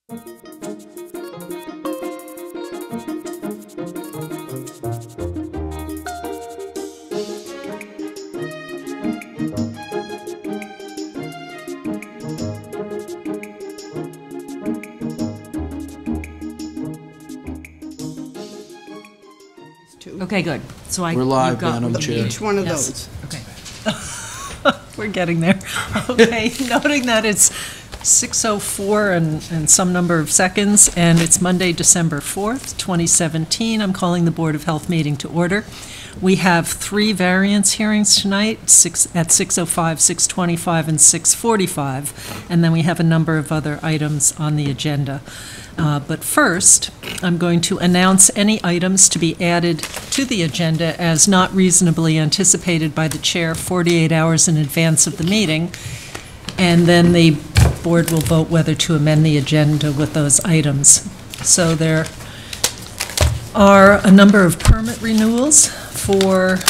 Okay, good. So We're live, Madam Chair. Each one of Yes. those. Okay. We're getting there. Okay, noting that it's 6:04 and some number of seconds, and it's Monday, December 4th, 2017. I'm calling the Board of Health meeting to order. We have 3 variance hearings tonight, at 6:05, 6:25, and 6:45, and then we have a number of other items on the agenda. But first, I'm going to announce any items to be added to the agenda as not reasonably anticipated by the chair 48 hours in advance of the meeting, and then the board will vote whether to amend the agenda with those items. So there are a number of permit renewals for,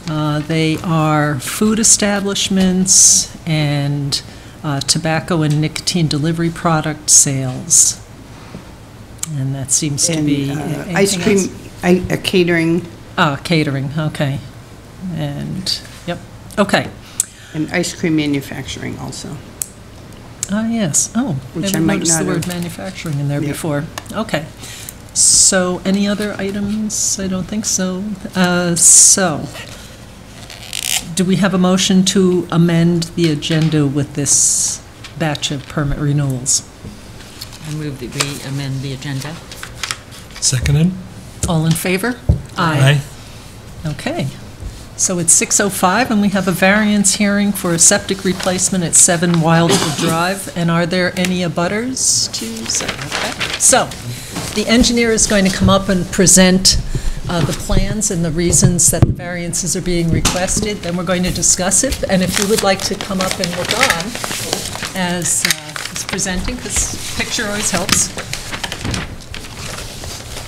they are food establishments and tobacco and nicotine delivery product sales. And that seems to be Ice cream, catering. Catering, okay. And, yep, okay. And ice cream manufacturing also. Yes, oh, Which I I might noticed the not word have- manufacturing in there Yep. before. Okay. So, any other items? I don't think so. Do we have a motion to amend the agenda with this batch of permit renewals? I move that we amend the agenda. Seconded? All in favor? Aye. Okay. So it's 6:05, and we have a variance hearing for a septic replacement at 7 Wildwood Drive. And are there any abutters to say? Okay. So, the engineer is going to come up and present the plans and the reasons that the variances are being requested. Then we're going to discuss it. And if you would like to come up and look on as he's presenting, because picture always helps.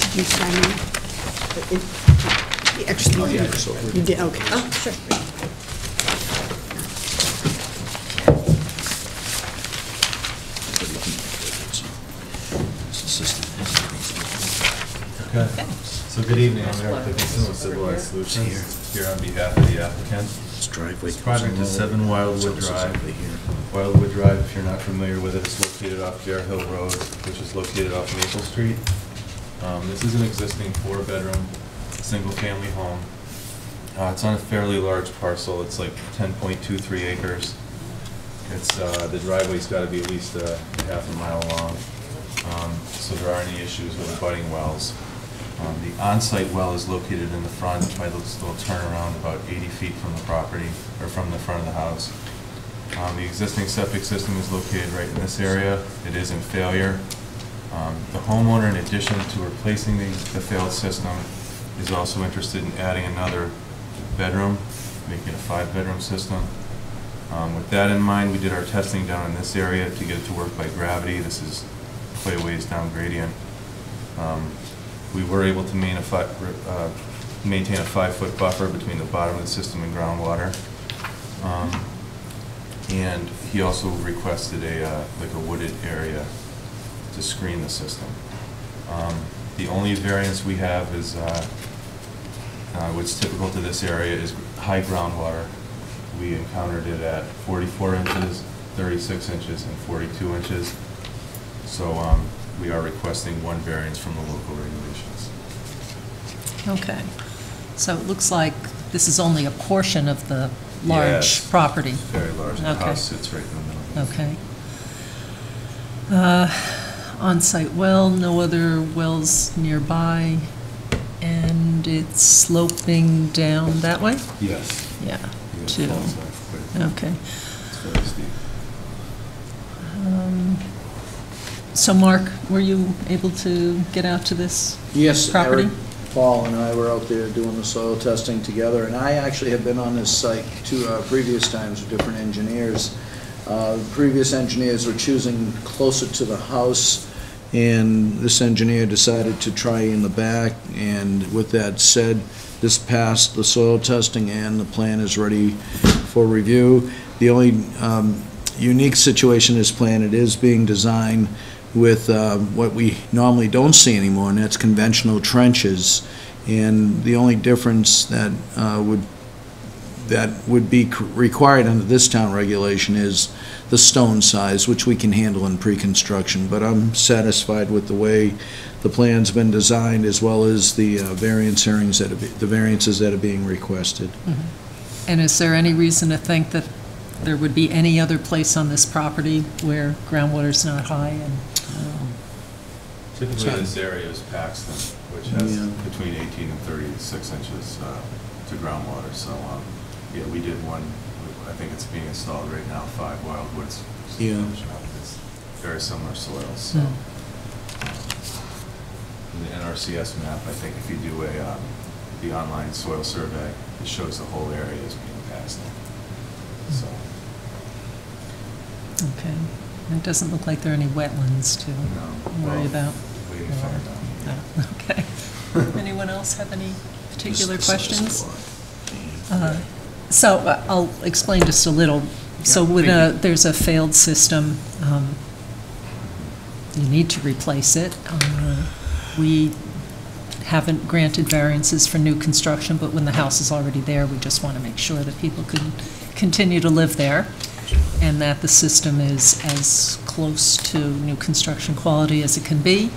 Did you sign in? Actually, you did, okay. Oh, sure. Okay. So good evening, I'm Eric Dickinson with Civilized Solutions, here on behalf of the applicant. This project is 7 Wildwood Drive. Wildwood Drive, if you're not familiar with it, is located off Bear Hill Road, which is located off Maple Street. This is an existing 4-bedroom, single-family home. It's on a fairly large parcel. It's like 10.23 acres. It's the driveway's got to be at least half a mile long, so there aren't any issues with abutting wells. The on-site well is located in the front by this little turnaround about 80 feet from the property, or from the front of the house. The existing septic system is located right in this area. It is in failure. The homeowner, in addition to replacing the failed system, is also interested in adding another bedroom, making a 5-bedroom system. With that in mind, we did our testing down in this area to get it to work by gravity. This is quite a ways down gradient. We were able to maintain a 5-foot buffer between the bottom of the system and groundwater. And he also requested like a wooded area to screen the system. The only variance we have is what's typical to this area is high groundwater. We encountered it at 44 inches, 36 inches, and 42 inches. So we are requesting 1 variance from the local regulations. Okay. So it looks like this is only a portion of the large property. Very large. The house sits right in the middle. Okay. On-site well, no other wells nearby, and it's sloping down that way? Yes. Yeah. Yes, To, falls off quite a bit. okay. It's very steep. So Mark, were you able to get out to this Yes, property? Eric, Paul and I were out there doing the soil testing together, and I actually have been on this site 2 previous times with different engineers. Previous engineers were choosing closer to the house, and this engineer decided to try in the back, and with that said, this passed the soil testing and the plan is ready for review. The only unique situation in this plan. It is being designed with what we normally don't see anymore, and that's conventional trenches. And the only difference that would be required under this town regulation is the stone size, which we can handle in pre-construction. But I'm satisfied with the way the plan's been designed, as well as the variances that are being requested. And is there any reason to think that there would be any other place on this property where groundwater's not high? And Typically, this area is Paxton, which has between 18 and 36 inches to groundwater. So, yeah, we did one. I think it's being installed right now, 5 Wildwoods. Yeah. It's very similar soils. So, in the NRCS map, I think if you do the online soil survey, it shows the whole area as being Paxton. So. Okay. It doesn't look like there are any wetlands to worry about. Waiting to find out. No. Okay. Anyone else have any particular questions? So I'll explain just a little. So there's a failed system. You need to replace it. We haven't granted variances for new construction, but when the house is already there, we just want to make sure that people can continue to live there, and that the system is as close to new construction quality as it can be.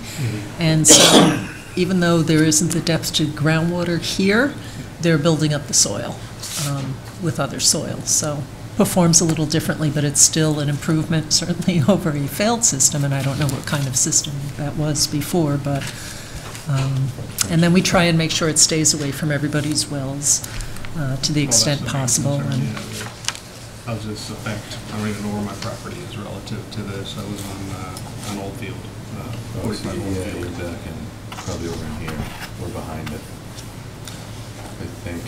And so even though there isn't the depth to groundwater here, they're building up the soil with other soils. So performs a little differently, but it's still an improvement, certainly over a failed system, and I don't know what kind of system that was before, but, and then we try and make sure it stays away from everybody's wells to the extent possible. And how does this affect, I don't even know where my property is relative to this. I was on Oldfield, 45 Oldfield. You're back and probably over in here, or behind it. I think,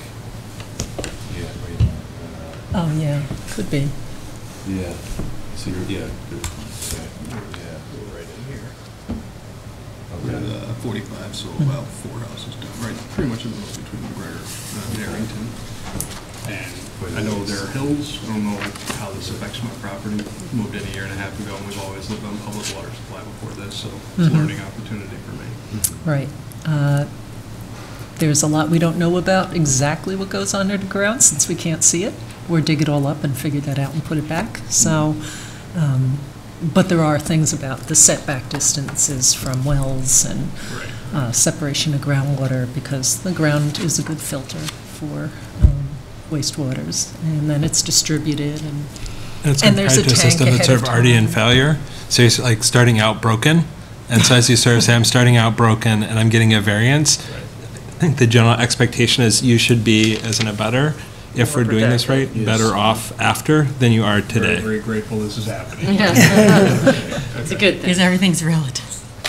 yeah, wait a minute. oh, yeah, could be. Yeah, so you're, yeah. We're right in here. We're Okay. at 45, so about 4 houses down, right, pretty much in the middle between McGregor and Arrington. And I know there are hills. I don't know how this affects my property. Moved in a year and a half ago, and we've always lived on public water supply before this, so it's a learning opportunity for me. Right. There's a lot we don't know about exactly what goes on underground since we can't see it, or dig it all up and figure that out and put it back. So, but there are things about the setback distances from wells and separation of groundwater, because the ground is a good filter for wastewaters, and then it's distributed, and It's And there's compared a to a tank system that's ahead sort of of already in time. failure. So you're like starting out broken. And so as you sort of say, I'm starting out broken and I'm getting a variance, I think the general expectation is you should be, as an abutter, if we're doing this right, Yes. better off after than you are Very, today. very grateful this is happening. It's a good thing. Because everything's relative.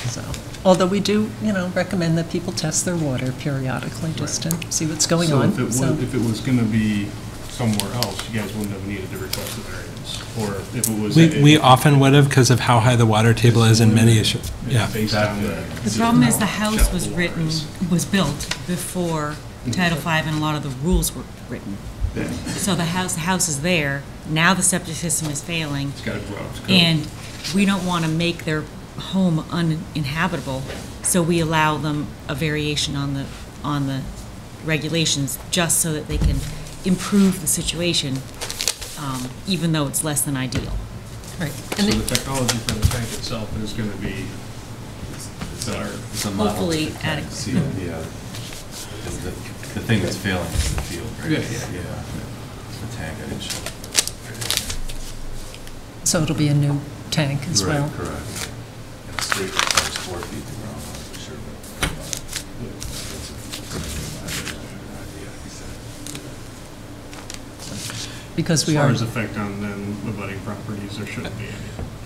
so, although we do, recommend that people test their water periodically, just to see what's going on. So if it was going to be somewhere else, you guys wouldn't have needed to request a variance? Or if it was... We often would have because of how high the water table is in many issues. Yeah. Based on The problem is the house was built before Title V and a lot of the rules were written. So the house is there, now the septic system is failing, It's got to go out to code. and we don't want to make their home uninhabitable, so we allow them a variation on the regulations, just so that they can improve the situation, even though it's less than ideal. Right. So the technology for the tank itself is going to be better. It's a model Hopefully of the tank. adequate. See, yeah. The thing that's failing is the field, right? Yeah. Yeah. The tank, I didn't show. So it'll be a new tank as well. Right, correct. And it's 3 requires 4 feet to ground, for sure. Because As we far are, as effect on then abutting properties, there shouldn't be any.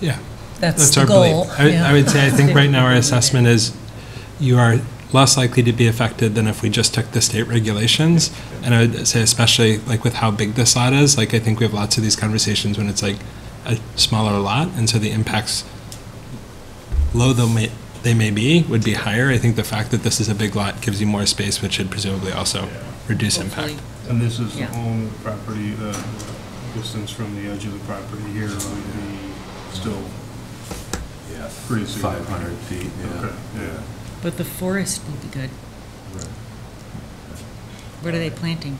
Yeah. that's the our goal. belief. I would say, I think right now our assessment is you are less likely to be affected than if we just took the state regulations. And I would say especially like with how big this lot is, like I think we have lots of these conversations when it's like a smaller lot. And so the impacts, low though they may be, would be higher. I think the fact that this is a big lot gives you more space, which should presumably also reduce Hopefully. impact. And this is the Yeah. own property, distance from the edge of the property here would be still Yeah. pretty significant. 500 feet, yeah. Okay, yeah. But the forest would be good. Right. What are they planting?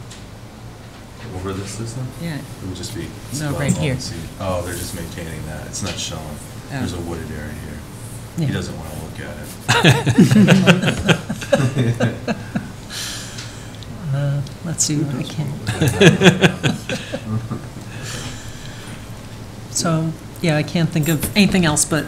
Over this system? Yeah. It would just be. No, right here. Oh, they're just maintaining that. It's not showing. There's a wooded area here. He Yeah. doesn't want to look at it. Let's see what I can. So, yeah, I can't think of anything else, but,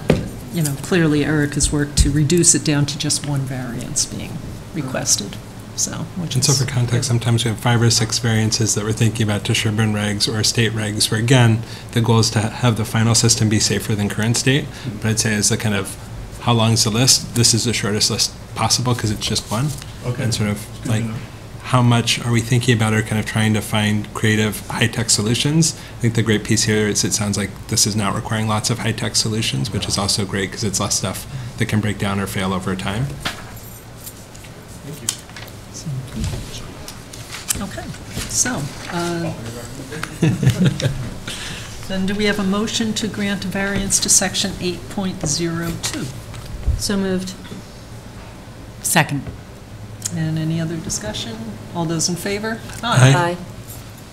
clearly Eric has worked to reduce it down to just one variance being requested, so, which And so is. for context, sometimes we have 5 or 6 variances that we're thinking about to Sherborn regs or state regs, where again, the goal is to have the final system be safer than current state. But I'd say as the kind of, how long is the list? This is the shortest list possible because it's just one. Okay. And sort of Good to like, know. how much are we thinking about or kind of trying to find creative high-tech solutions? I think the great piece here is it sounds like this is not requiring lots of high-tech solutions, which is also great because it's less stuff that can break down or fail over time. Okay, so, then do we have a motion to grant a variance to section 8.02? So moved. Second. And any other discussion? All those in favor? Aye.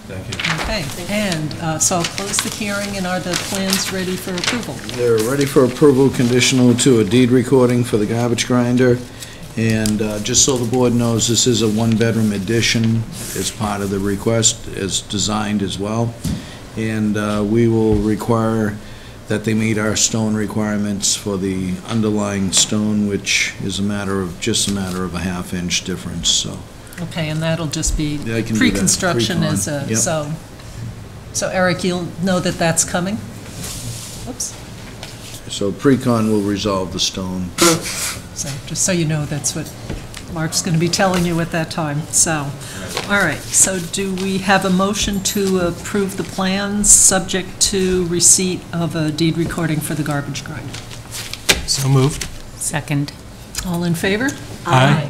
Thank you. Okay, and so I'll close the hearing, and are the plans ready for approval? They're ready for approval, conditional to a deed recording for the garbage grinder. And just so the board knows, this is a one-bedroom addition as part of the request, as designed as well. And we will require that they meet our stone requirements for the underlying stone, which is just a matter of a half-inch difference, so. Okay, and that'll just be Yeah, I can do that. pre-construction as a, Pre-con, yep. so Eric, you'll know that that's coming? Oops. So pre-con will resolve the stone. So, just so you know, that's what Mark's going to be telling you at that time, so. All right, so do we have a motion to approve the plans, subject to receipt of a deed recording for the garbage grinder? So moved. Second. All in favor? Aye.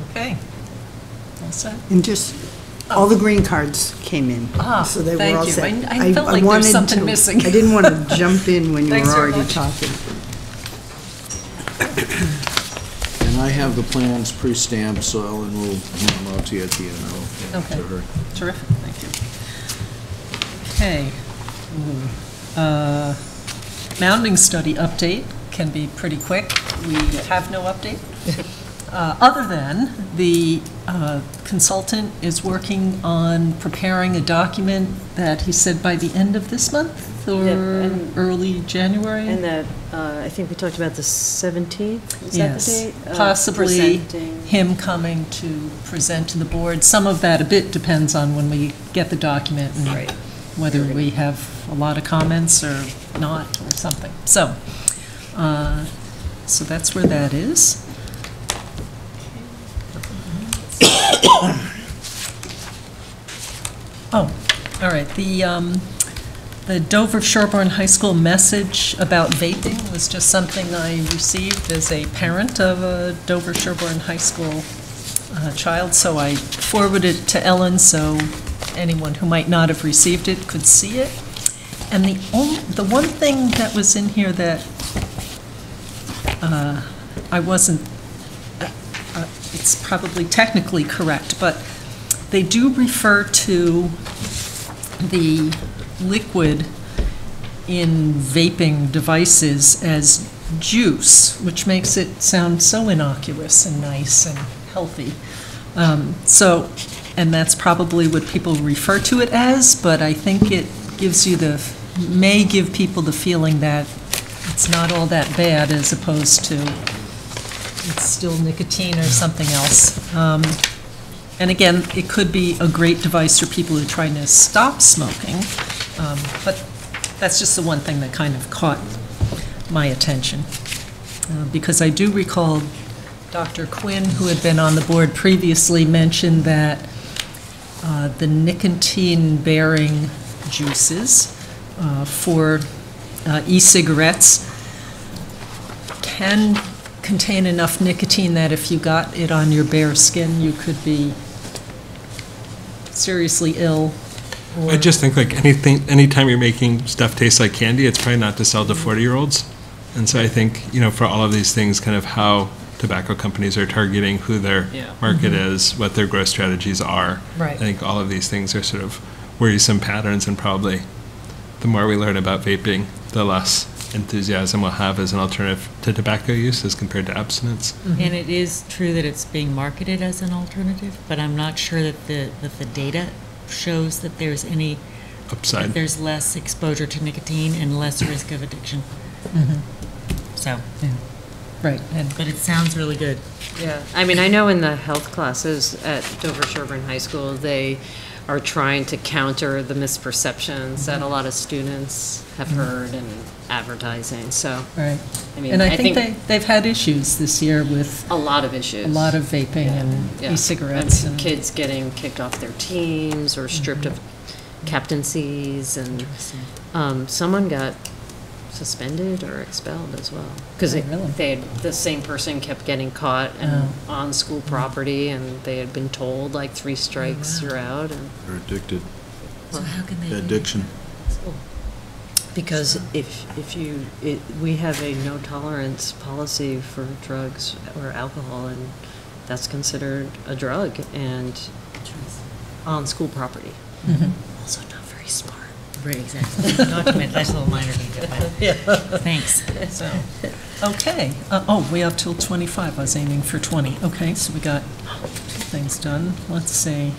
Okay. All set? And just, all the green cards came in. Ah, So they were thank all you. set. I felt like there was wanted something to- missing. I didn't want to jump in when you Thanks were very already much. talking. And I have the plans pre-stamped, so Ellen will hand them out to you at the end. I'll hand Okay. it to her. Terrific, thank you. Okay. Mounding study update can be pretty quick. We have no update. Other than the consultant is working on preparing a document that he said by the end of this month or Yeah, and- early January? And that, I think we talked about the 17th, is that Yes, the date? possibly Presenting. him coming to present to the board. Some of that, a bit depends on when we get the document and Right. whether we have a lot of comments or not, or something. So, so that's where that is. Oh, all right, the Dover Sherborn High School message about vaping was just something I received as a parent of a Dover Sherborn High School child, so I forwarded it to Ellen so anyone who might not have received it could see it. And the one thing that was in here that I wasn't, it's probably technically correct, but they do refer to the liquid in vaping devices as juice, which makes it sound so innocuous and nice and healthy. And that's probably what people refer to it as, but I think it gives you may give people the feeling that it's not all that bad as opposed to it's still nicotine or something else. And again, it could be a great device for people who are trying to stop smoking, but that's just the one thing that kind of caught my attention. Because I do recall Dr. Quinn, who had been on the board previously, mentioned that the nicotine-bearing juices for e-cigarettes can contain enough nicotine that if you got it on your bare skin, you could be seriously ill I just think like anytime you're making stuff taste like candy, it's probably not to sell to 40-year-olds. And so I think, for all of these things, kind of how tobacco companies are targeting who their market is, what their growth strategies are. Right. I think all of these things are sort of worrisome patterns, and probably the more we learn about vaping, the less enthusiasm we'll have as an alternative to tobacco use as compared to abstinence. And it is true that it's being marketed as an alternative, but I'm not sure that the data shows that there's any Upside. that there's less exposure to nicotine and less risk of addiction. So, Right, but it sounds really good. Yeah, I mean, I know in the health classes at Dover Sherborn High School, they are trying to counter the misperceptions that a lot of students have heard in advertising, so, right. I mean, And I I think think they've had issues this year with a lot of issues. a lot of vaping and Yeah. e-cigarettes. And kids getting kicked off their teams or stripped of captaincies, and someone got suspended or expelled as well. Because Oh, really? the same person kept getting caught on school property, and they had been told like 3 strikes, you're out. And They're addicted. So how can they do that? Addiction. because we have a no tolerance policy for drugs or alcohol, and that's considered a drug and on school property. Also not very smart. Right, exactly. Document, that's a little minor detail, but thanks. So, okay. We have till 25. I was aiming for 20. Okay, so we got 2 things done. Let's see.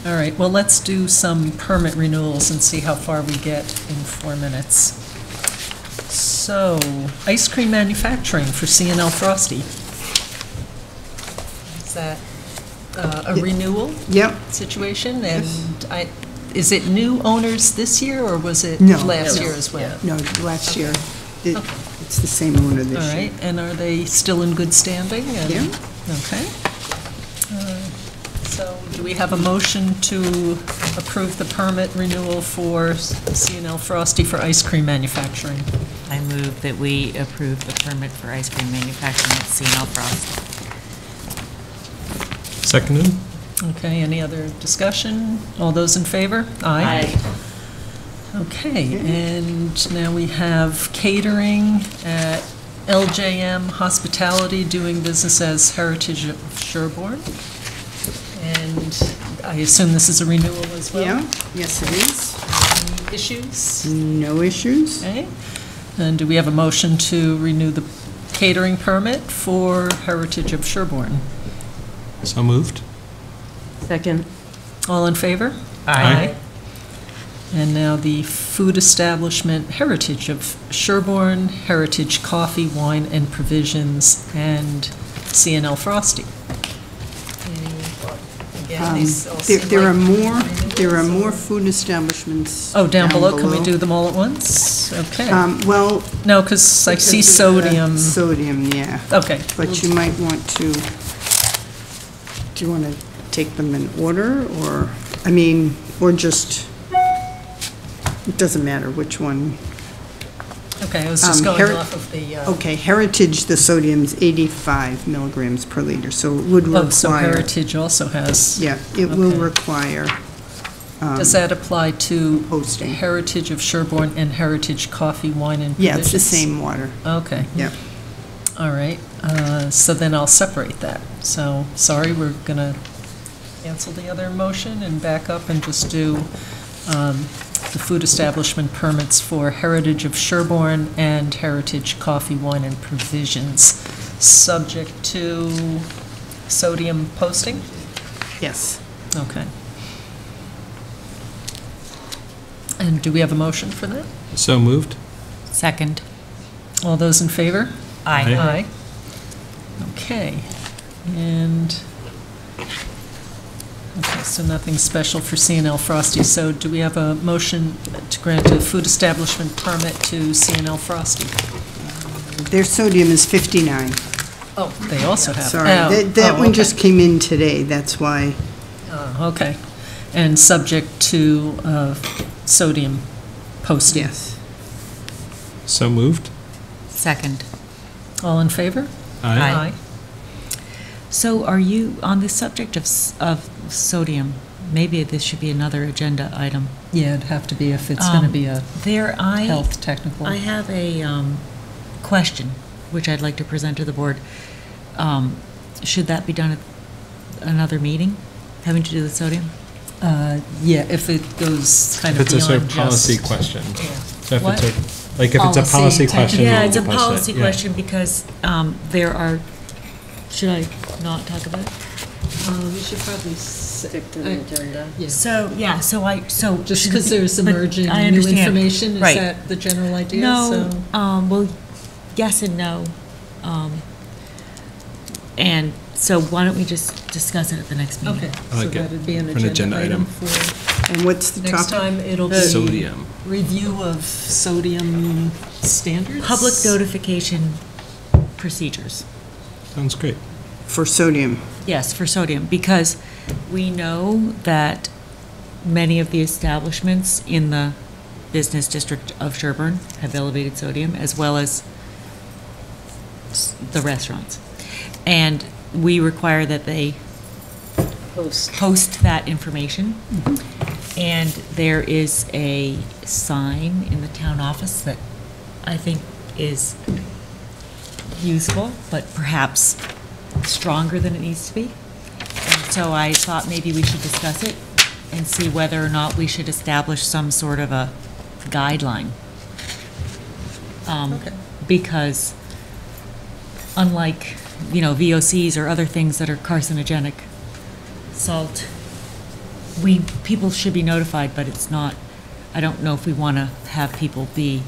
All right, well, let's do some permit renewals and see how far we get in 4 minutes. So, ice cream manufacturing for C&L Frosty. Is that a renewal Yep. situation? And is it new owners this year, or was it No. last year as well? No, last year. It's the same owner this year. All right, and are they still in good standing? And- Yeah. Okay. So do we have a motion to approve the permit renewal for C&L Frosty for ice cream manufacturing? I move that we approve the permit for ice cream manufacturing at C&L Frost. Seconded? Okay, any other discussion? All those in favor? Aye. Okay, and now we have catering at LJM Hospitality, doing business as Heritage of Sherborn. And I assume this is a renewal as well? Yeah, yes it is. Any issues? No issues. Okay, and do we have a motion to renew the catering permit for Heritage of Sherborn? So moved? Second. All in favor? Aye. And now the food establishment Heritage of Sherborn, Heritage Coffee, Wine, and Provisions, and C&L Frosty. Again, these all seem There are like more food establishments. Oh, down below, can we do them all at once? Okay. Well. No, because I see because of the sodium. Sodium, yeah. Okay. But you might want to, do you want to take them in order, or, or just, it doesn't matter which one. Okay, I was just going off of the, Okay, Heritage, the sodium's 85 milligrams per liter, so it would require. oh, so Heritage also has. Yeah, it will Okay. require. Does that apply to Posting. Heritage of Sherborn and Heritage Coffee, Wine, and Provisions? Yeah, it's the same water. Okay. Yeah. All right, so then I'll separate that. So, sorry, we're going to cancel the other motion and back up and just do the food establishment permits for Heritage of Sherborn and Heritage Coffee, Wine, and Provisions, subject to sodium posting? Yes. Okay. And do we have a motion for that? So moved? Second. All those in favor? Aye. Aye. Okay, and, okay, so nothing special for C&L Frosty. So do we have a motion to grant a food establishment permit to C&L Frosty? Their sodium is 59. Oh, they also have. Sorry, Oh, that oh, one okay. just came in today, that's why. Oh, okay. And subject to sodium posting? Yes. So moved? Second. All in favor? Aye. So are you, on the subject of sodium, maybe this should be another agenda item. Yeah, it'd have to be if it's going to be a health technical. I have a question, which I'd like to present to the board. Should that be done at another meeting, having to do with sodium? Yeah, if it goes kind If of it's a sort beyond of policy just. question. Yeah. So if What? it's if it's a policy Policy, question. Yeah, we'll it's a post it. policy Yeah. question because there are, should I not talk about it? We should probably stick to the agenda. Yeah. So, yeah, so. Just because there's but emerging I new understand. information, is Right. that the general idea? No, So- well, yes and no. And so why don't we just discuss it at the next meeting? Okay, I like so it. that'd be an For an agenda agenda item item. for And what's the next topic? time. It'll be Sodium. review of sodium standards. Public notification procedures. Sounds great. For sodium. Yes, for sodium, because we know that many of the establishments in the business district of Sherborn have elevated sodium, as well as the restaurants. And we require that they post that information. And there is a sign in the town office that I think is useful, but perhaps stronger than it needs to be. And so I thought maybe we should discuss it and see whether or not we should establish some sort of a guideline. Okay. Because unlike, VOCs or other things that are carcinogenic, salt, people should be notified, but it's not, I don't know if we want to have people be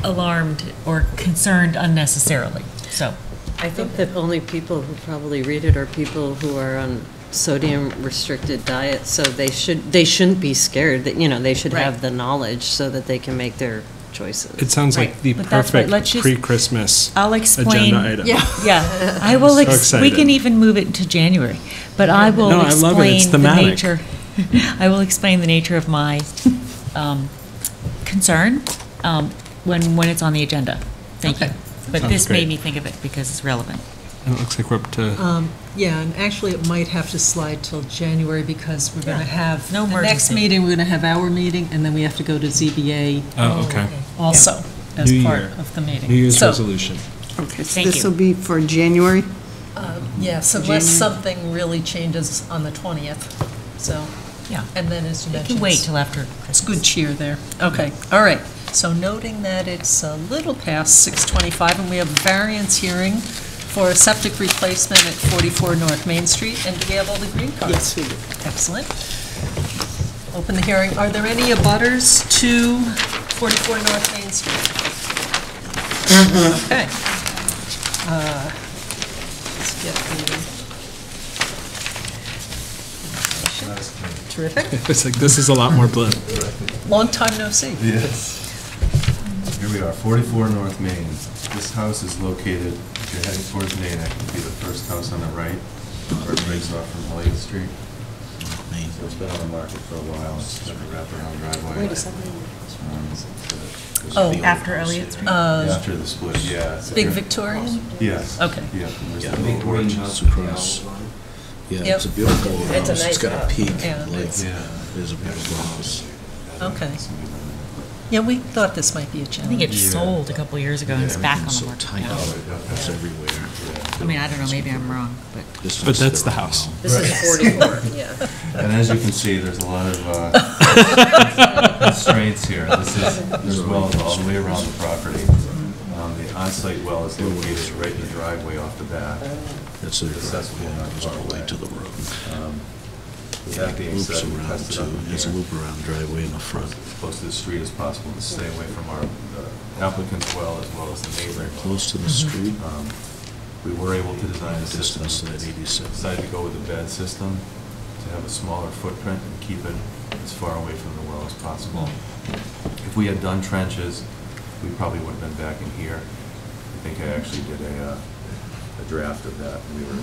alarmed or concerned unnecessarily, so. I think that only people who probably read it are people who are on sodium-restricted diets, so they shouldn't be scared, that, they should Right. have the knowledge so that they can make their choices. It sounds like Right. the But that's why- perfect let's just- pre-Christmas I'll explain. agenda item. Yeah, I will, So we excited. can even move it to January, but I will No, I love it. It's explain the thematic. nature, I will explain the nature of my concern when it's on the agenda. Thank you. Okay. But Sounds this great. made me think of it because it's relevant. And it looks like we're up to, Yeah, and actually, it might have to slide till January because we're going to have, No the next emergency. meeting, we're going to have our meeting, and then we have to go to ZBA oh, okay. also as New part year. of the meeting. New Year's So, resolution. Okay, so Thank this you. will be for January? Yes, unless something really changes on the 20th, so, Yeah. and then as you You mentioned. can wait till after It's Christmas. good cheer there. Okay, all right. So noting that it's a little past 6:25, and we have a variance hearing for a septic replacement at 44 North Main Street, and do we have all the green cards? Yes, we do. Excellent. Open the hearing. Are there any abutters to 44 North Main Street? Okay. Let's get the... Terrific. It's like, this is a lot more blue. Long time no see. Yes. Here we are, 44 North Main. This house is located, if you're heading towards Main, that could be the first house on the right, where it breaks off from Elliott Street. So it's been on the market for a while, it's got a wraparound driveway. Wait a second. Oh, After Elliott Street? After the split, yeah. Big Victorian? Yes. Okay. Yeah, and there's Yeah, the big little porch. greenhouse across. Yeah, Yep. it's a beautiful It's a house. nice It's got a house. peak, Yeah, like, it's- there's a beautiful house. Okay. Yeah, we thought this might be a I challenge. think it sold a couple years ago and it's back on Everything's the so market tight now. out, it's everywhere. I mean, I don't know, maybe I'm wrong, but. This But is that's the their house. home. This is 44, yeah. And as you can see, there's a lot of constraints here. There's wells all the way around the property. The on-site well is located right in the driveway off the back. That's their Accessible, driveway, not it goes far all the way away. to the road. With that being Loops said, we around tested up too, in there's a here loop around driveway in the front. as close to the street as possible to stay away from our applicant's well as well as the neighboring well. Close to the street, We were able to design a system. distance to that 87. Decided to go with a bed system to have a smaller footprint and keep it as far away from the well as possible. If we had done trenches, we probably would have been back in here. I think I actually did a draft of that. We were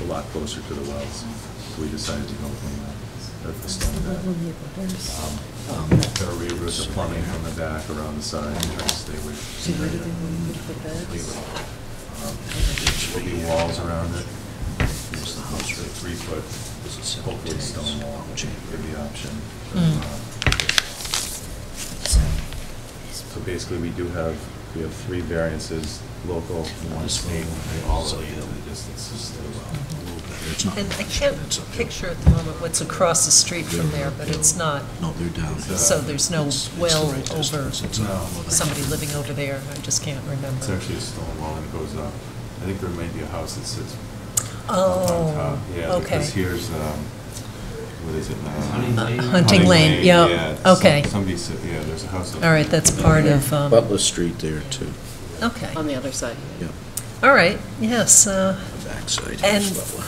a lot closer to the wells. So we decided to go with the stone bed. Got to reroute the plumbing from the back around the side and try to stay away from the completely. There'll be walls around it. There's a 3-foot, hopefully stone wall, which could be option. So basically, we have 3 variances, local, 1 state, they all relate to the distances. And I can't picture at the moment what's across the street from there, but it's not, No, they're down. so there's no well over No, somebody living over there, I just can't it's remember. actually a stone wall and it goes up. I think there might be a house that sits on Oh, top. Yeah, okay. because here's, what is it now? Hunting Lane, yeah, Yeah, okay. Somebody said, yeah, there's a house. All right, that's part of, Butler Street there, too, okay. On the other side. yeah, All right, yes, backside. And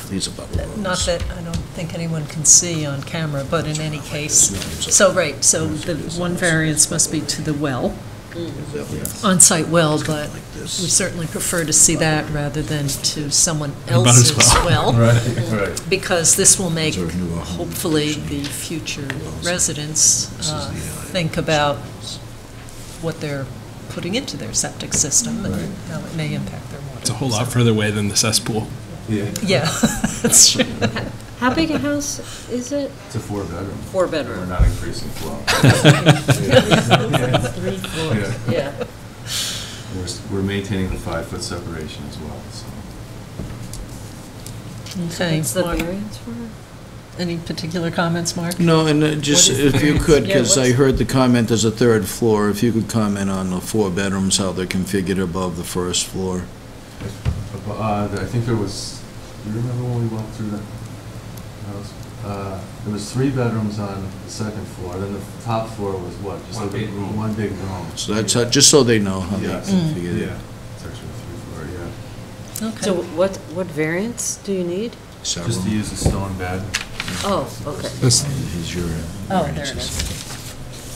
These are Butler roads. not that I don't think anyone can see on camera, but in any case, so, right, so the one variance must be to the well, on-site well, but we certainly prefer to see that rather than to someone Abutter's else's well. Right. Because this will make, Those are new homes. hopefully, the future residents think about what they're putting into their septic system and how it may impact their water. It's a whole lot further away than the cesspool. Yeah, Yeah, that's true. How big a house is it? it's a 4-bedroom. 4-bedroom. We're not increasing flow. 3 floors. Yeah. Yeah. We're maintaining the 5-foot separation as well, so. Okay, What's the Mark, variance for? any particular comments, Mark? No, and just What is if you the could, variance? because Yeah, I what's- heard the comment, there's a 3rd floor, if you could comment on the 4 bedrooms, how they're configured above the 1st floor. I think there was, do you remember when we walked through the house? There was 3 bedrooms on the 2nd floor, then the top floor was what? Just One like big room. One big room. So that's, just so they know how they Yes. configured it. Yeah, it's actually a 3-floor, yeah. Okay. So what variance do you need? Just to use a stone bed. Oh, okay. This, Here's your Oh, there it variances. is.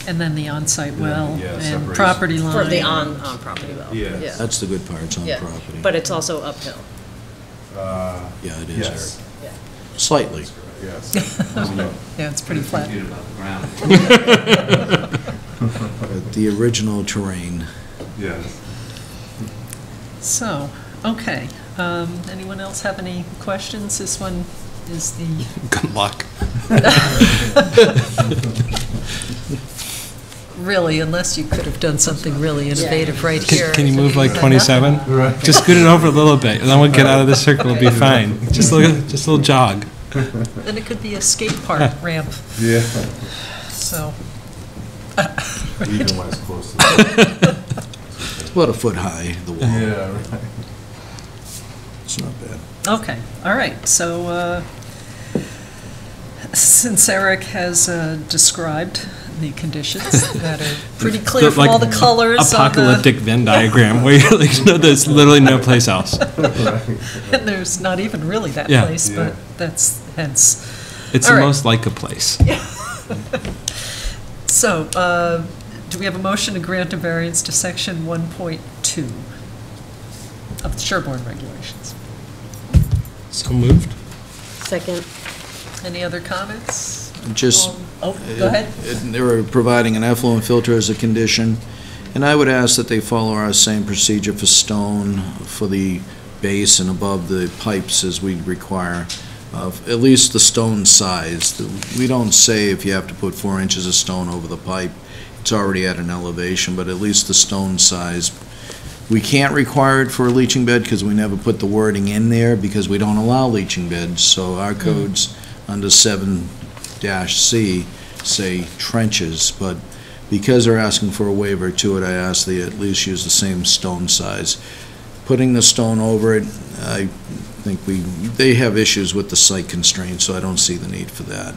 And then the on-site well Yeah, and separation. property line. For the on property well. Yes. That's the good part, it's on Yeah. property. But it's also uphill. Yeah, it is, Yes, Eric. Slightly. yes. Yeah, it's pretty flat. 2 feet above the ground. The original terrain. Yes. So, okay. Anyone else have any questions? This one is the, good luck. really, unless you could have done something really innovative right here. Can you move like 27? Right. Just scoot it over a little bit, and then we'll get out of the circle, it'll be fine. Just a little jog. Then it could be a skate park ramp, Yeah. so. Even when it's close to the. It's about a foot high, the wall. Yeah, right. It's not bad. Okay, all right, so, since Eric has described the conditions that are pretty clear from all the colors on the, Apocalyptic Venn diagram, where you're like, no, there's literally no place else. and there's not even really that Yeah. place, Yeah. but that's hence. It's All the right. most like a place. So, do we have a motion to grant a variance to section 1.2 of the Sherborn regulations? So moved. Second. Any other comments? Just, Oh, go ahead. they were providing an effluent filter as a condition, and I would ask that they follow our same procedure for stone, for the base and above the pipes as we require, at least the stone size. We don't say if you have to put 4 inches of stone over the pipe, it's already at an elevation, but at least the stone size. We can't require it for a leaching bed because we never put the wording in there because we don't allow leaching beds, so our codes under 7-C say trenches, but because they're asking for a waiver to it, I ask they at least use the same stone size. Putting the stone over it, I think they have issues with the site constraints, so I don't see the need for that.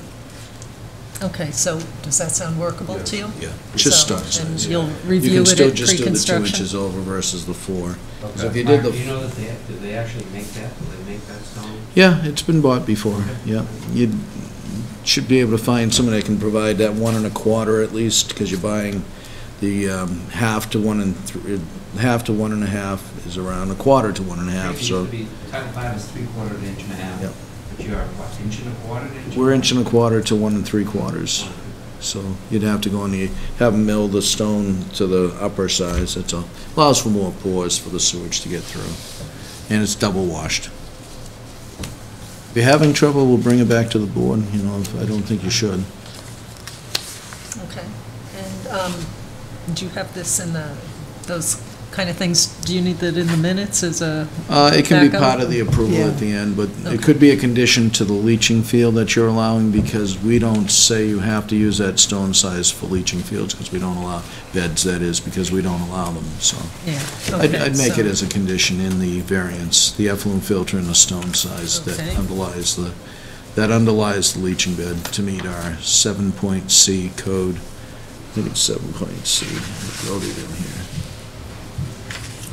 Okay, so does that sound workable to you? Yeah, just So, stone And size. you'll You review can it still at just do the 2 pre-construction? inches over versus the 4. So if Okay. you did Mark, the, do you know that did they actually make that? Will they make that stone? yeah, it's been bought before, yeah. You should be able to find someone that can provide that 1 1/4 at least, because you're buying the half to 1 half to 1 1/2 is around 1/4 to 1 1/2, It used so to be, Title V is 3/4 to 1.5 inches. Yep. But you are, what, 1.25 inches? we're 1 1/4 to 1 3/4. So you'd have to go on the, have them mill the stone to the upper size, that's all. Allows for more pores for the sewage to get through. and it's double washed. If you're having trouble, we'll bring it back to the board, you know, I don't think you should. Okay. And do you have this in those kind of things, do you need that in the minutes as a It can be backup? part of the approval Yeah. at the end, but Okay. it could be a condition to the leaching field that you're allowing, because we don't say you have to use that stone size for leaching fields, because we don't allow, beds, that is, because we don't allow them, so. Yeah. I'd make so- it as a condition in the variance, the effluent filter and the stone size that Okay. underlies the leaching bed to meet our 7-point-C code. I think it's 7-point-C. I wrote it in here.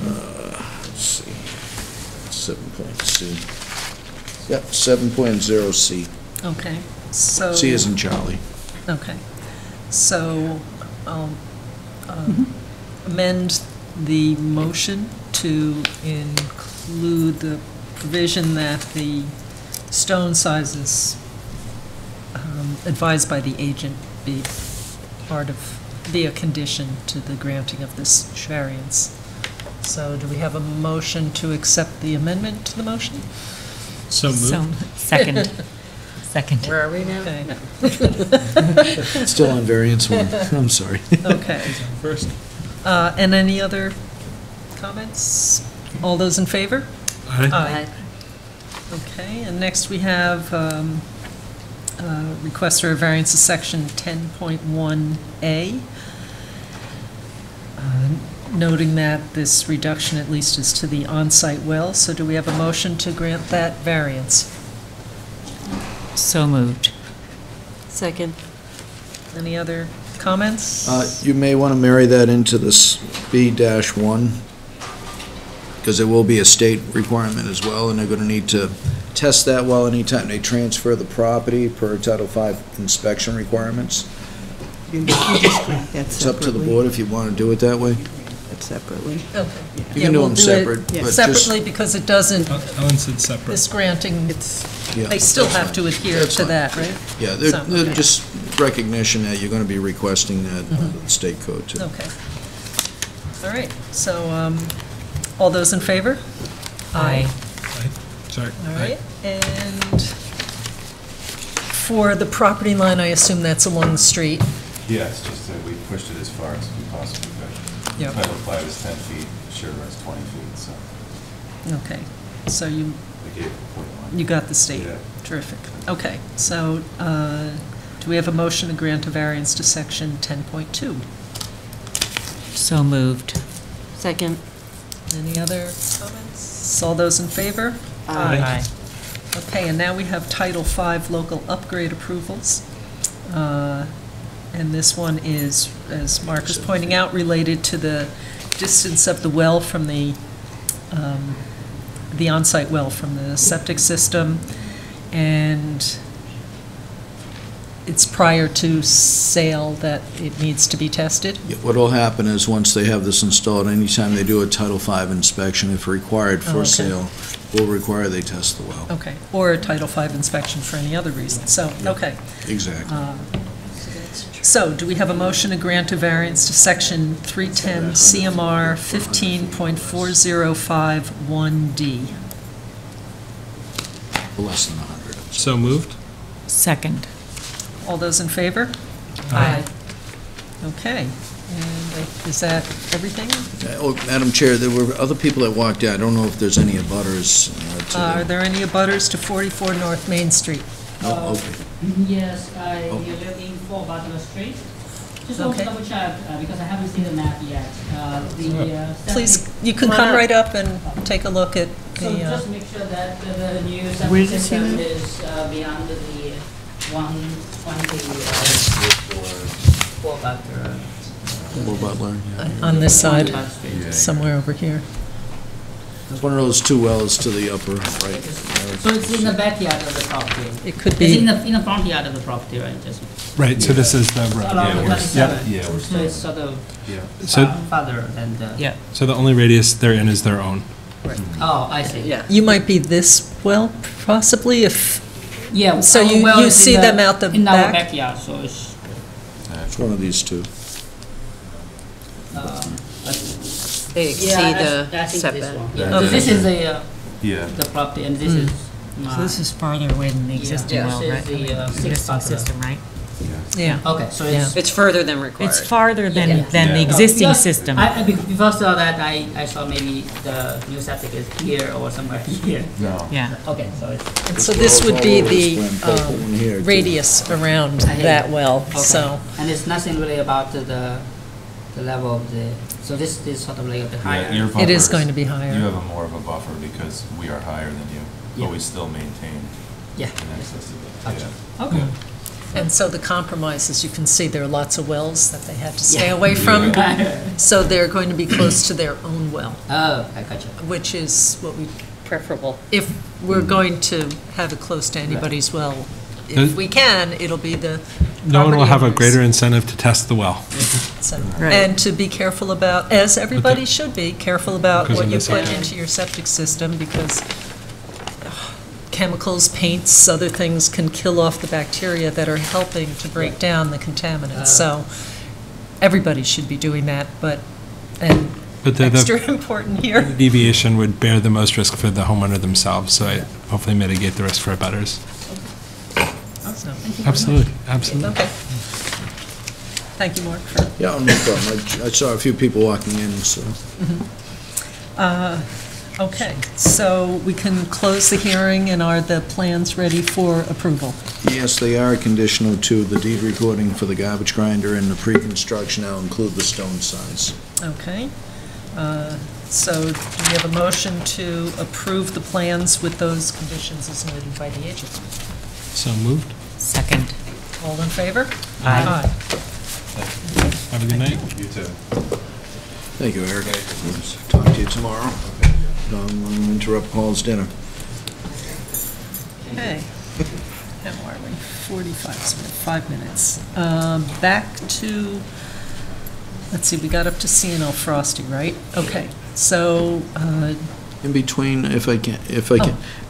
Let's see. 7-point-C. Yep, 7.0C. Okay, so. C is in Charlie. Okay, so I'll amend the motion to include the provision that the stone sizes advised by the agent be a condition to the granting of this variance. So do we have a motion to accept the amendment to the motion? So moved. So, second. Second. Where are we now? Okay, Still on variance one. I'm sorry. okay. First. And any other comments? All those in favor? Aye. Okay, and next we have request for a variance of section 10.1A, noting that this reduction at least is to the on-site well. So do we have a motion to grant that variance? So moved. Second. Any other comments? You may want to marry that into this B-1, because it will be a state requirement as well, and they're going to need to test that well anytime they transfer the property per Title V inspection requirements. You just grant that It's up to the separately. board if you want to do it that way. That separately. Okay. You Yeah, can do we'll them it separate, but just... Separately, because it doesn't, Ellen said separate. this granting, It's, yeah, they still that's have fine. to adhere That's to fine. that, right? Yeah, So, they're okay. just recognition that you're going to be requesting that under the state code, too. Okay. All right, so, all those in favor? Aye. Sorry. All right, and for the property line, I assume that's along the street? Yeah, it's just that we pushed it as far as we possibly could. Yep. Title V is 10 feet, Sherborn's 20 feet, so Okay, so you we gave the point line. You got the state. Yeah. Terrific. Okay, so do we have a motion to grant a variance to section 10.2? So moved. Second. Any other comments? All those in favor? Aye. Okay, and now we have Title V local upgrade approvals. And this one is, as Mark is pointing out, related to the distance of the well from the on-site well from the septic system. And it's prior to sale that it needs to be tested? Yeah, what'll happen is, once they have this installed, anytime they do a Title V inspection, if required Oh, for okay. sale, will require they test the well. Okay, or a Title V inspection for any other reason, so, okay. Exactly. So, do we have a motion to grant a variance to section 310 CMR 15.4051D? Less than 100. So moved. Second. All those in favor? Aye. Okay, and is that everything? Oh, Madam Chair, there were other people that walked in. I don't know if there's any abutters to Are the... there any abutters to 44 North Main Street? Oh, okay. Yes, I Oh. live in 4 Butler Street. Just want Okay. to double check, because I haven't seen the map yet. Please, septic- you can Come on come up. right up and take a look at So the, just make sure that the new Where septic is he system now? is beyond the 120 4 Butler. Little Butler, yeah. on this side, Butler Street. somewhere over here. It's one of those two wells to the upper right. So it's in the backyard of the property. It could It's be, in the front yard of the property, right? Just Right, so this is the road. along the we're- 27. yeah, we're So it's sort of Yeah. So, farther than the. Yeah. so the only radius they're in is their own. Oh, I see. Yeah. you might be this well, possibly, if, Yeah. So our you- well you is see in them out the in our back? backyard, so it's. It's one of these two. They Yeah, exceed the I think this setback. one. Yeah. So this is a Yeah. the property, and this is So my. this is farther away than the existing Yeah, well, this right? is the, Existing sixth part. system, right? Yeah. Okay, so it's. It's further than required. It's farther than, Yeah. than the Yeah. existing Because system. Before saw that, I saw maybe the new septic is here or somewhere here. No. Yeah. Okay, so it's. And so this would be the One here, too. radius around that well, Okay. so. And it's nothing really about the level of the, so this is sort of like the higher. Yeah, your It is buffers- going to be higher. You have a more of a buffer because we are higher than you, Yeah. but we still maintain Yeah. an excess of it. Gotcha. Yeah. Okay. And so the compromise, as you can see, there are lots of wells that they had to stay Yeah. away from. So they're going to be close to their own well, Oh, I gotcha. which is what we, Preferable. if we're going to have it close to anybody's well, if Does- we can, it'll be the No one will have a property owners. greater incentive to test the well. So- Right. And to be careful about, as everybody should be, careful about Because what of you this put area. into your septic system, because chemicals, paints, other things can kill off the bacteria that are helping to break down the contaminants. So everybody should be doing that, and But the extra important here. deviation would bear the most risk for the homeowner themselves, so I hopefully mitigate the risk for abutters. So, Absolutely, absolutely. Okay. Thank you, Mark, for Yeah, no problem. I saw a few people walking in, so. Okay, so we can close the hearing, and are the plans ready for approval? Yes, they are conditional to the deed recording for the garbage grinder and the pre-construction. I'll include the stone size. Okay. So do we have a motion to approve the plans with those conditions as noted by the agent? So moved. Second. All in favor? Aye. Have a good night. You too. Thank you, Eric. Talk to you tomorrow. Don't interrupt Paul's dinner. Okay. Now are we? 45, so we have 5 minutes. Back to, let's see, we got up to C&L Frosty, right? Okay, so, In between, if I can,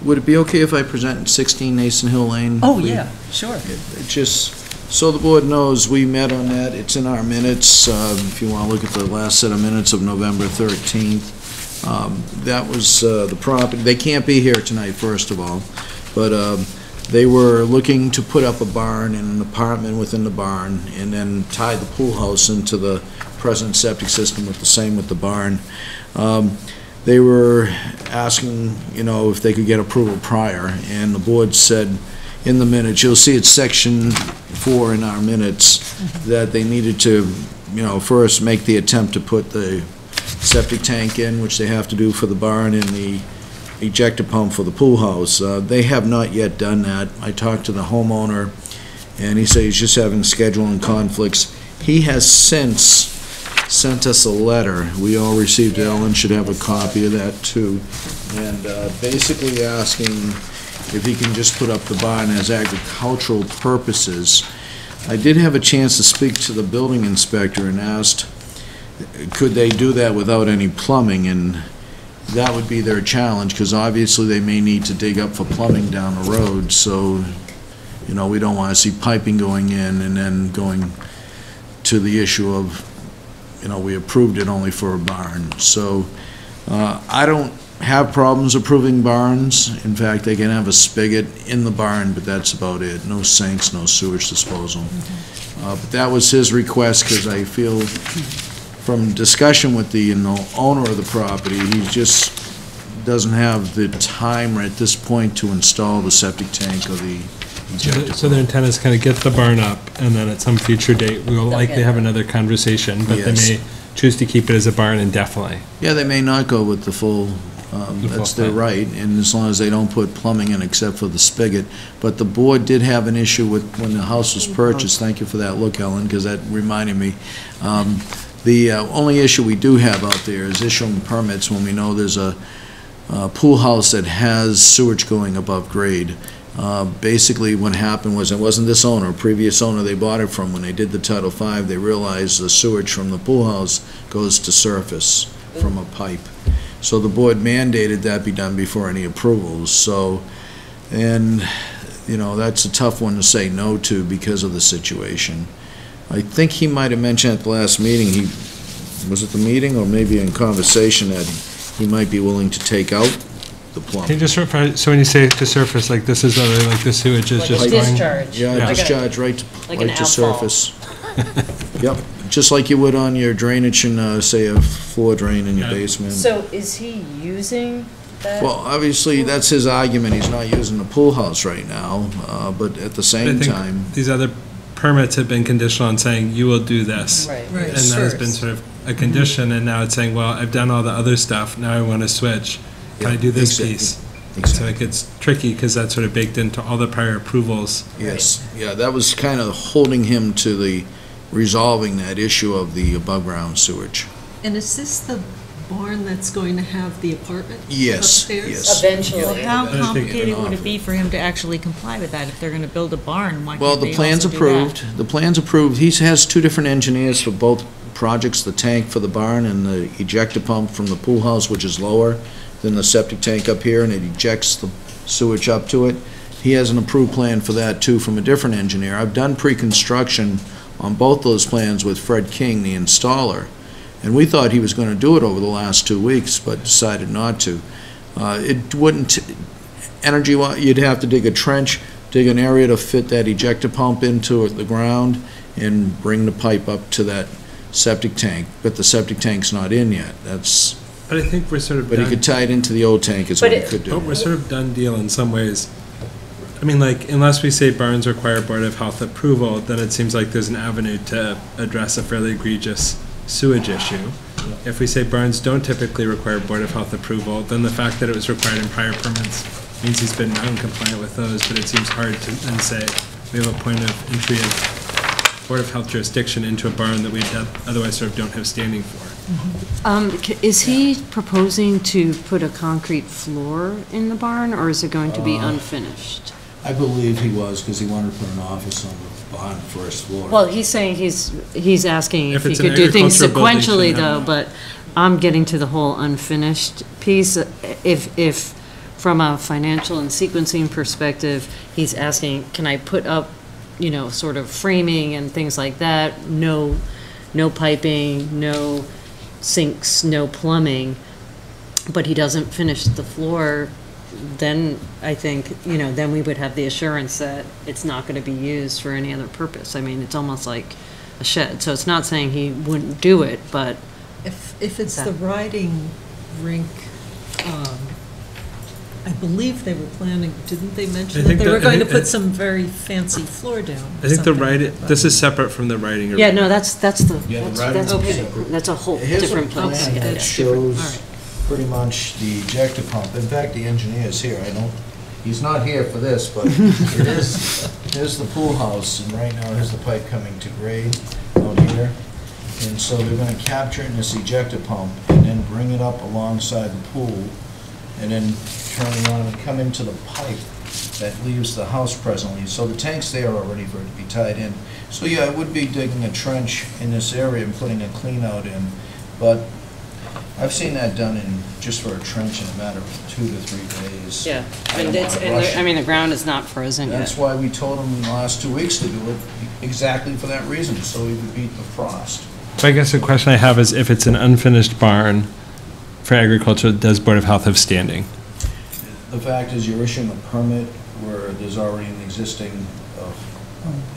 would it be okay if I present 16 Nason Hill Lane? oh, yeah, sure. It just, so the board knows, we met on that, it's in our minutes, if you want to look at the last set of minutes of November 13th. That was the property, they can't be here tonight, first of all, but they were looking to put up a barn and an apartment within the barn, and then tie the pool house into the present septic system with the same with the barn. They were asking, if they could get approval prior, and the board said in the minutes, you'll see it's section 4 in our minutes, that they needed to, first make the attempt to put the septic tank in, which they have to do for the barn, and the ejector pump for the pool house. They have not yet done that. I talked to the homeowner, and he said he's just having scheduling conflicts. He has since sent us a letter. We all received it. Ellen should have a copy of that, too. And basically asking if he can just put up the barn as agricultural purposes. I did have a chance to speak to the building inspector and asked, could they do that without any plumbing? And that would be their challenge, because obviously they may need to dig up for plumbing down the road. So, we don't want to see piping going in and then going to the issue of, we approved it only for a barn. So I don't have problems approving barns. In fact, they can have a spigot in the barn, but that's about it. No sinks, no sewage disposal. But that was his request, because I feel from discussion with the owner of the property, he just doesn't have the time at this point to install the septic tank or the ejector. So their intent is kind of get the barn up, and then at some future date, we will likely have another conversation, but Yes. they may choose to keep it as a barn indefinitely. Yeah, they may not go with the full, that's their plan. right, and as long as they don't put plumbing in except for the spigot. But the board did have an issue with, when the house was purchased, thank you for that look, Ellen, because that reminded me. The only issue we do have out there is issuing permits when we know there's a pool house that has sewage going above grade. Basically, what happened was, it wasn't this owner, a previous owner they bought it from, when they did the Title V, they realized the sewage from the pool house goes to surface from a pipe. So the board mandated that be done before any approvals. So, and, that's a tough one to say no to because of the situation. I think he might have mentioned at the last meeting, was it the meeting or maybe in conversation, that he might be willing to take out the Can you plumbing. just refer, so when you say to surface, like this is literally like the sewage is Like just a going? discharge. Yeah, Like a- discharge right like an right to outfall. surface. Yep, just like you would on your drainage in, say, a floor drain in your Yeah. basement. So is he using that? Well, obviously, that's his argument. He's not using the pool house right now, but at the I same think time, these other permits have been conditional on saying, you will do this. Right. Right. And that has been First. sort of a condition, and now it's saying, well, I've done all the other stuff, now I want to switch. Can I Yeah, do this exactly. piece? So exactly. it gets tricky, because that's sort of baked into all the prior approvals. Yes, yeah, that was kind of holding him to the, resolving that issue of the above-ground sewage. And is this the barn that's going to have the apartment Yes, upstairs? yes. Eventually. Well, how I think complicated an would it offer. be for him to actually comply with that? If they're gonna build a barn, why Well, can't they the plan's also do that? approved, the plan's approved. He has two different engineers for both projects, the tank for the barn and the ejector pump from the pool house, which is lower than the septic tank up here, and it ejects the sewage up to it. He has an approved plan for that too from a different engineer. I've done pre-construction on both those plans with Fred King, the installer, and we thought he was going to do it over the last 2 weeks, but decided not to. It wouldn't, you'd have to dig a trench, dig an area to fit that ejector pump into the ground, and bring the pipe up to that septic tank, but the septic tank's not in yet. That's, But I think we're sort of but he done, could tie it into the old tank is But what he it- could but do. we're sort of done deal in some ways. I mean, like, unless we say barns require Board of Health approval, then it seems like there's an avenue to address a fairly egregious sewage issue. If we say barns don't typically require Board of Health approval, then the fact that it was required in prior permits means he's been non-compliant with those, but it seems hard to then say we have a point of entry of Board of Health jurisdiction into a barn that we otherwise sort of don't have standing for. Is he proposing to put a concrete floor in the barn, or is it going to be unfinished? I believe he was, because he wanted to put an office on the bottom first floor. Well, he's saying he's asking If if he it's an could do things agricultural building, sequentially, shouldn't have though, but I'm getting to the whole unfinished piece. If, from a financial and sequencing perspective, he's asking, can I put up, sort of framing and things like that? No piping, no sinks, no plumbing, but he doesn't finish the floor, then I think, then we would have the assurance that it's not going to be used for any other purpose. I mean, it's almost like a shed. So it's not saying he wouldn't do it, but If it's the riding rink, I believe they were planning, didn't they I mention that think they that- were I going to think- put some very fancy floor down? I think the something writing, like that. this is separate from the writing. yeah, no, that's Yeah, the that's writing's okay. separate. That's a whole Here's a different place. plan Yeah, that yeah. shows All right. pretty much the ejector pump. In fact, the engineer's here. I know, he's not here for this, but here's the pool house, and right now, here's the pipe coming to grade out here. And so they're gonna capture it in this ejector pump, and then bring it up alongside the pool, and then turn around and come into the pipe that leaves the house presently. So the tank's there already for it to be tied in. So yeah, I would be digging a trench in this area and putting a clean out in, but I've seen that done in, just for a trench in a matter of 2 to 3 days. Yeah, I and don't it's, wanna and rush I mean, it. the ground is not frozen That's yet. why we told him in the last 2 weeks to do it, exactly for that reason, so he would beat the frost. So I guess the question I have is if it's an unfinished barn for agriculture, does Board of Health have standing? The fact is, you're issuing a permit where there's already an existing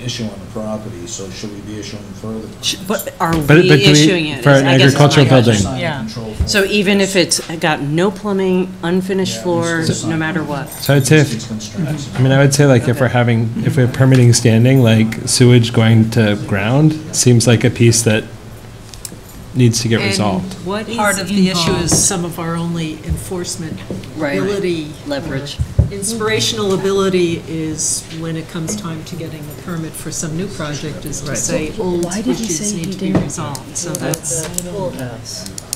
issue on the property, so should we be issuing further? But are But we do we- issuing it? for an I guess is my agricultural question. building. Sign a Yeah. control form. So even if it's got no plumbing, unfinished Yeah, we floors, still no sign matter it. what? So I'd say It's if, construction. I mean, I would say like if we're having, if we're permitting standing, like sewage going to ground seems like a piece that needs to get resolved. And what is Part of the issue involved? is some of our only enforcement Right. ability. Leverage. Inspirational ability is when it comes time to getting the permit for some new project is to say old Why did he issues say he need to be didn't? resolved. So that's,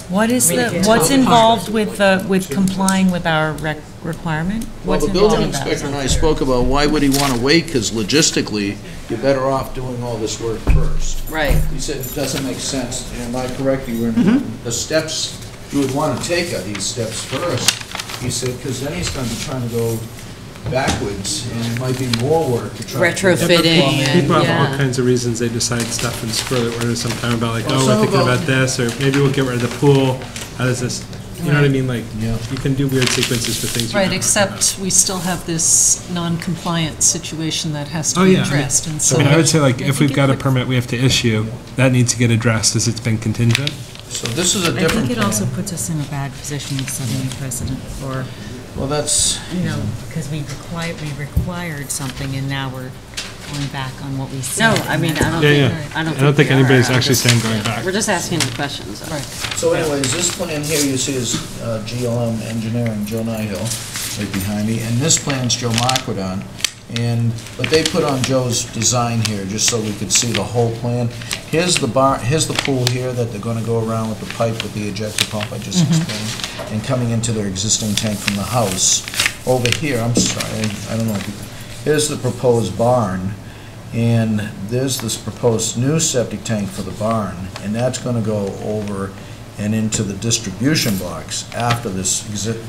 What is I mean, the, it's what's hard. involved with complying with our requirement? Well, What's the building involved in that? inspector and I spoke about, why would he want to wait? Because logistically, you're better off doing all this work first. Right. He said it doesn't make sense, and am I correct, you were, the steps, you would want to take are these steps first. He said, because then he's going to be trying to go backwards, and it might be more work to try. to- Retrofitting and, People have all yeah. kinds of reasons they decide stuff and screw it, where there's some time about like, Well, oh, some we're thinking about- about this, or maybe we'll get rid of the pool. How does this, you know what I mean? Like, Yeah. you can do weird sequences for things. you're Right, not except we still have this non-compliant situation that has Oh, to be yeah. addressed, and so. I mean, I would say, like, I if think we've got a would- permit we have to issue, that needs to get addressed as it's been contingent. So this is a I different think it also plan. puts us in a bad position of setting a precedent for, Well, that's, you know, because we required something and now we're going back on what we said. No, I mean, I don't Yeah, think, yeah. I don't I don't think we are. anybody's I'm actually just- saying going back. We're just asking the questions. Right. so anyways, this plan here you see is GLM Engineering, Joe Nihill, right behind me, and this plan's Joe Marquardon. But they put on Joe's design here, just so we could see the whole plan. Here's the here's the pool here that they're gonna go around with the pipe with the ejector pump I just explained, and coming into their existing tank from the house. Over here, I'm sorry, I don't know, here's the proposed barn, and there's this proposed new septic tank for the barn, and that's gonna go over and into the distribution box after this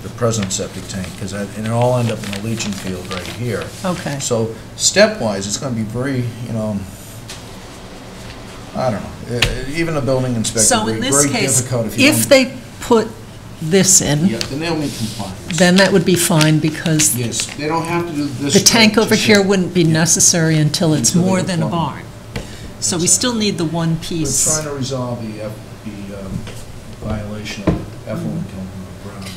the present septic tank, because and it all end up in a leaching field right here. Okay. So stepwise, it's gonna be very, you know, I don't know, even a building inspector, So very in this very case, difficult if you if don't. they put this in, Yeah, then they'll meet compliance. then that would be fine, because Yes, they don't have to do this. the tank right over just here yet. wouldn't be Yeah. necessary until it's Until they more get than a plumbing. barn. So we still need the one We're piece. trying to resolve the violation of effluent coming from the ground.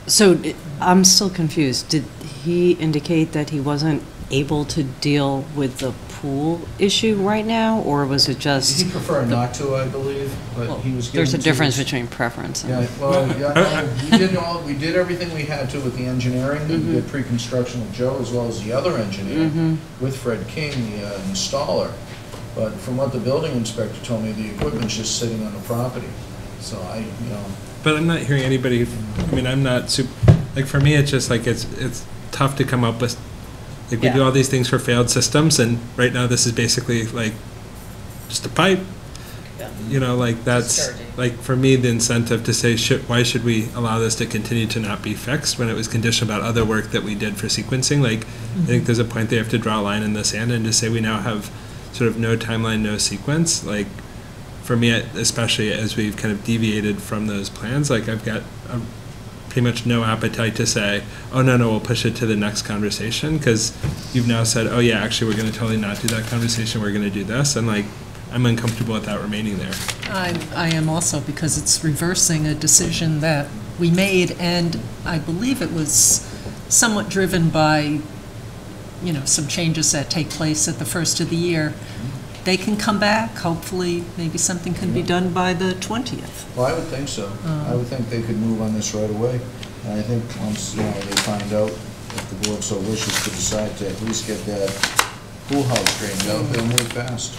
So I'm still confused. Did he indicate that he wasn't able to deal with the pool issue right now, or was it just? He preferred not to, I believe, but Well, he was given. There's a 2 difference weeks. between preference and. Yeah, well, yeah, no, we did everything we had to with the engineering. We did pre-construction with Joe as well as the other engineer, with Fred King, the installer. But from what the building inspector told me, the equipment's just sitting on the property. So But I'm not hearing anybody, I mean, I'm not like, for me, it's just like, it's tough to come up with, like, we do Yeah. all these things for failed systems, and right now, this is basically like, just a pipe. You know, like, that's, like, for me, the incentive to say, why should we allow this to continue to not be fixed when it was conditioned about other work that we did for sequencing? Like, I think there's a point they have to draw a line in the sand and just say, we now have sort of no timeline, no sequence. Like, for me, especially as we've kind of deviated from those plans, like, I've got pretty much no appetite to say, oh, no, we'll push it to the next conversation, because you've now said, oh, yeah, actually, we're going to totally not do that conversation, we're going to do this, and, like, I'm uncomfortable with that remaining there. I am also, because it's reversing a decision that we made, and I believe it was somewhat driven by, you know, some changes that take place at the first of the year. They can come back, hopefully, maybe something can be done by the 20th. well, I would think so. I would think they could move on this right away. And I think once, they find out, if the board so wishes to decide to at least get that pool house straightened out, they'll move fast.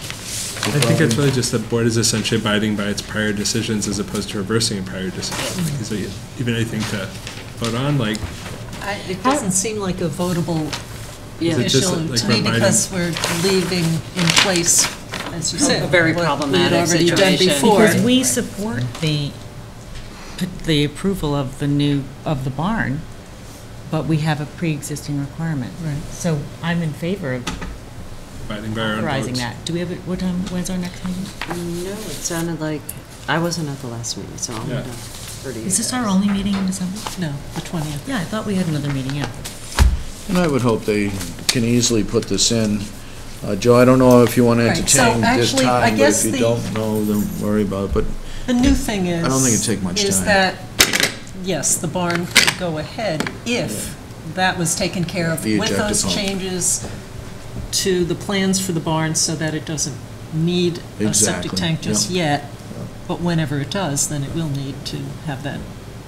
I think it's really just the board is essentially abiding by its prior decisions as opposed to reversing a prior decision. Like, is there even anything to vote on? Like, It doesn't seem like a votable Is it just, issue like, to me, reminding- because we're leaving in place, as you said. A very what problematic we'd already done situation. before. Because we support the approval of the barn, but we have a pre-existing requirement. Right. So I'm in favor of abiding by our own authorizing votes. that. Do we have, when's our next meeting? No, it sounded like, I wasn't at the last meeting, so I'm Yeah. gonna defer to you Is this guys. our only meeting in December? No, the 20th. Yeah, I thought we had another meeting, yeah. And I would hope they can easily put this in. Joe, I don't know if you want to Right, so entertain this actually, I time, but guess if you the- don't know, don't worry about it. But The new thing is. I don't think it'd take much Is time. that, yes, the barn could go ahead if that was taken care of The with ejector those pump. changes to the plans for the barn, so that it doesn't need a septic Exactly, tank just yeah. yet. But whenever it does, then it will need to have that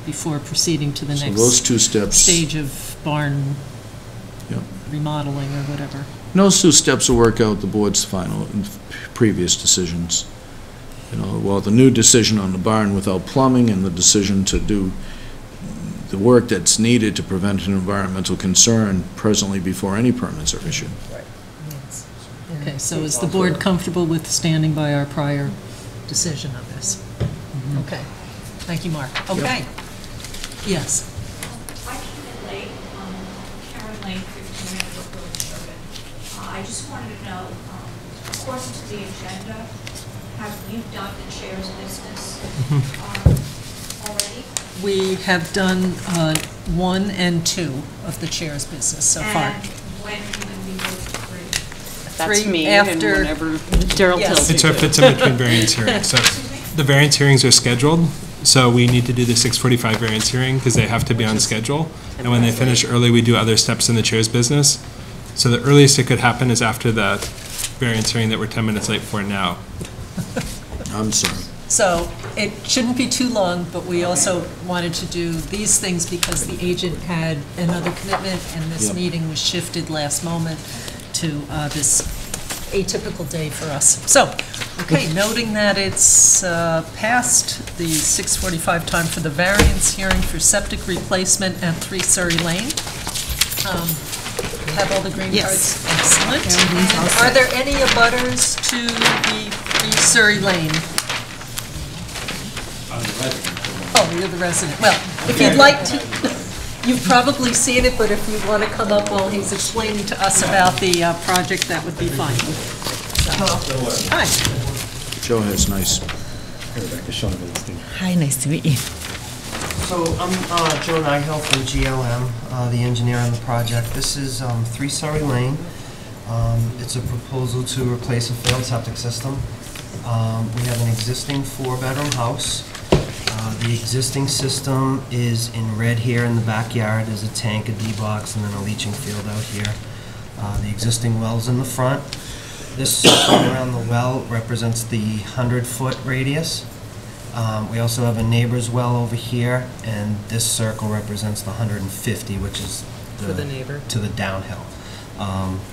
before proceeding to the so next those 2 steps. stage of barn Yeah. remodeling or whatever. Those 2 steps will work out the board's final and previous decisions. Well, the new decision on the barn without plumbing and the decision to do the work that's needed to prevent an environmental concern presently before any permits are issued. Okay, so is the board comfortable with standing by our prior decision of this? Okay. Thank you, Mark. Okay. Yes. I came in late, Karen Lane, 15 minutes building permit. I just wanted to know, according to the agenda, have you done the chair's business already? We have done 1 and 2 of the chair's business so far. And when we move to 3? That's Three me, and after- whenever Daryl Yes. tells me It's our to. fits in between variance hearings. So the variance hearings are scheduled, so we need to do the 6:45 variance hearing because they have to be on schedule. And when they finish early, we do other steps in the chair's business. So the earliest it could happen is after the variance hearing that we're 10 minutes late for now. I'm sorry. So it shouldn't be too long, but we also wanted to do these things because the agent had another commitment, and this Yep. meeting was shifted last moment to this atypical day for us. So, okay, noting that it's past the 6:45 time for the variance hearing for septic replacement at 3 Surrey Lane. Have all the green Yes. cards? Excellent. Everything's all And set. are there any abutters to the 3 Surrey Lane? Oh, you're the resident. Well, if you'd like to, you've probably seen it, but if you want to come up while he's explaining to us about the project, that would be fine. Hi. Joe has nice. Hi, nice to meet you. So I'm Joe Nighhill from GLM, the engineer on the project. This is 3 Surrey Lane. It's a proposal to replace a failed septic system. We have an existing 4-bedroom house. The existing system is in red here in the backyard. There's a tank, a D-box, and then a leaching field out here. The existing well's in the front. This circle around the well represents the 100-foot radius. We also have a neighbor's well over here, and this circle represents the 150, which is For the neighbor. to the downhill.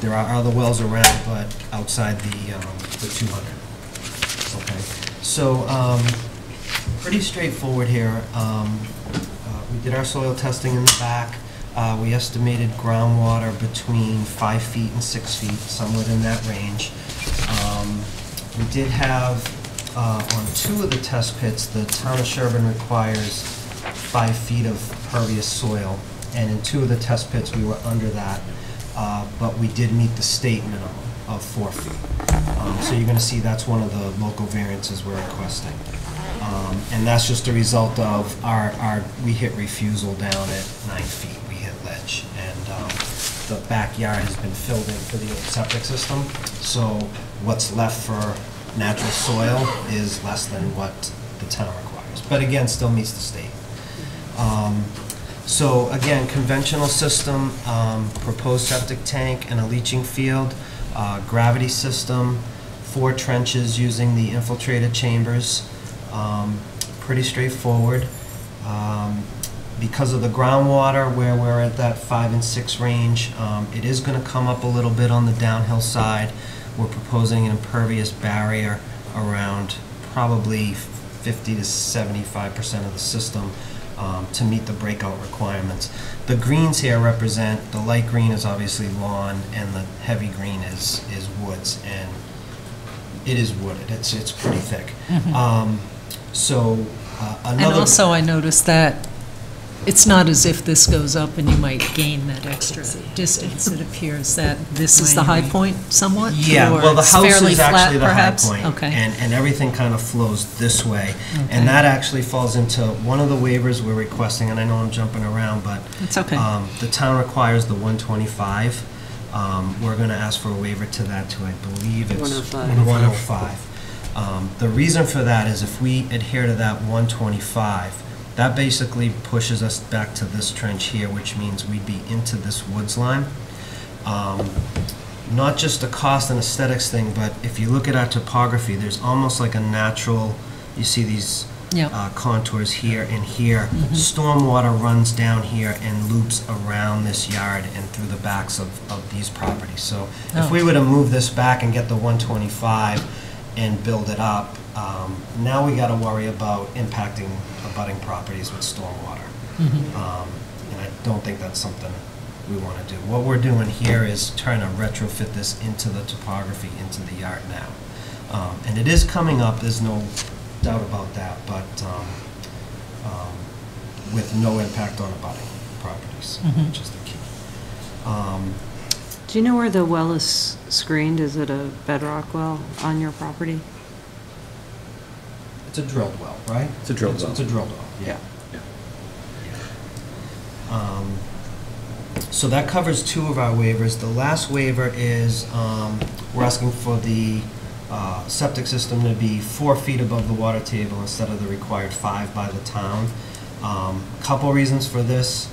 There are other wells around, but outside the 200. Okay, so pretty straightforward here. We did our soil testing in the back. We estimated groundwater between 5 feet and 6 feet, somewhere in that range. We did have, on 2 of the test pits, the town of Sherborn requires 5 feet of pervious soil, and in 2 of the test pits, we were under that, but we did meet the state minimum of 4 feet. So you're gonna see that's one of the local variances we're requesting. And that's just a result of we hit refusal down at 9 feet, we hit ledge, and the backyard has been filled in for the old septic system, so what's left for natural soil is less than what the town requires, but again, still meets the state. So again, conventional system, proposed septic tank and a leaching field, gravity system, 4 trenches using the infiltrated chambers. Pretty straightforward. Because of the groundwater, where we're at that 5 and 6 range, it is going to come up a little bit on the downhill side. We're proposing an impervious barrier around probably 50 to 75% of the system to meet the breakout requirements. The greens here represent, the light green is obviously lawn, and the heavy green is woods, and it is wooded. It's pretty thick. So And another. also, I noticed that it's not as if this goes up and you might gain that extra distance. It appears that this is the high point somewhat? Yeah, or well, the it's house fairly is flat, actually the high perhaps? point, Okay. and everything kind of flows this way. Okay. And that actually falls into one of the waivers we're requesting, and I know I'm jumping around, but It's okay. the town requires the 125. We're going to ask for a waiver to that to, I believe it's 105. 105. The reason for that is if we adhere to that 125, that basically pushes us back to this trench here, which means we'd be into this woods line. Not just a cost and aesthetics thing, but if you look at our topography, there's almost like a natural, you see these Yeah. contours here and here. Stormwater runs down here and loops around this yard and through the backs of these properties. So if we were to move this back and get the 125 and build it up, now we got to worry about impacting abutting properties with stormwater. And I don't think that's something we want to do. What we're doing here is trying to retrofit this into the topography, into the yard now. And it is coming up, there's no doubt about that, but with no impact on abutting properties, which is the key. Do you know where the well is screened? Is it a bedrock well on your property? It's a drilled well, right? It's a drilled well. It's a drilled well, yeah. So that covers 2 of our waivers. The last waiver is, we're asking for the septic system to be 4 feet above the water table instead of the required 5 by the town. Couple reasons for this.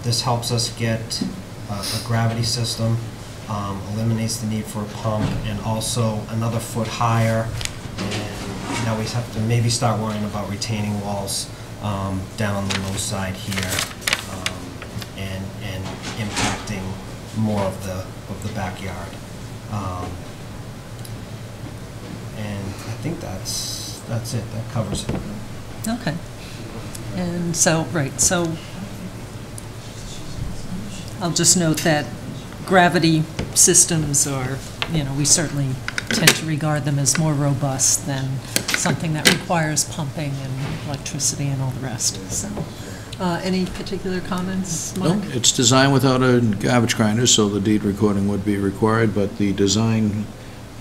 This helps us get a gravity system, eliminates the need for a pump, and also another foot higher. And now we have to maybe start worrying about retaining walls down on the low side here, and impacting more of the backyard. And I think that's it. That covers it. Okay. And so, right, so I'll just note that gravity systems are, we certainly tend to regard them as more robust than something that requires pumping and electricity and all the rest. So, any particular comments, Mark? No, it's designed without a garbage grinder, so the deed recording would be required, but the design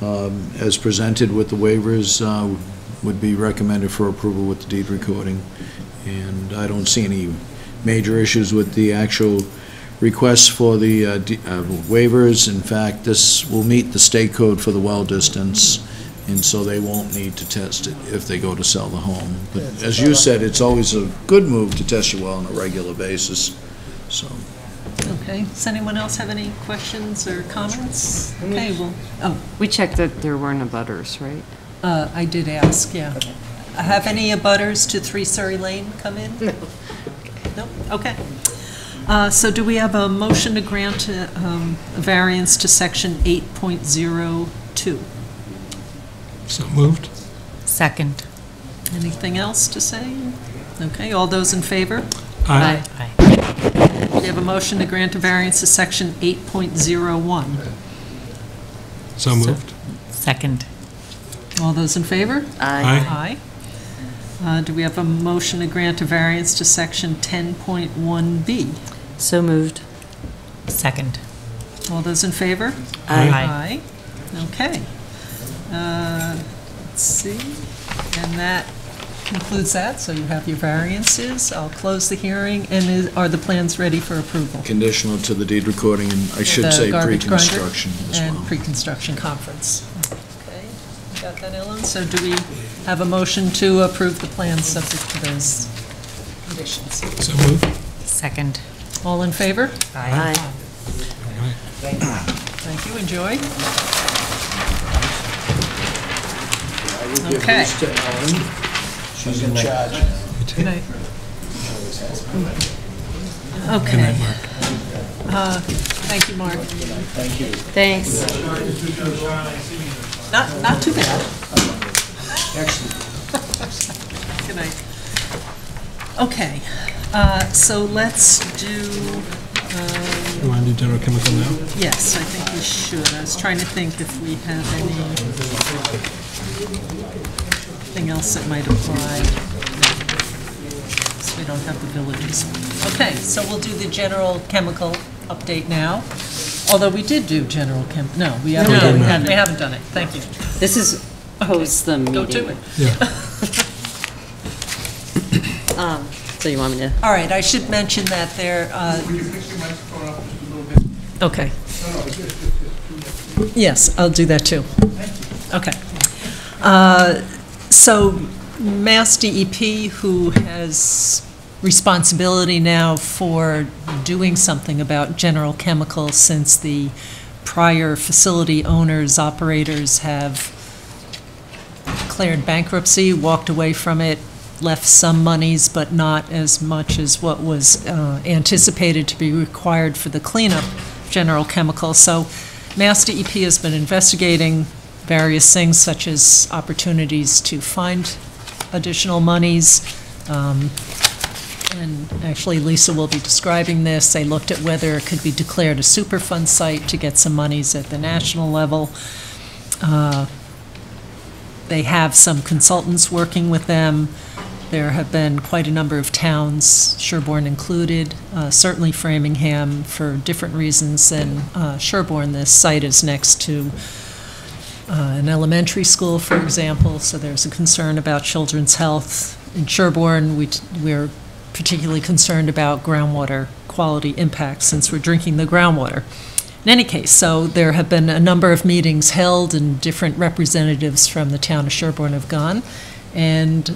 as presented with the waivers would be recommended for approval with the deed recording. And I don't see any major issues with the actual requests for the waivers. In fact, this will meet the state code for the well distance, and so they won't need to test it if they go to sell the home. But as you said, it's always a good move to test your well on a regular basis, so. Okay, does anyone else have any questions or comments? Okay, well, We checked that there weren't abutters, right? I did ask, yeah. Have any abutters to 3 Surrey Lane come in? No. No? Okay. So do we have a motion to grant a variance to section 8.02? So moved. Second. Anything else to say? Okay, all those in favor? Aye. We have a motion to grant a variance to section 8.01. So moved. Second. All those in favor? Aye. Do we have a motion to grant a variance to section 10.1B? So moved. Second. All those in favor? Aye. Okay. Let's see, and that concludes that, so you have your variances. I'll close the hearing, and are the plans ready for approval? Conditional to the deed recording, and I should The say garbage grinder pre-construction as well. And pre-construction conference. Okay, you got that, Ellen? So do we have a motion to approve the plans subject to those conditions? So moved. Second. All in favor? Aye. Thank you, enjoy. I will give Okay. these to Ellen. She's in charge. Good night. Good Okay. night, Mark. Thank you, Mark. Thank you. Thanks. Not too bad. Excellent. Good night. Okay, so let's do, You want to do general chemical now? yes, I think we should. I was trying to think if we have anything else that might apply. So we don't have the villages. Okay, so we'll do the general chemical update now. Although we did do general no, we haven't done it. We haven't done it. Thank you. This is post the meeting. Go to it. Yeah. So you want me to? All right, I should mention that there, Would you fix your microphone up just a little bit? okay. Yes, I'll do that too. Okay. So Mass DEP, who has responsibility now for doing something about general chemicals since the prior facility owners, operators have declared bankruptcy, walked away from it, left some monies, but not as much as what was anticipated to be required for the cleanup of general chemicals. So Mass DEP has been investigating various things, such as opportunities to find additional monies. And actually, Lisa will be describing this. They looked at whether it could be declared a Superfund site to get some monies at the national level. They have some consultants working with them. There have been quite a number of towns, Sherborn included, certainly Framingham, for different reasons than Sherborn. This site is next to an elementary school, for example, so there's a concern about children's health. In Sherborn, we're particularly concerned about groundwater quality impacts since we're drinking the groundwater. In any case, so there have been a number of meetings held and different representatives from the town of Sherborn have gone. And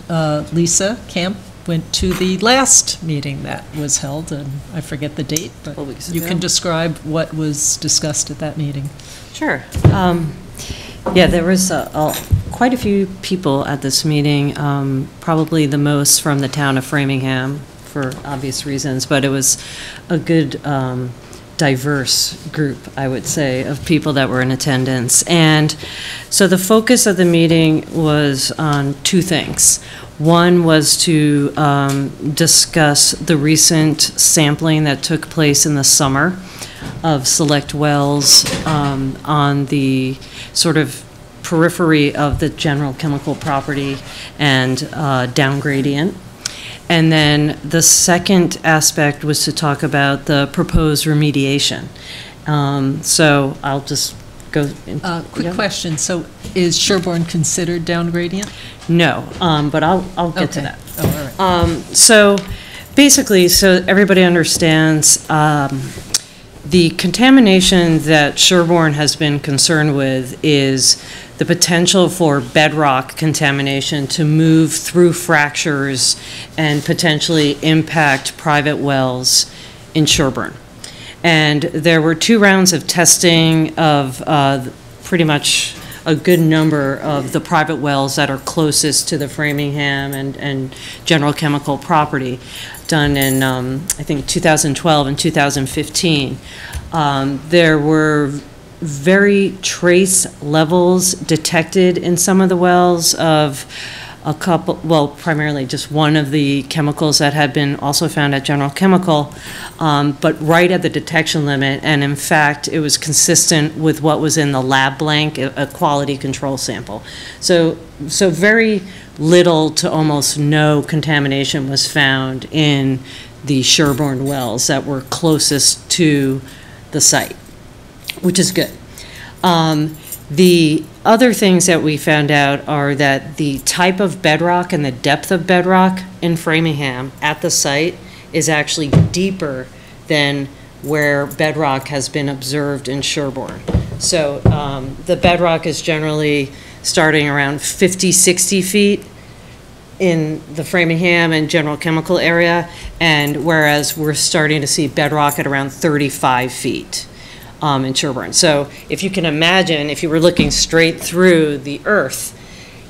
Lisa Camp went to the last meeting that was held, and I forget the date, but you can describe what was discussed at that meeting. Sure. Yeah, there was quite a few people at this meeting, probably the most from the town of Framingham for obvious reasons, but it was a good diverse group, I would say, of people that were in attendance. And so the focus of the meeting was on two things. One was to discuss the recent sampling that took place in the summer of select wells on the sort of periphery of the general chemical property and down gradient. And then the second aspect was to talk about the proposed remediation. So I'll just go into... Quick question. So is Sherborn considered down gradient? No, but I'll get to that. Oh, all right. So basically, so everybody understands, the contamination that Sherborn has been concerned with is the potential for bedrock contamination to move through fractures and potentially impact private wells in Sherborn. And there were 2 rounds of testing of pretty much a good number of the private wells that are closest to the Framingham and general chemical property, done in, I think, 2012 and 2015. There were very trace levels detected in some of the wells of a couple, well, primarily just one of the chemicals that had been also found at General Chemical, but right at the detection limit, and in fact, it was consistent with what was in the lab blank, a quality control sample. So very little to almost no contamination was found in the Sherborn wells that were closest to the site, which is good. The other things that we found out are that the type of bedrock and the depth of bedrock in Framingham at the site is actually deeper than where bedrock has been observed in Sherborn. So the bedrock is generally starting around 50, 60 feet in the Framingham and General Chemical area, and whereas we're starting to see bedrock at around 35 feet. In Sherborn. So if you can imagine, if you were looking straight through the earth,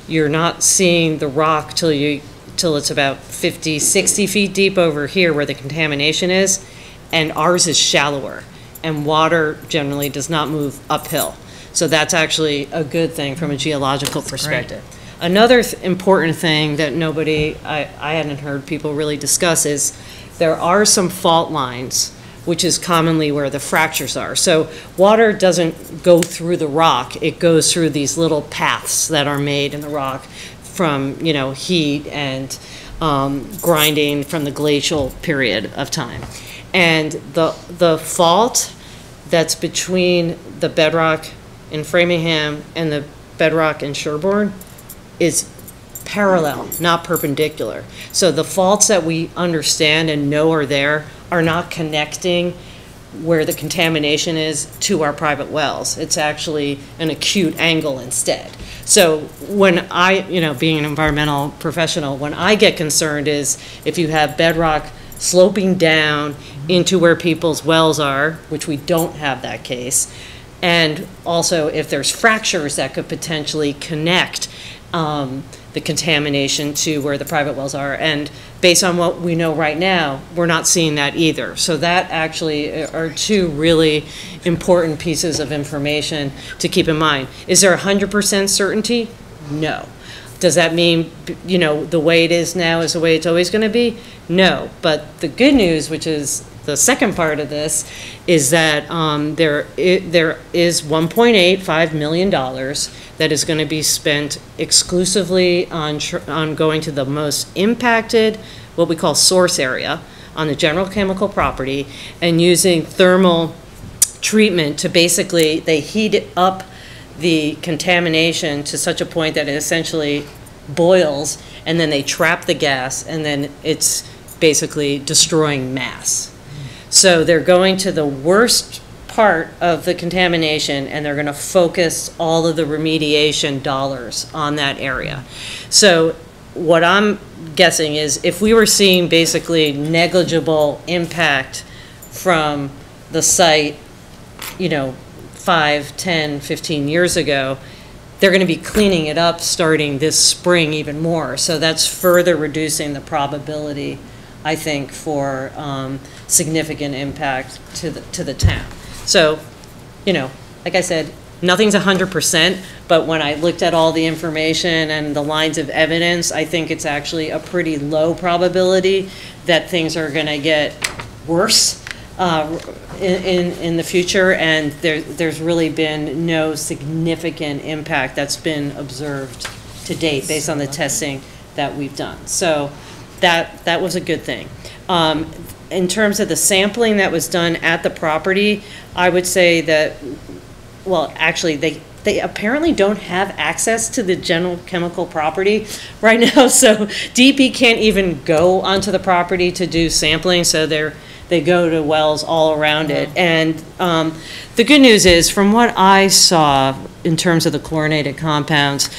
you're not seeing the rock till it's about 50, 60 feet deep over here where the contamination is, and ours is shallower, and water generally does not move uphill. So that's actually a good thing from a geological perspective. Another important thing that I hadn't heard people really discuss is there are some fault lines, which is commonly where the fractures are. So water doesn't go through the rock, it goes through these little paths that are made in the rock from, heat and grinding from the glacial period of time. And the fault that's between the bedrock in Framingham and the bedrock in Sherborn is parallel, not perpendicular. So the faults that we understand and know are there are not connecting where the contamination is to our private wells. It's actually an acute angle instead. So when I, being an environmental professional, when I get concerned is if you have bedrock sloping down into where people's wells are, which we don't have that case, and also if there's fractures that could potentially connect the contamination to where the private wells are. And based on what we know right now, we're not seeing that either. So that actually are 2 really important pieces of information to keep in mind. Is there 100% certainty? No. Does that mean, the way it is now is the way it's always going to be? No. But the good news, which is the second part of this, is that there is $1.85 million that is going to be spent exclusively on going to the most impacted, what we call source area, on the general chemical property, and using thermal treatment to basically, they heat up the contamination to such a point that it essentially boils, and then they trap the gas, and then it's basically destroying mass. So they're going to the worst part of the contamination, and they're going to focus all of the remediation dollars on that area. So what I'm guessing is if we were seeing basically negligible impact from the site, 5, 10, 15 years ago, they're going to be cleaning it up starting this spring even more. So that's further reducing the probability, I think, for significant impact to the town. So, like I said, nothing's 100%, but when I looked at all the information and the lines of evidence, I think it's actually a pretty low probability that things are going to get worse in the future, and there's really been no significant impact that's been observed to date based on the testing that we've done. So that was a good thing. In terms of the sampling that was done at the property, I would say that, well, actually, they apparently don't have access to the general chemical property right now, so DEP can't even go onto the property to do sampling, so they go to wells all around it. And the good news is, from what I saw in terms of the chlorinated compounds,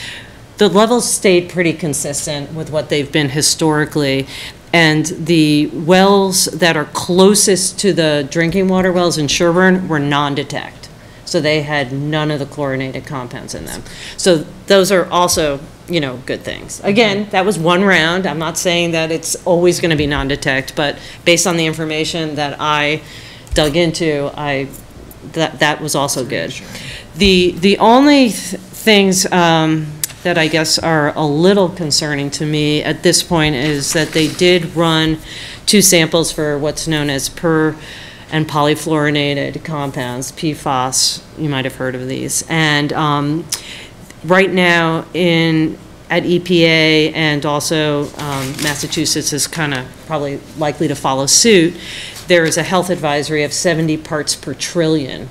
the levels stayed pretty consistent with what they've been historically. And the wells that are closest to the drinking water wells in Sherborn were non-detect. So they had none of the chlorinated compounds in them. So those are also, good things. Again, that was one round. I'm not saying that it's always going to be non-detect, but based on the information that I dug into, that was also good. The only things that I guess are a little concerning to me at this point is that they did run 2 samples for what's known as per and polyfluorinated compounds, PFAS. You might have heard of these. And right now at EPA, and also Massachusetts is kind of probably likely to follow suit, there is a health advisory of 70 parts per trillion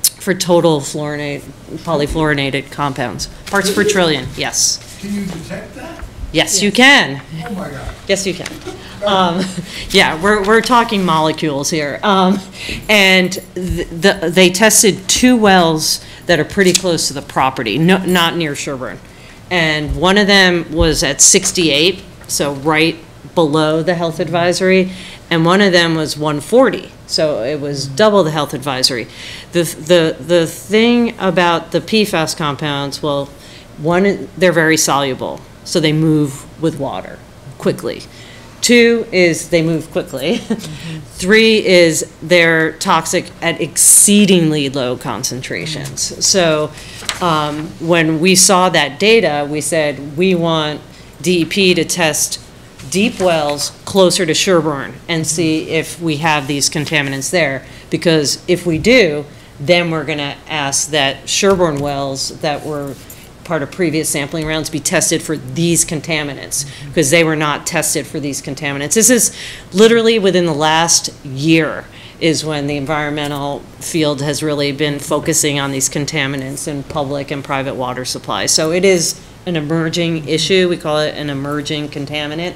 for total polyfluorinated compounds. Parts per trillion, yes. Can you detect that? Yes, you can. Oh my God. Yes, you can. Yeah, we're talking molecules here. And they tested 2 wells that are pretty close to the property, not near Sherborn. And one of them was at 68, so right below the health advisory, and one of them was 140, so it was double the health advisory. The thing about the PFAS compounds, well, one, they're very soluble, so they move with water quickly. 2 is they move quickly. 3 is they're toxic at exceedingly low concentrations. So when we saw that data, we said we want DEP to test deep wells closer to Sherborn and see if we have these contaminants there. Because if we do, then we're going to ask that Sherborn wells that were part of previous sampling rounds be tested for these contaminants, because they were not tested for these contaminants. This is literally within the last year is when the environmental field has really been focusing on these contaminants in public and private water supplies. So it is an emerging issue. We call it an emerging contaminant,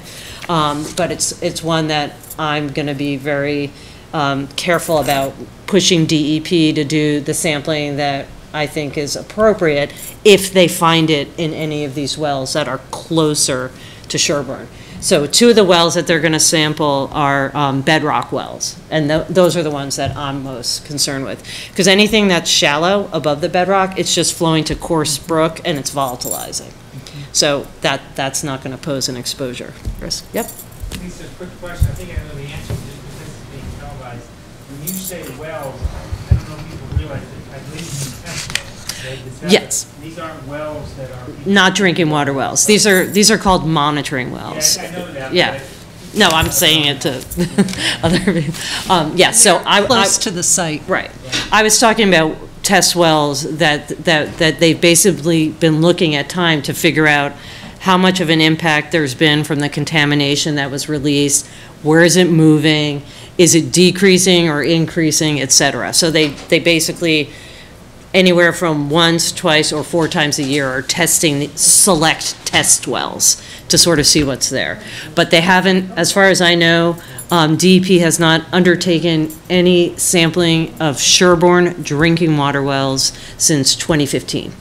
but it's one that I'm going to be very careful about pushing DEP to do the sampling that I think is appropriate if they find it in any of these wells that are closer to Sherborn. So 2 of the wells that they're going to sample are bedrock wells, and those are the ones that I'm most concerned with. Because anything that's shallow above the bedrock, it's just flowing to coarse brook and it's volatilizing. So that's not going to pose an exposure risk. Yep. Lisa, quick question. I think I know the answer to this, but this is being televised. When you say wells, I don't know if people realize that I believe you mean test wells. Right? Yes. These aren't wells that are... Not drinking water wells. These are called monitoring wells. Yeah, I know that. Yeah. No, I'm saying it to other people. Yeah, so Close to the site. Right. I was talking about test wells that they've basically been looking at time to figure out how much of an impact there's been from the contamination that was released, where is it moving, is it decreasing or increasing, et cetera. So they basically anywhere from once, twice, or 4 times a year are testing select test wells to sort of see what's there. But they haven't, as far as I know, DEP has not undertaken any sampling of Sherborn drinking water wells since 2015.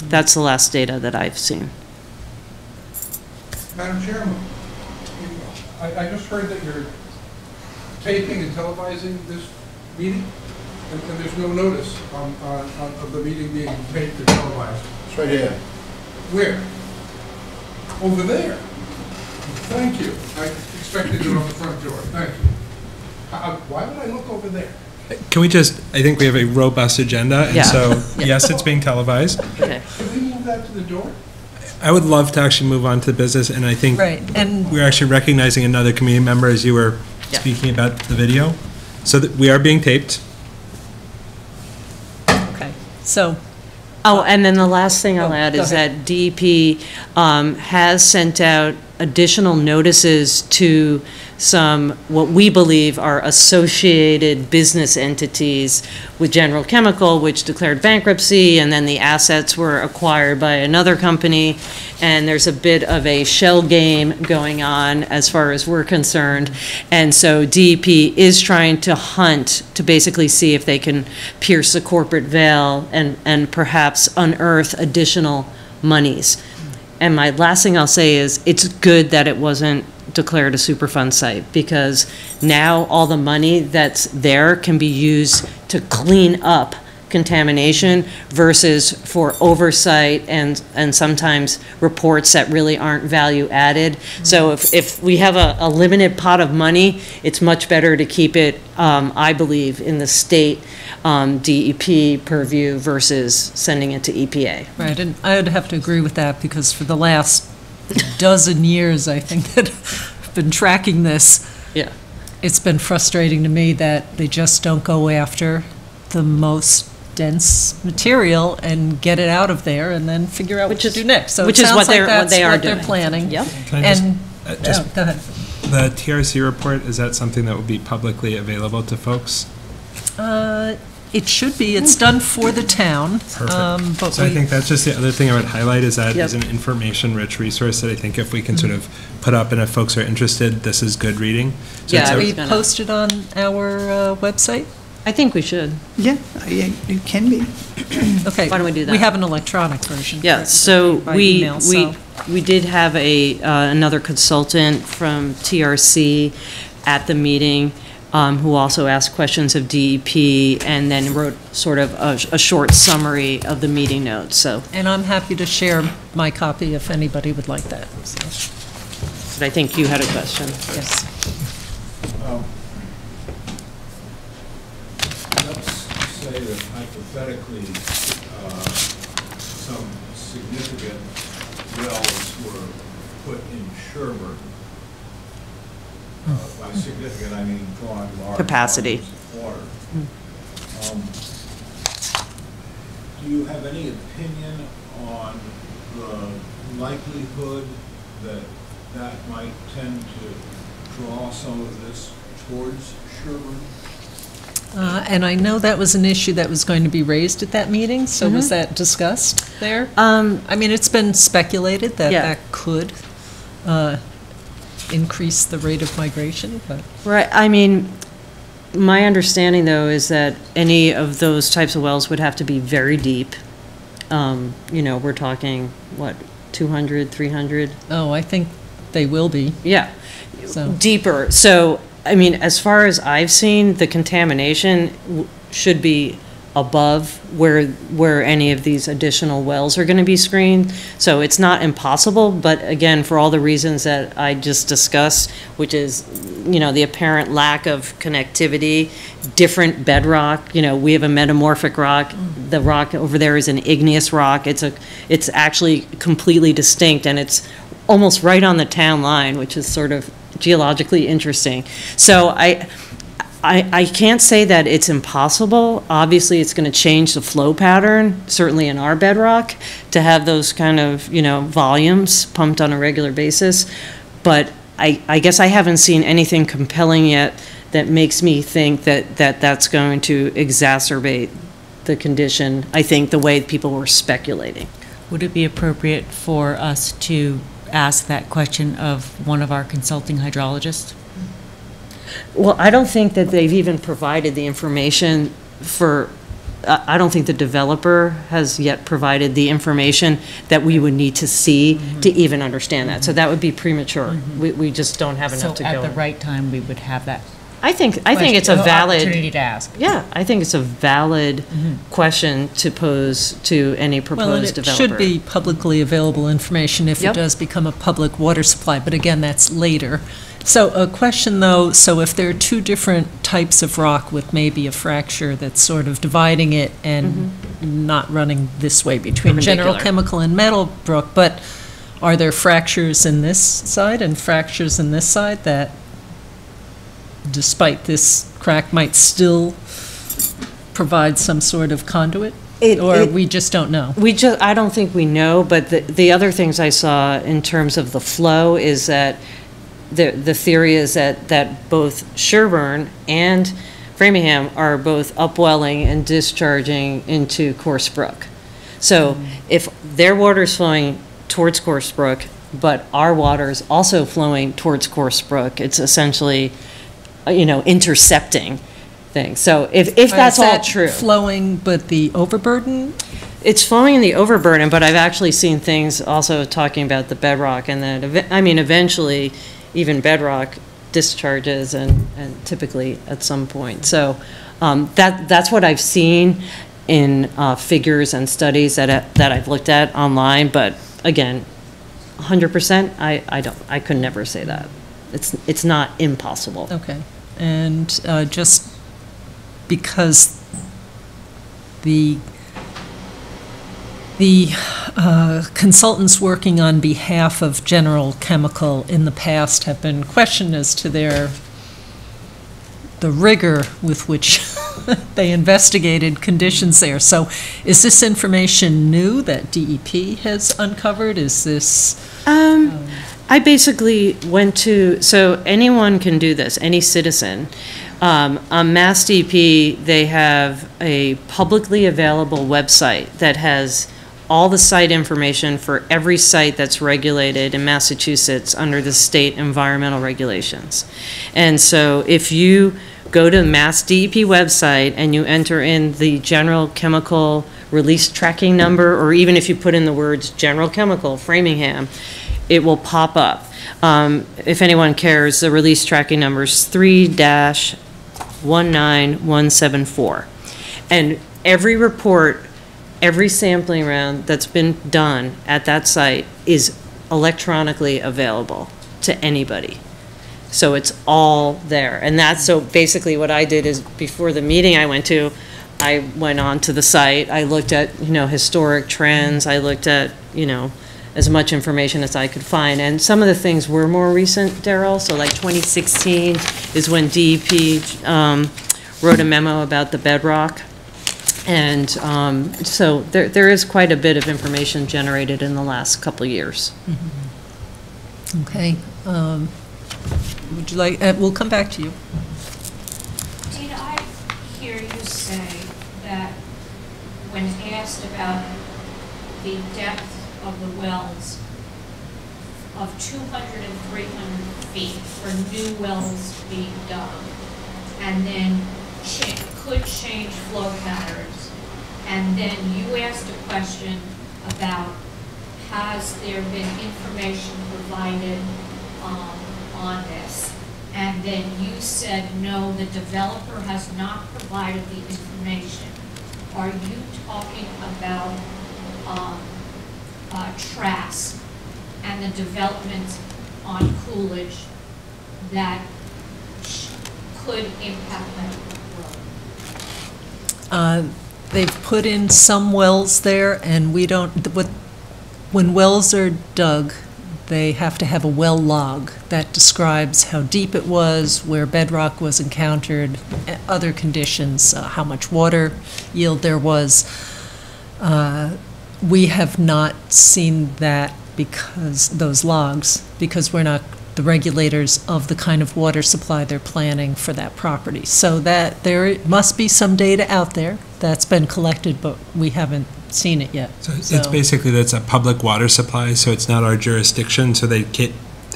That's the last data that I've seen. Madam Chairman, I just heard that you're taping and televising this meeting, and there's no notice of the meeting being taped and televised. It's right here. Where? Over there. Thank you. I expected it on the front door. Thank you. Why would I look over there? Can we just, I think we have a robust agenda, and Yeah. so, yes, it's being televised. Okay. Can we move that to the door? I would love to actually move on to business, and I think Right, and we're actually recognizing another community member as you were Yeah. speaking about the video. So that we are being taped. okay, so Oh, and then the last thing I'll Oh, add go is ahead. that DEP has sent out additional notices to some, what we believe are associated business entities with General Chemical, which declared bankruptcy, and then the assets were acquired by another company. And there's a bit of a shell game going on as far as we're concerned. And so DEP is trying to hunt to basically see if they can pierce the corporate veil and perhaps unearth additional monies. And my last thing I'll say is, it's good that it wasn't declared a Superfund site, because now all the money that's there can be used to clean up contamination versus for oversight and sometimes reports that really aren't value added. So if we have a limited pot of money, it's much better to keep it, I believe, in the state DEP purview versus sending it to EPA. Right, and I would have to agree with that, because for the last dozen years, I think, that I've been tracking this, Yeah. it's been frustrating to me that they just don't go after the most dense material and get it out of there and then figure out what to do next. So it which is sounds what like they're- what that's they are what they're doing. planning. Yep. Can I just- Go ahead. The TRC report, is that something that will be publicly available to folks? It should be, it's done for the town. Perfect. But So I we- think that's just the other thing I would highlight, is that Yep. is an information-rich resource that I think if we can sort of put up, and if folks are interested, this is good reading. So Yeah, it's a- we gonna- posted on our website? I think we should. Yeah, it can be. Okay. Why don't we do that? We have an electronic version. Yeah, so by we, email, we, so- we did have another consultant from TRC at the meeting, who also asked questions of DEP and then wrote sort of a short summary of the meeting notes, so. And I'm happy to share my copy if anybody would like that. So, But I think you had a question. yes. Let's say that hypothetically, some significant wells were put in Sherborn. By significant, I mean drawing large Capacity. volumes of water. Do you have any opinion on the likelihood that that might tend to draw some of this towards Sherborn? And I know that was an issue that was going to be raised at that meeting, so was that discussed there? I mean, it's been speculated that Yeah. that could increase the rate of migration, but. Right, I mean, my understanding, though, is that any of those types of wells would have to be very deep. You know, we're talking, what, 200, 300? Oh, I think they will be. Yeah, So- deeper. So, I mean, as far as I've seen, the contamination should be above where any of these additional wells are going to be screened. So it's not impossible, but again, for all the reasons that I just discussed, which is, you know, the apparent lack of connectivity, different bedrock, you know, we have a metamorphic rock, the rock over there is an igneous rock. It's actually completely distinct, and it's almost right on the town line, which is sort of geologically interesting. So I can't say that it's impossible. Obviously, it's going to change the flow pattern, certainly in our bedrock, to have those kind of, you know, volumes pumped on a regular basis. But I guess I haven't seen anything compelling yet that makes me think that that's going to exacerbate the condition, I think, the way people were speculating. Would it be appropriate for us to ask that question of one of our consulting hydrologists? Well, I don't think that they've even provided the information for, I don't think the developer has yet provided the information that we would need to see to even understand that. So that would be premature. We just don't have enough to So go. at the right time, we would have that I think it's a valid. opportunity to ask. Yeah, I think it's a valid question to pose to any Well, and proposed it developer. should be publicly available information if it Yep. does become a public water supply, but again, that's later. So a question though, so if there are two different types of rock with maybe a fracture that's sort of dividing it and not running this way between General Perpendicular. Chemical and Meadowbrook, but are there fractures in this side and fractures in this side that, despite this crack, might still provide some sort of conduit? Or we just don't know? I don't think we know, but the other things I saw in terms of the flow is that the theory is that both Sherborn and Framingham are both upwelling and discharging into Coarse Brook. So if their water is flowing towards Coarse Brook, but our water is also flowing towards Coarse Brook, it's essentially, intercepting things. So if that's all true. Flowing, but the overburden? It's flowing in the overburden, but I've actually seen things also talking about the bedrock, and that, eventually, even bedrock discharges and typically at some point. So that's what I've seen in figures and studies that I've looked at online, but again, 100%, I could never say that. It's not impossible. Okay. And just because the consultants working on behalf of General Chemical in the past have been questioned as to the rigor with which they investigated conditions there. So is this information new that DEP has uncovered? Is this? I basically went to, so anyone can do this, any citizen. On Mass DEP, they have a publicly available website that has all the site information for every site that's regulated in Massachusetts under the state environmental regulations. And so if you go to the Mass DEP website and you enter in the General Chemical release tracking number, or even if you put in the words General Chemical, Framingham, it will pop up. If anyone cares, the release tracking number is 3-19174. And every report, every sampling round that's been done at that site is electronically available to anybody. So it's all there. And that's, so basically what I did is before the meeting I went on to the site, I looked at, historic trends, I looked at, as much information as I could find. And some of the things were more recent, Daryl, so like 2016 is when DEP wrote a memo about the bedrock. And so there is quite a bit of information generated in the last couple of years. Okay. Would you like, we'll come back to you. Did I hear you say that when asked about the depth of the wells of 200 and 300 feet for new wells being dug, and then could change flow patterns, and then you asked a question about has there been information provided on this, and then you said no, the developer has not provided the information. Are you talking about Trask and the development on Coolidge that could impact that road? They've put in some wells there, and we don't, when wells are dug, they have to have a well log that describes how deep it was, where bedrock was encountered, other conditions, how much water yield there was. We have not seen that those logs, because the the regulators of the kind of water supply they're planning for that property. So that there must be some data out there that's been collected, but we haven't seen it yet. So it's basically that's a public water supply, so it's not our jurisdiction, so they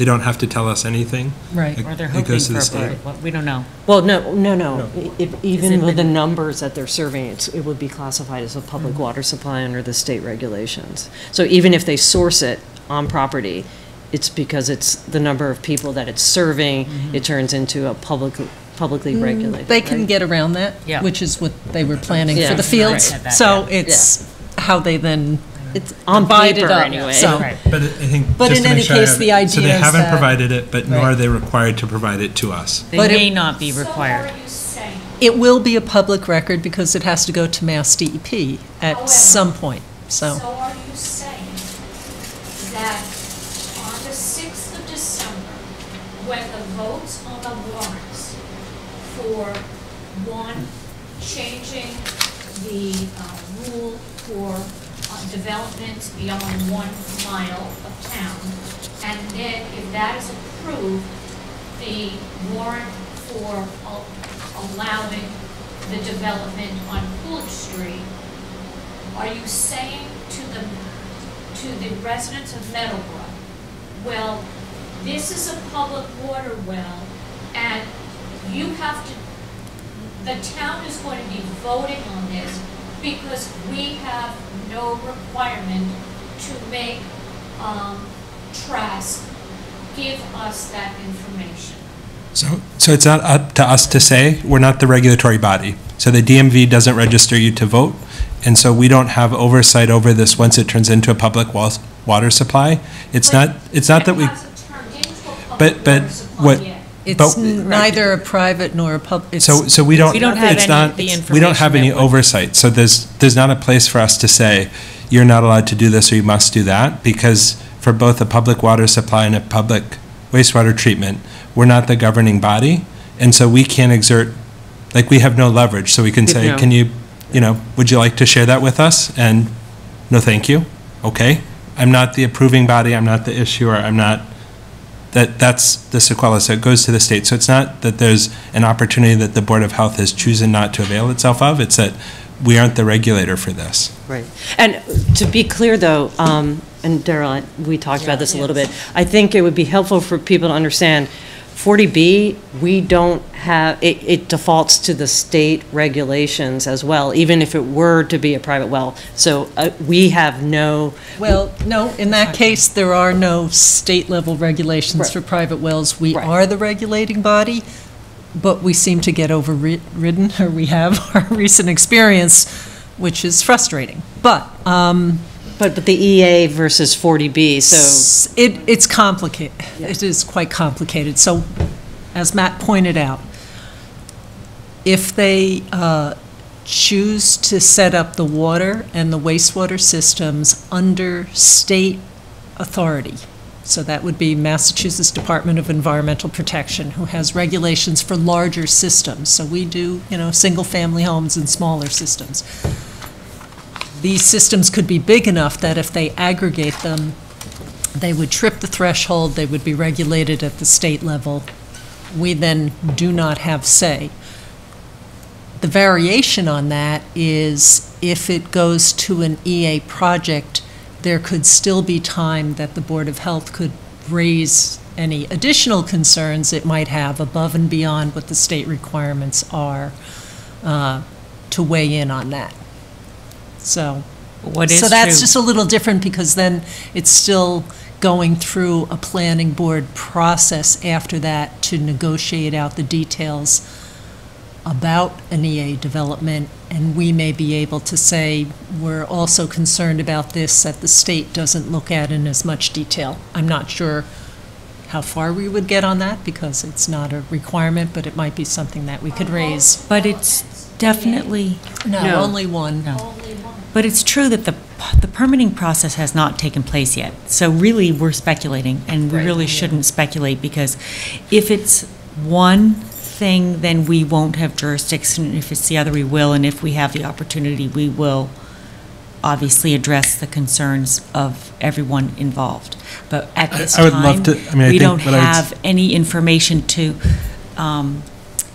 don't have to tell us anything. Right. Or they're It hoping goes to for the a state. public, we don't know. Well, no. Even with the been- numbers that they're serving, it would be classified as a public water supply under the state regulations. So even if they source it on property, it's because it's the number of people that it's serving, it turns into a publicly regulated. They can right? get around that, Yeah. which is what they were planning Yeah. for the fields. Right. So it's how they then It's on divide it paper up. anyway. So, Right. But I think, But just in to make any sure I case, have- the idea So they is haven't that- provided it, but nor Right. are they required to provide it to us. They But it- may not be required. So are you saying, it will be a public record because it has to go to Mass DEP at However- some point, so. are you saying that on the 6th of December, when the votes on the warrants for, one, changing the rule for development beyond 1 mile of town, and then if that is approved, the warrant for allowing the development on Coolidge Street, are you saying to the residents of Meadowbrook, well, this is a public water well, and you have to, the town is going to be voting on this because we have no requirement to make Trask give us that information? So it's not up to us to say, we're not the regulatory body. So the DMV doesn't register you to vote, and so we don't have oversight over this once it turns into a public water supply. It's not that we, It hasn't turned into a public but water supply what, yet. It's But- neither a private nor a public. so we don't, We don't have it's any not, of the we don't have information any that would- oversight. So there's not a place for us to say, you're not allowed to do this or you must do that, because for both a public water supply and a public wastewater treatment, we're not the governing body, and so we can't exert, like, we have no leverage, so we can say, No. can you, would you like to share that with us? And, no, thank you, okay. I'm not the approving body, I'm not the issuer, I'm not, that's the sequela, so it goes to the state. So it's not that there's an opportunity that the Board of Health has chosen not to avail itself of, it's that we aren't the regulator for this. Right. And to be clear, though, and Daryl, we talked about this a little bit, I think it would be helpful for people to understand, 40B, we don't have, it defaults to the state regulations as well, even if it were to be a private well. So we have no, Well, no, in that case, there are no state-level regulations Right. for private wells. We Right. are the regulating body, but we seem to get overridden, or we have our recent experience, which is frustrating. But but the EA versus 40B, so, it's complicated. It is quite complicated. So, as Matt pointed out, if they choose to set up the water and the wastewater systems under state authority, so that would be Massachusetts Department of Environmental Protection, who has regulations for larger systems. So we do, single-family homes and smaller systems. These systems could be big enough that if they aggregate them, they would trip the threshold, they would be regulated at the state level. We then do not have say. The variation on that is if it goes to an EA project, there could still be time that the Board of Health could raise any additional concerns it might have above and beyond what the state requirements are to weigh in on that. So that's true- just a little different because then it's still going through a planning board process after that to negotiate out the details about an EA development, and we may be able to say, we're also concerned about this that the state doesn't look at in as much detail. I'm not sure how far we would get on that because it's not a requirement, but it might be something that we could raise. But it's definitely, No, only one. but it's true that the permitting process has not taken place yet. So really, we're speculating, and we really shouldn't speculate, because if it's one thing, then we won't have jurisdiction. If it's the other, we will, and if we have the opportunity, we will obviously address the concerns of everyone involved. But at this I would time, love to- I mean, I we think don't what I would s- have any information to,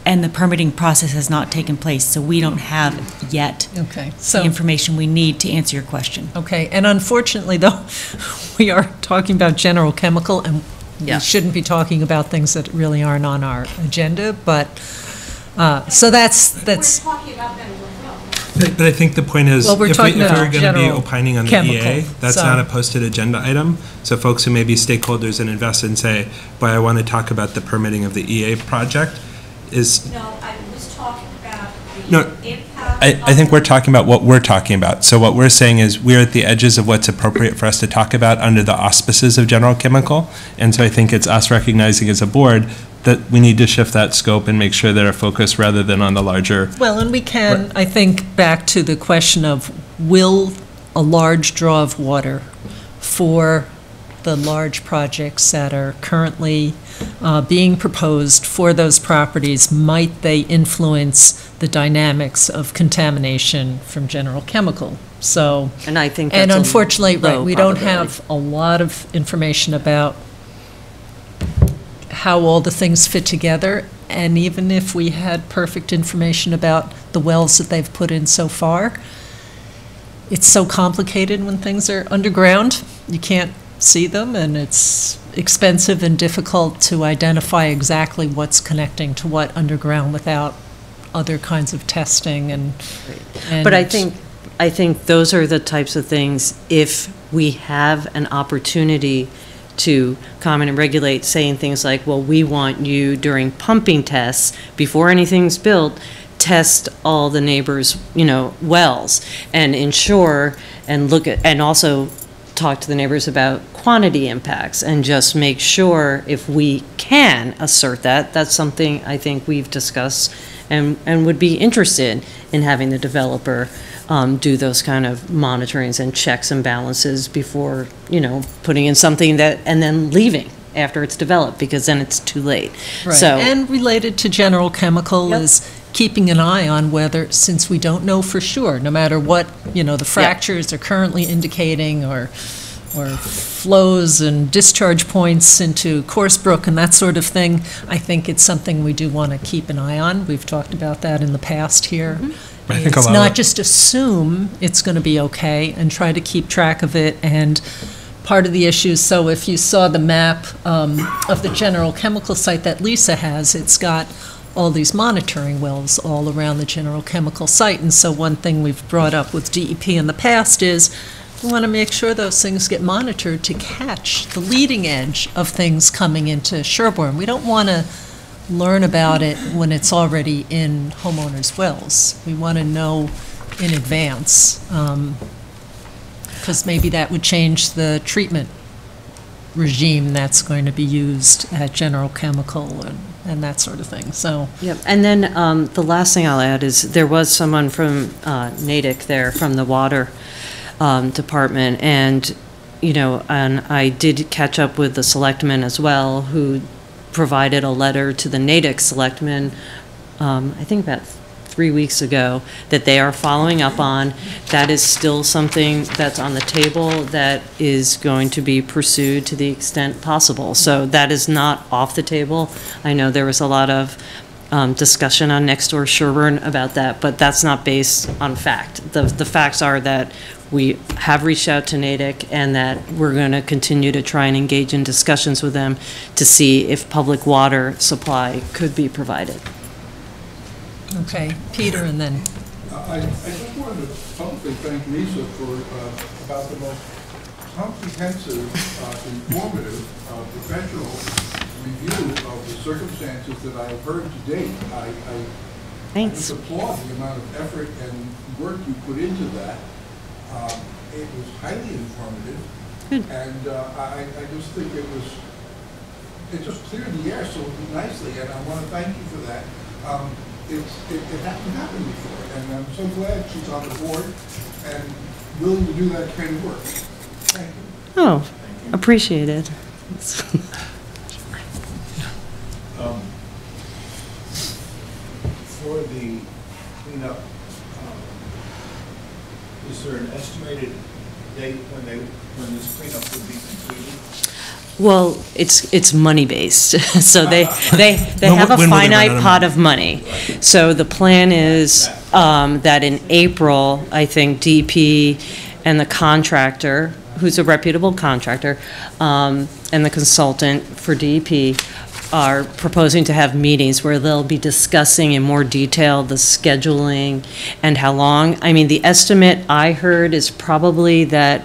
and the permitting process has not taken place, so we don't have yet Okay, the so, information we need to answer your question. okay, and unfortunately, though, we are talking about general chemical, and we shouldn't be talking about things that really aren't on our agenda, but, so that's, We're talking about that as well. But I think the point is, Well, we're if we talking were about going to be general opining on the chemical, EA, that's so- not a posted agenda item. So folks who may be stakeholders and invest and say, boy, I want to talk about the permitting of the EA project is, No, I was talking about No, the impact. I think we're talking about what we're talking about. So what we're saying is we're at the edges of what's appropriate for us to talk about under the auspices of general chemical. And so I think it's us recognizing as a board that we need to shift that scope and make sure that our focus rather than on the larger. well, and we can, I think, back to the question of, will a large draw of water for the large projects that are currently being proposed for those properties, might they influence the dynamics of contamination from general chemical? So, And I think and that's a unfortunately, right, low we don't probability. have a lot of information about how all the things fit together, and even if we had perfect information about the wells that they've put in so far, it's so complicated when things are underground. You can't see them, and it's expensive and difficult to identify exactly what's connecting to what underground without other kinds of testing and. But I think those are the types of things, if we have an opportunity to comment and regulate, saying things like, well, we want you during pumping tests, before anything's built, test all the neighbors', wells, and ensure, and look at, and also talk to the neighbors about quantity impacts, and just make sure, if we can assert that, that's something I think we've discussed and would be interested in having the developer do those kind of monitorings and checks and balances before, putting in something that, and then leaving after it's developed, because then it's too late. Right. So, And related to general chemical Yep. is keeping an eye on whether, since we don't know for sure, no matter what, the fractures are currently indicating, or flows and discharge points into Coarse Brook and that sort of thing, I think it's something we do want to keep an eye on. We've talked about that in the past here. I think a It's lot not of- just assume it's going to be okay, and try to keep track of it. And part of the issue, so if you saw the map of the general chemical site that Lisa has, it's got all these monitoring wells all around the general chemical site. And so one thing we've brought up with DEP in the past is we want to make sure those things get monitored to catch the leading edge of things coming into Sherborn. We don't want to learn about it when it's already in homeowners' wells. We want to know in advance, because maybe that would change the treatment regime that's going to be used at General Chemical and that sort of thing, so. yep. And then the last thing I'll add is, there was someone from Natick there, from the water department, and, and I did catch up with the selectman as well, who provided a letter to the Natick selectmen, I think about 3 weeks ago, that they are following up on. That is still something that's on the table that is going to be pursued to the extent possible. So that is not off the table. I know there was a lot of discussion on next door Sherborn about that, but that's not based on fact. The facts are that we have reached out to Natick, and that we're going to continue to try and engage in discussions with them to see if public water supply could be provided. Okay, Peter, and then, I just wanted to publicly thank Lisa for about the most comprehensive, informative, professional review of the circumstances that I have heard to date. I Thanks. just applaud the amount of effort and work you put into that. It was highly informative. Good. And I just think it just cleared the air so nicely, and I want to thank you for that. It hasn't happened before, and I'm so glad she's on the board and willing to do that kind of work. Thank you. Oh, appreciate it. For the cleanup, is there an estimated date when this cleanup would be completed? Well, it's money-based, so they have a When will they run finite out of pot money? of money. So the plan is that in April, I think DP and the contractor, who's a reputable contractor, and the consultant for DEP are proposing to have meetings where they'll be discussing in more detail the scheduling and how long. I mean, the estimate I heard is probably that,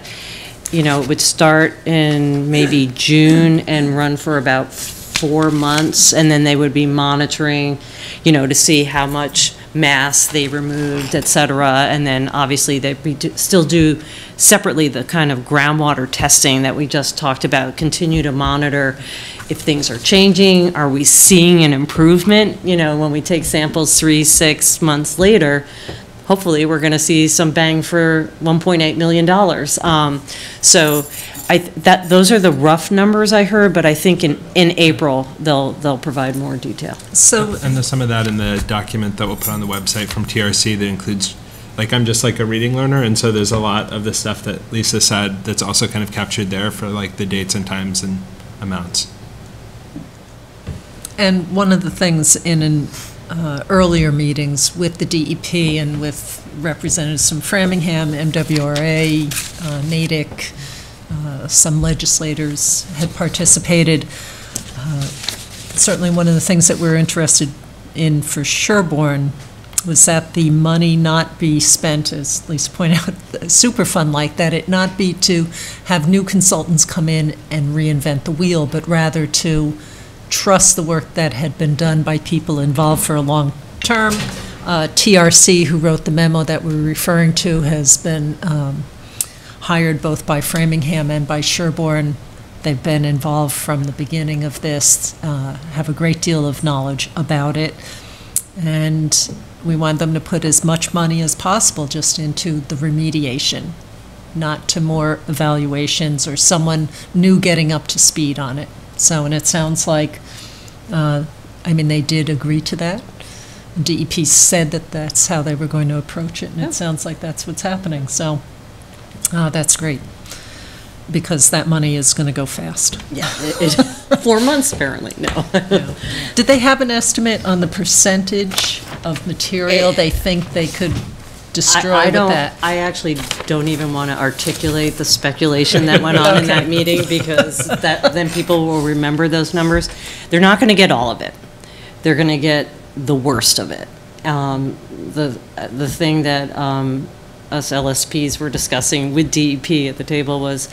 it would start in maybe June and run for about 4 months, and then they would be monitoring, to see how much mass they removed, et cetera. And then obviously they'd still do separately the kind of groundwater testing that we just talked about, continue to monitor if things are changing. Are we seeing an improvement? When we take samples 3-6 months later, hopefully we're going to see some bang for $1.8 million. So those are the rough numbers I heard, but I think in April they'll provide more detail. So, And there's some of that in the document that we'll put on the website from TRC that includes, I'm just like a reading learner, and so there's a lot of the stuff that Lisa said that's also kind of captured there for the dates and times and amounts. and one of the things in earlier meetings with the DEP and with representatives from Framingham, MWRA, NADIC, some legislators had participated. Certainly one of the things that we're interested in for Sherborn was that the money not be spent, as Lisa pointed out, Superfund like that, it not be to have new consultants come in and reinvent the wheel, but rather to trust the work that had been done by people involved for a long term. TRC, who wrote the memo that we're referring to, has been hired both by Framingham and by Sherborn. They've been involved from the beginning of this, have a great deal of knowledge about it, and we want them to put as much money as possible just into the remediation, not to more evaluations or someone new getting up to speed on it. So, and it sounds like, they did agree to that. DEP said that that's how they were going to approach it, and it sounds like that's what's happening. So, that's great, because that money is going to go fast. Yeah, 4 months apparently, no. Did they have an estimate on the percentage of material they think they could destroy with that? I actually don't even want to articulate the speculation that went on in that meeting, because then people will remember those numbers. They're not going to get all of it. They're going to get the worst of it. The thing that us LSPs were discussing with DEP at the table was,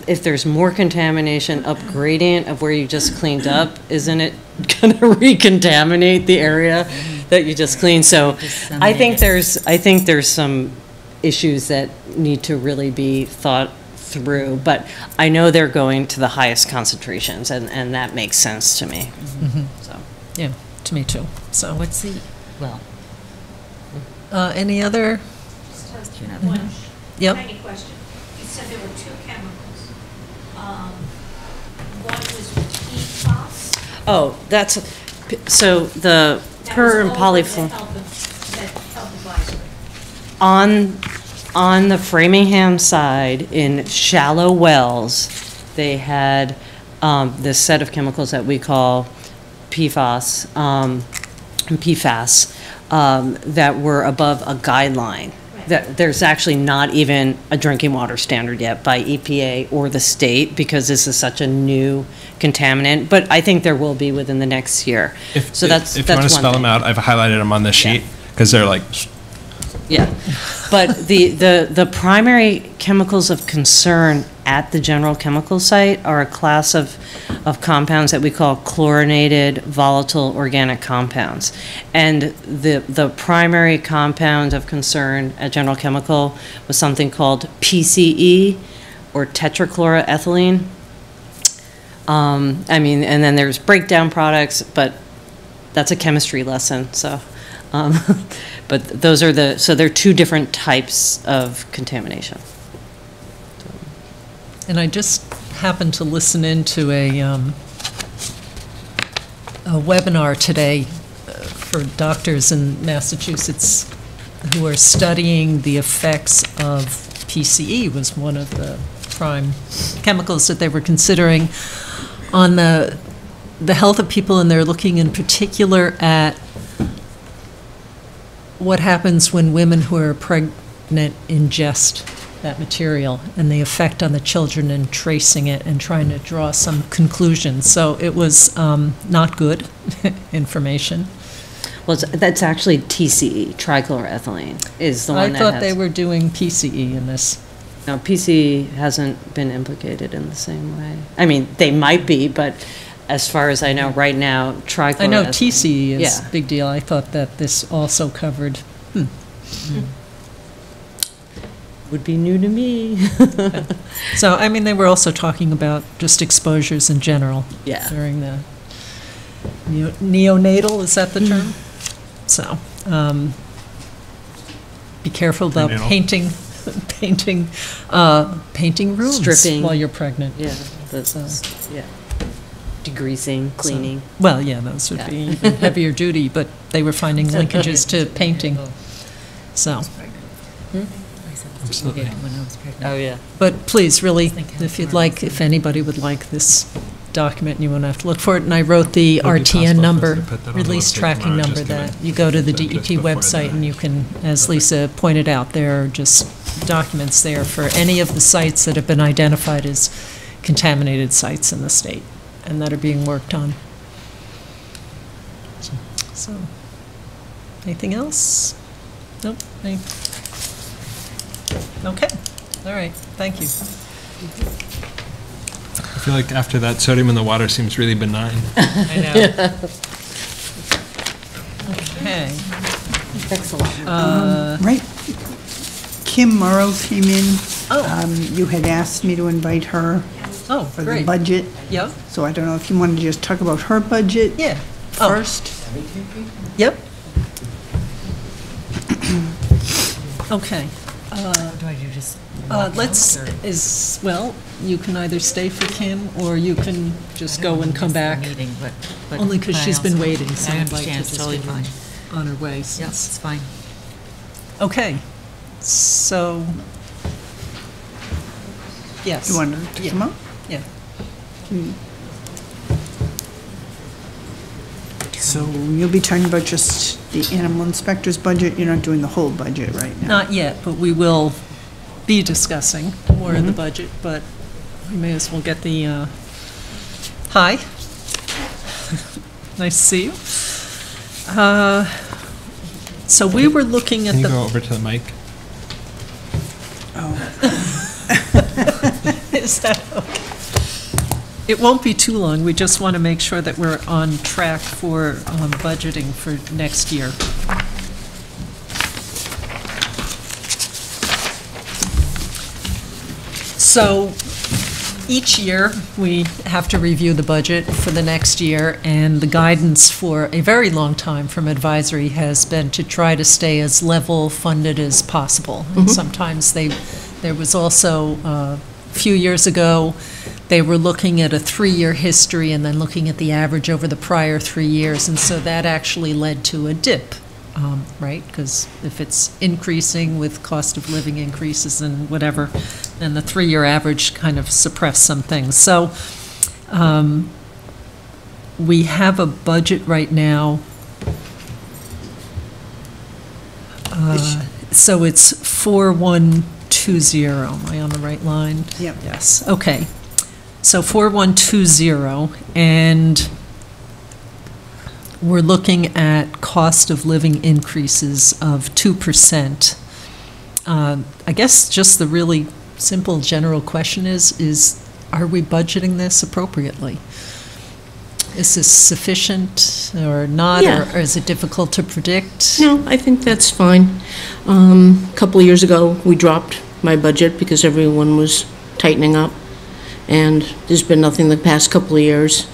if there's more contamination up gradient of where you just cleaned up, isn't it going to recontaminate the area that you just cleaned? So I think there's some issues that need to really be thought through, but I know they're going to the highest concentrations, and that makes sense to me. Mm-hmm. So yeah, to me too. So What's the, any other? One Yep. tiny question. You said there were 2 chemicals. One was PFAS. oh, so the per and polyfluoride Health advisory. on the Framingham side in shallow wells, they had this set of chemicals that we call PFAS and PFAS that were above a guideline. That there's actually not even a drinking water standard yet by EPA or the state, because this is such a new contaminant, but I think there will be within the next year. If you want to spell them out, I've highlighted them on the sheet, because they're Yeah, but the primary chemicals of concern at the general chemical site are a class of compounds that we call chlorinated volatile organic compounds. And the primary compound of concern at General Chemical was something called PCE, or tetrachloroethylene. And then there's breakdown products, but that's a chemistry lesson, so. But those are so there are 2 different types of contamination. And I just happened to listen into a webinar today for doctors in Massachusetts who are studying the effects of PCE, was one of the prime chemicals that they were considering on the health of people, and they're looking in particular at what happens when women who are pregnant ingest that material and the effect on the children, and tracing it and trying to draw some conclusions. So it was not good information. Well, that's actually TCE, trichloroethylene, is the one I that thought has. they were doing PCE in this. No, PCE hasn't been implicated in the same way. I mean, they might be, but as far as I know, right now, trichloroethylene. I know TCE is Yeah. a big deal. I thought that this also covered. Would be new to me. So, I mean, they were also talking about just exposures in general. Yeah. During the neonatal, is that the term? So, be careful about Prenatal. painting rooms Stripping. while you're pregnant. Yeah, that's, yeah. Degreasing, cleaning. Well, yeah, those would be even heavier duty, but they were finding linkages to painting. So, Absolutely. When I was pregnant. Oh, yeah. but please, really, if you'd like, if anybody would like this document, you won't have to look for it. And I wrote the Would it be possible RTN for us number, to put that on the release website tracking tomorrow, number just to that make- you go to the just DEP before website the- and you can, as Lisa pointed out, there are just documents there for any of the sites that have been identified as contaminated sites in the state and that are being worked on. So, anything else? Nope. Okay, all right, thank you. I feel like after that, sodium in the water seems really benign. I know. Okay. Excellent. Right. Kim Morrow came in. Oh. You had asked me to invite her Oh, for the great. budget. Yep. So I don't know if you wanted to just talk about her budget Yeah. Oh. first. Yep. Okay. Do I do just? Well, you can either stay for Kim, or you can just go and come back. Meeting, but Only because I she's been also- waiting, so I I'd like to understand, it's just totally get her fine. on her way. Yep, since- it's fine. Okay, so, yes. You want her to Yeah. come up? Yeah. So you'll be talking about just the animal inspector's budget? You're not doing the whole budget right now? Not yet, but we will be discussing more of the budget, but we may as well get the, hi. Nice to see you. So we were looking at Can you the. go over to the mic? Is that okay? It won't be too long. We just want to make sure that we're on track for budgeting for next year. So each year, we have to review the budget for the next year, and the guidance for a very long time from advisory has been to try to stay as level funded as possible. And sometimes there was also, a few years ago, they were looking at a 3-year history and then looking at the average over the prior 3 years, and so that actually led to a dip, right? Because if it's increasing with cost of living increases and whatever, then the 3-year average kind of suppressed some things. So we have a budget right now. So it's 4120. Am I on the right line? Yep. Yes, okay. So 4120, and we're looking at cost of living increases of 2%. I guess just the really simple general question is are we budgeting this appropriately? Is this sufficient or not, Yeah. or is it difficult to predict? No, I think that's fine. A couple of years ago, we dropped my budget because everyone was tightening up, and there's been nothing the past couple of years.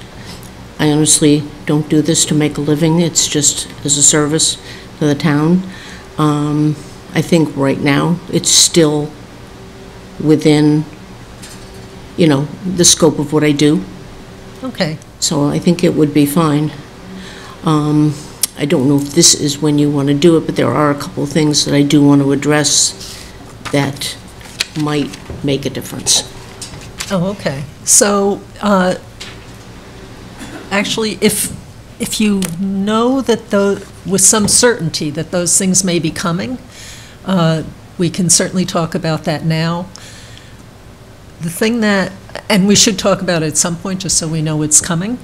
I honestly don't do this to make a living, it's just as a service to the town. I think right now, it's still within, the scope of what I do. Okay. So I think it would be fine. I don't know if this is when you want to do it, but there are a couple of things that I do want to address that might make a difference. Oh, okay. So, actually, if you know that with some certainty that those things may be coming, we can certainly talk about that now. The thing that, and we should talk about it at some point, just so we know it's coming.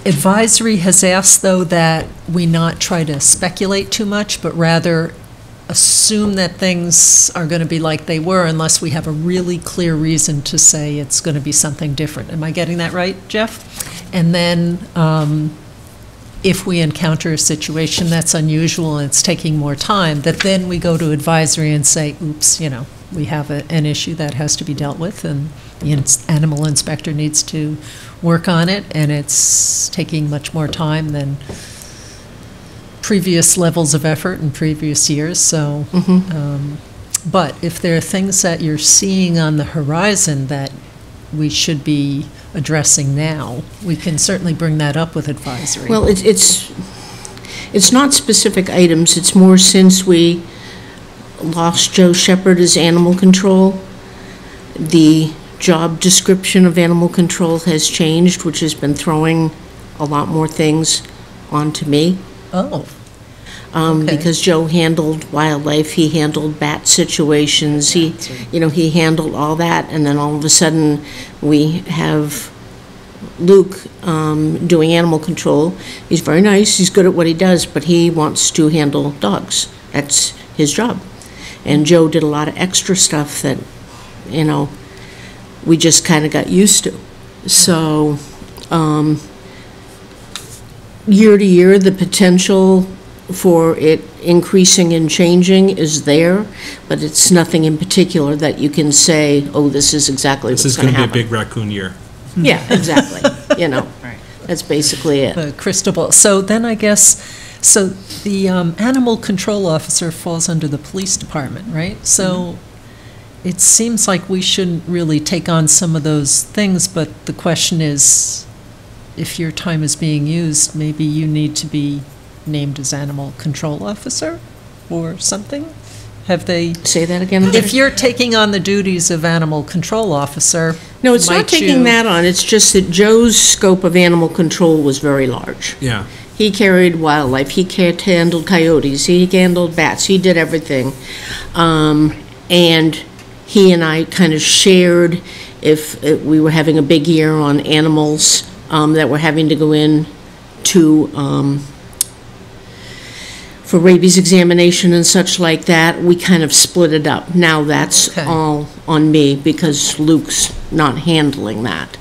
Advisory has asked, though, that we not try to speculate too much, but rather assume that things are going to be like they were unless we have a really clear reason to say it's going to be something different. Am I getting that right, Jeff? And then if we encounter a situation that's unusual and it's taking more time, that then we go to advisory and say, oops, you know, we have an issue that has to be dealt with, and the animal inspector needs to work on it, and it's taking much more time than previous levels of effort in previous years. So, but if there are things that you're seeing on the horizon that we should be addressing now, we can certainly bring that up with advisory. Well, it's not specific items. It's more since we lost Joe Shepherd as animal control, the job description of animal control has changed, which has been throwing a lot more things onto me. Oh. Because Joe handled wildlife, he handled bat situations, he handled all that, and then all of a sudden we have Luke doing animal control. He's very nice, he's good at what he does, but he wants to handle dogs. That's his job. And Joe did a lot of extra stuff that, we just kind of got used to. So, year to year, the potential for it increasing and changing is there, but it's nothing in particular that you can say, oh, this is exactly what's going to happen. This is going to be a big raccoon year. Yeah, exactly. Right. That's basically it. The crystal ball. So then I guess, so the animal control officer falls under the police department, right? So it seems like we shouldn't really take on some of those things, but the question is, if your time is being used, maybe you need to be named as animal control officer or something? Have they? Say that again? If you're taking on the duties of animal control officer. No, it's not taking that on. It's just that Joe's scope of animal control was very large. Yeah. He carried wildlife. He handled coyotes. He handled bats. He did everything. And he and I kind of shared if we were having a big year on animals that were having to go in to for rabies examination and such like that, we kind of split it up. Now that's all on me because Luke's not handling that.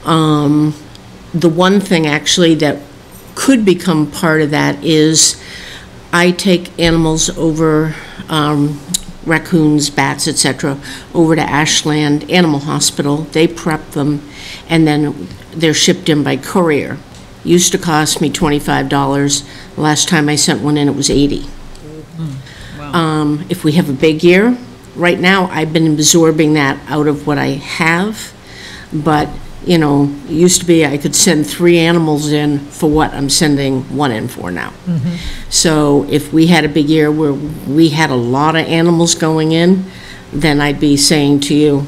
The one thing actually that could become part of that is I take animals over, raccoons, bats, etc., over to Ashland Animal Hospital. They prep them, and then they're shipped in by courier. Used to cost me $25. Last time I sent one in, it was $80. Wow. If we have a big year, right now I've been absorbing that out of what I have, but it used to be I could send 3 animals in for what I'm sending 1 in for now. So if we had a big year where we had a lot of animals going in, then I'd be saying to you,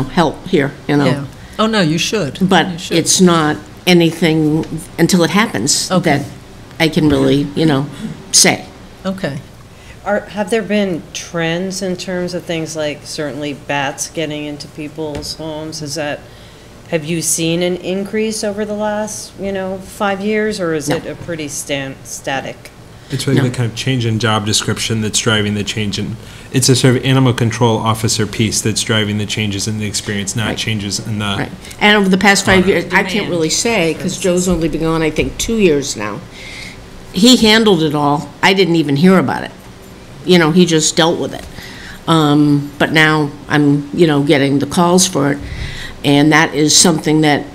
help here, Yeah. Oh, no, you should. But you should. It's not anything until it happens that I can really, say. Okay. Have there been trends in terms of things like certainly bats getting into people's homes? Have you seen an increase over the last, 5 years, or is it a pretty static? It's really the kind of change in job description that's driving the change in, it's a sort of animal control officer piece that's driving the changes in the experience, not changes in the. Right. And over the past 5 years, I can't really say, because Joe's only been gone, I think, 2 years now. He handled it all. I didn't even hear about it. He just dealt with it. But now I'm, getting the calls for it. And that is something that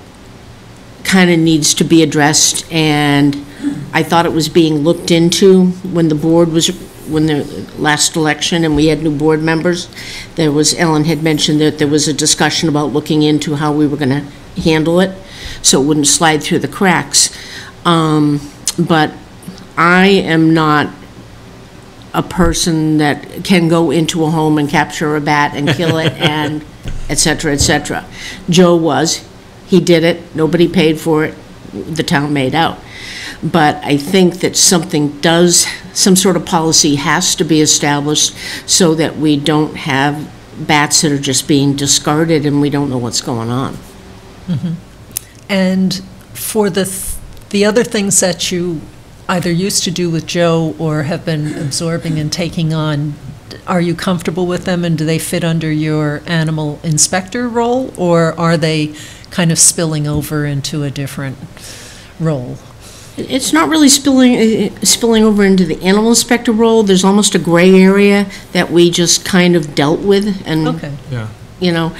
kind of needs to be addressed, and I thought it was being looked into when the last election and we had new board members. Ellen had mentioned that there was a discussion about looking into how we were going to handle it so it wouldn't slide through the cracks. but I am not a person that can go into a home and capture a bat and kill it and et cetera, et cetera. Joe was. He did it. Nobody paid for it. The town made out. But I think that some sort of policy has to be established so that we don't have bats that are just being discarded and we don't know what's going on. Mm-hmm. And for the other things that you either used to do with Joe or have been absorbing and taking on, are you comfortable with them, and do they fit under your animal inspector role, or are they kind of spilling over into a different role? It's not really spilling over into the animal inspector role. There's almost a gray area that we just kind of dealt with, and okay. Yeah. you know,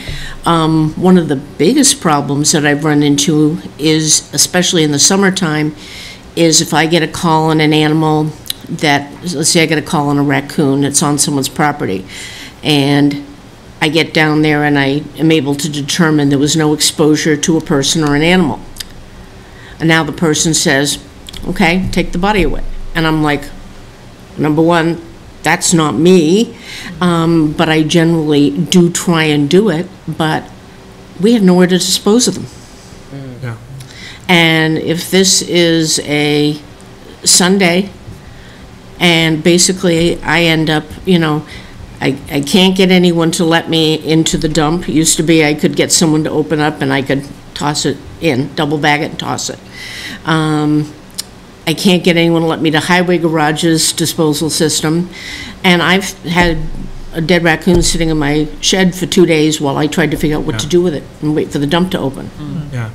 one of the biggest problems that I've run into is, especially in the summertime, is if I get a call on an animal that, let's say I get a call on a raccoon that's on someone's property, and I get down there and I am able to determine there was no exposure to a person or an animal. And now the person says, okay, take the body away. And I'm like, number one, that's not me, but I generally do try and do it, but we have nowhere to dispose of them. Yeah. And if this is a Sunday, and basically I end up, you know, I can't get anyone to let me into the dump. It used to be I could get someone to open up and I could toss it in, double bag it and toss it. I can't get anyone to let me to Highway Garage's disposal system. And I've had a dead raccoon sitting in my shed for 2 days while I tried to figure out what to do with it and wait for the dump to open. Yeah.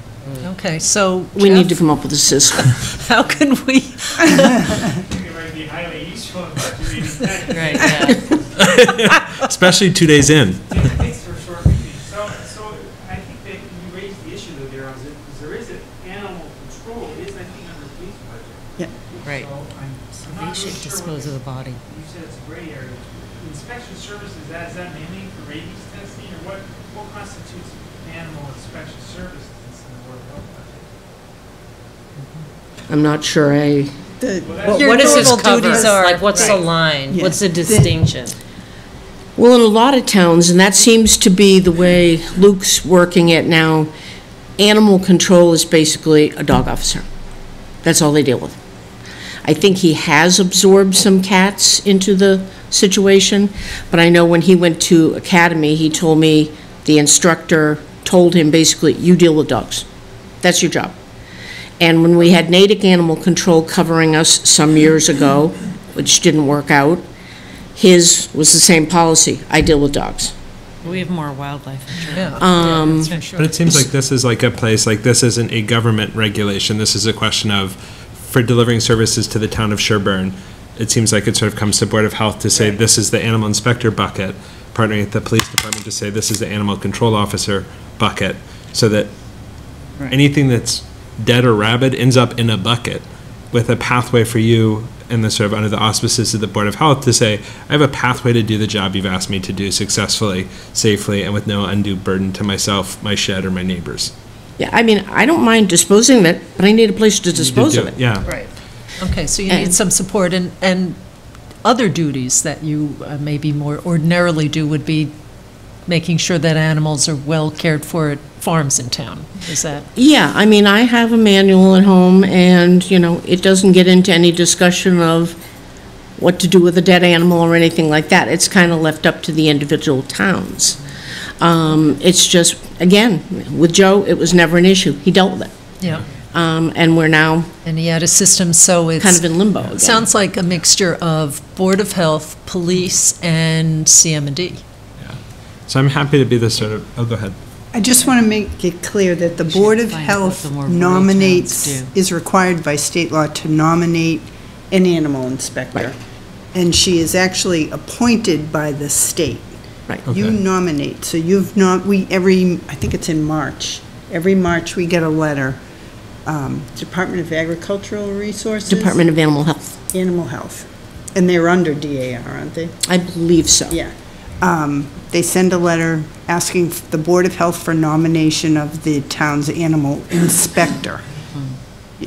Okay, so We need to come up with a system. how can we? I think it might be highly useful. Right, yeah. Especially 2 days in. Thanks for a short meeting. So I think that you raised the issue though, there is an animal control, is I think under the police budget. Yeah. Right. So I'm They not should really sure dispose of the body. You said it's a gray area. Inspection services, is that mainly for rabies testing, or what constitutes animal inspection services in the Board of Health budget? I'm not sure What does his normal cover? duties are. Like, what's the Right. line? Yeah. What's the distinction? Well, in a lot of towns, and that seems to be the way Luke's working it now, animal control is basically a dog officer. That's all they deal with. I think he has absorbed some cats into the situation, but I know when he went to academy, he told me the instructor told him basically, you deal with dogs. That's your job. And when we had Natick Animal Control covering us some years ago, which didn't work out, his was the same policy. I deal with dogs. We have more wildlife. Yeah. Um, Sure. But it seems like this is like a place, like this isn't a government regulation. This is a question of, for delivering services to the town of Sherborn, it seems like it sort of comes to Board of Health to say this is the animal inspector bucket, partnering with the police department to say this is the animal control officer bucket, so that anything that's dead or rabid ends up in a bucket with a pathway for you and the sort of under the auspices of the Board of Health to say, I have a pathway to do the job you've asked me to do successfully, safely, and with no undue burden to myself, my shed, or my neighbors. Yeah, I mean, I don't mind disposing of it, but I need a place to dispose of it. Yeah. Right. Okay, so you need And- some support, and other duties that you maybe more ordinarily do would be making sure that animals are well cared for at farms in town. Is that? Yeah, I mean, I have a manual at home, and, you know, it doesn't get into any discussion of what to do with a dead animal or anything like that. It's kind of left up to the individual towns. It's just, again, with Joe, it was never an issue. He dealt with it. Yeah. And we're now And he had a system, so it's. kind of in limbo again. Sounds like a mixture of Board of Health, police, and CM&D. So I'm happy to be the sort of, oh, go ahead. I just want to make it clear that the Board of find out what Health the more rural nominates, towns do. is required by state law to nominate an animal inspector. And she is actually appointed by the state. Right. You Okay. nominate, so I think it's in March. Every March, we get a letter. Department of Agricultural Resources. Department of Animal Health. Animal Health. And they're under DAR, aren't they? I believe so. Yeah. They send a letter asking the Board of Health for nomination of the town's animal inspector.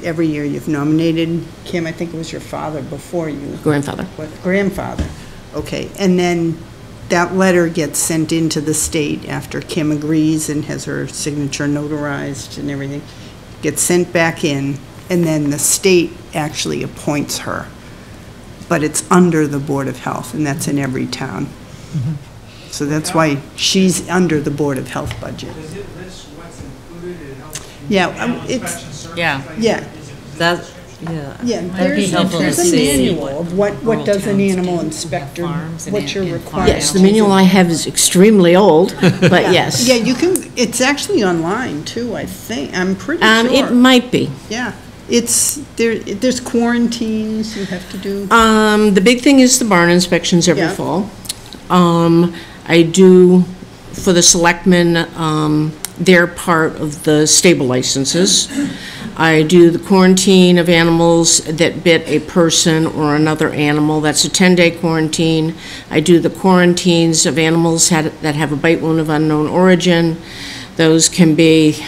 every year you've nominated Kim, I think it was your father before you. Grandfather. Grandfather, okay. And then that letter gets sent into the state after Kim agrees and has her signature notarized and everything. Gets sent back in, and then the state actually appoints her. But it's under the Board of Health, and that's in every town. So that's why she's under the Board of Health budget. Does it list what's included in health? Yeah, animal it's- inspection services? Yeah. Like, Yeah. That, yeah. Yeah, That'd be helpful to there's a see. manual of what Rural does an towns animal do, inspector, farms and what you're and required. Yes, the manual I have is extremely old, but yes. Yeah, you can, it's actually online too, I think, I'm pretty It sure. might be. Yeah, there's quarantines you have to do. The big thing is the barn inspections every Yeah. fall. I do, for the selectmen, they're part of the stable licenses. I do the quarantine of animals that bit a person or another animal. That's a 10-day quarantine. I do the quarantines of animals that have a bite wound of unknown origin. Those can be,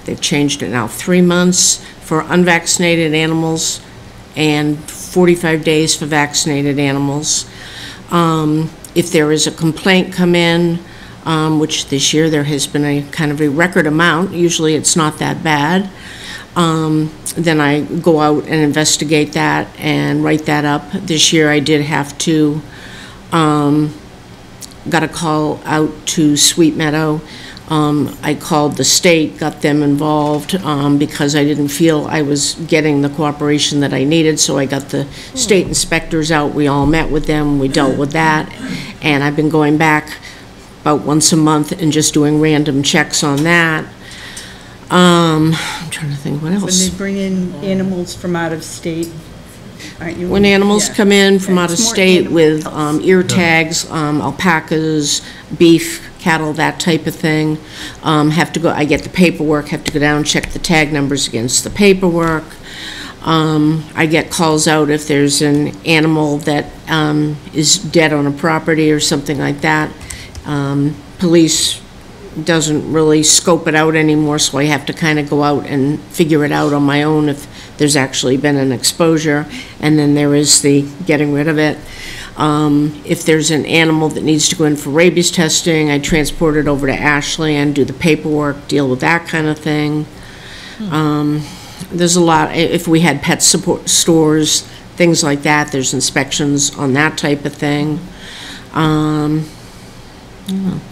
they've changed it now, 3 months for unvaccinated animals and 45 days for vaccinated animals. If there is a complaint come in, which this year there has been a kind of a record amount, usually it's not that bad, then I go out and investigate that and write that up. This year I did have to, got a call out to Sweet Meadow. I called the state, got them involved, because I didn't feel I was getting the cooperation that I needed, so I got the state inspectors out. We all met with them, we dealt with that, and I've been going back about once a month and just doing random checks on that. I'm trying to think, what When else? they bring in animals from out of state, aren't you? When animals Yeah. come in from out of It's more state animal with health. ear tags, alpacas, beef, cattle, that type of thing, have to go, I get the paperwork, have to go down, check the tag numbers against the paperwork. I get calls out if there's an animal that is dead on a property or something like that. Police doesn't really scope it out anymore, so I have to kind of go out and figure it out on my own if there's actually been an exposure, and then there is the getting rid of it. If there's an animal that needs to go in for rabies testing, I transport it over to Ashland, do the paperwork, deal with that kind of thing. There's a lot, if we had pet support stores, things like that, there's inspections on that type of thing.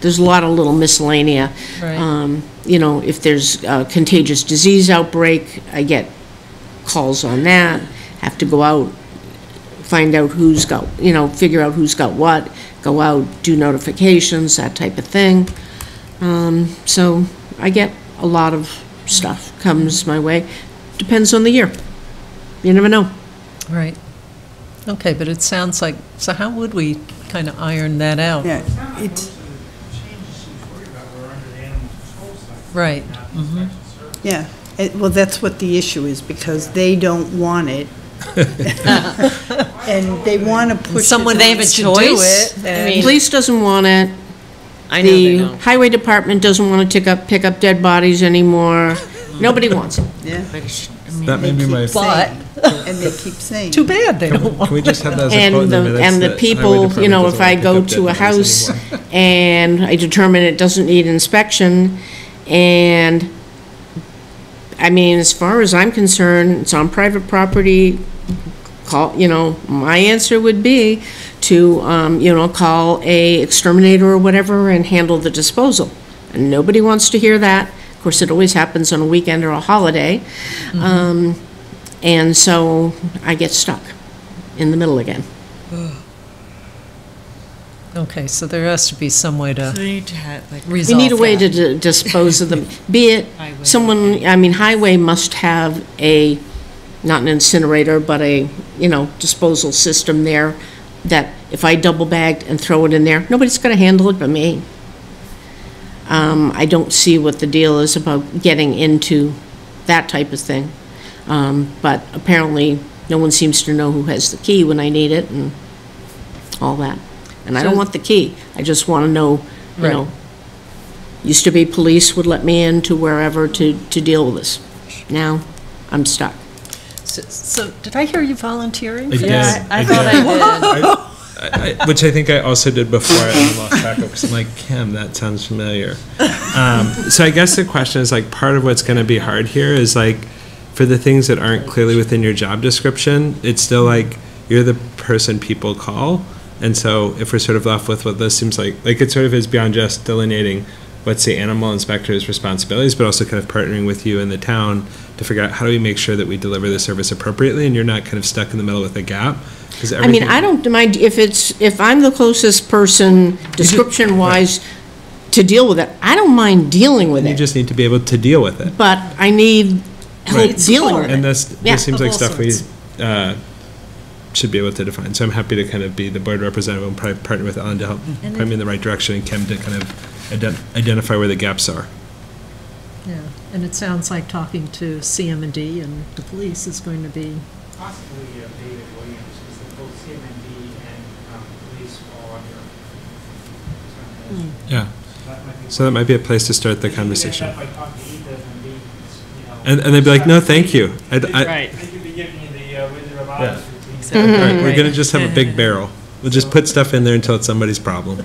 There's a lot of little miscellanea. Right. You know, if there's a contagious disease outbreak, I get calls on that, have to go out, find out who's got, you know, figure out who's got what, go out, do notifications, that type of thing. So I get a lot of stuff comes my way. Depends on the year. You never know. Right. Okay, but it sounds like, so how would we kind of iron that out? Yeah, Most of the it's, changes she's worried about were under the animal control side. Right. Not the inspection service. yeah, well, that's what the issue is, because they don't want it. And they want to push it. Someone They have a needs to choice? do it. I and- mean- Police doesn't want it. I know they The don't. highway department doesn't want to pick up dead bodies anymore. Nobody wants it. Yeah. But That may be my. But, And they keep saying. too bad they don't want Can we just have that as a And quote in the minutes? and the that people, highway you know, department if I doesn't go wanna pick to a up dead bodies house anymore. and I determine it doesn't need inspection, and, I mean, as far as I'm concerned, it's on private property, call, you know, my answer would be to, you know, call a exterminator or whatever and handle the disposal. And nobody wants to hear that. Of course, it always happens on a weekend or a holiday. And so I get stuck in the middle again. Okay, so there has to be some way to they need to have, like, We resolve need a way that. to dispose of them, be it Highway. someone, I mean, highway must have a, not an incinerator, but a, you know, disposal system there that if I double bagged and throw it in there, nobody's gonna handle it but me. I don't see what the deal is about getting into that type of thing. But apparently, no one seems to know who has the key when I need it and all that. And I don't So- want the key, I just want to know, you Right. know, used to be police would let me in to wherever to deal with this. Now, I'm stuck. So, did I hear you volunteering? I did. I thought I did. Which I think I also did before I lost track of, because I'm like, Kim, that sounds familiar. So I guess the question is, like, part of what's going to be hard here is, like, for the things that aren't clearly within your job description, it's still like you're the person people call. And so if we're sort of left with what this seems like it sort of is beyond just delineating what's the animal inspector's responsibilities, but also kind of partnering with you and the town to figure out how do we make sure that we deliver the service appropriately and you're not kind of stuck in the middle with a gap. I mean, I don't mind if I'm the closest person description-wise to deal with it, I don't mind dealing with it. You just need to be able to deal with it. But I need help dealing with it. And this seems like stuff we should be able to define. So I'm happy to kind of be the board representative and probably partner with Ellen to help point me in the right direction, and Kim to kind of identify where the gaps are. Yeah, and it sounds like talking to CM&D and the police is going to be... Possibly David Williams, because both CM&D and police all under. Yeah. So that might be a place to start the conversation. And they'd be like, no, thank you. Right. They could be giving you the Wizard of Oz routine. Right, we're going to just have a big barrel. We'll just put stuff in there until it's somebody's problem.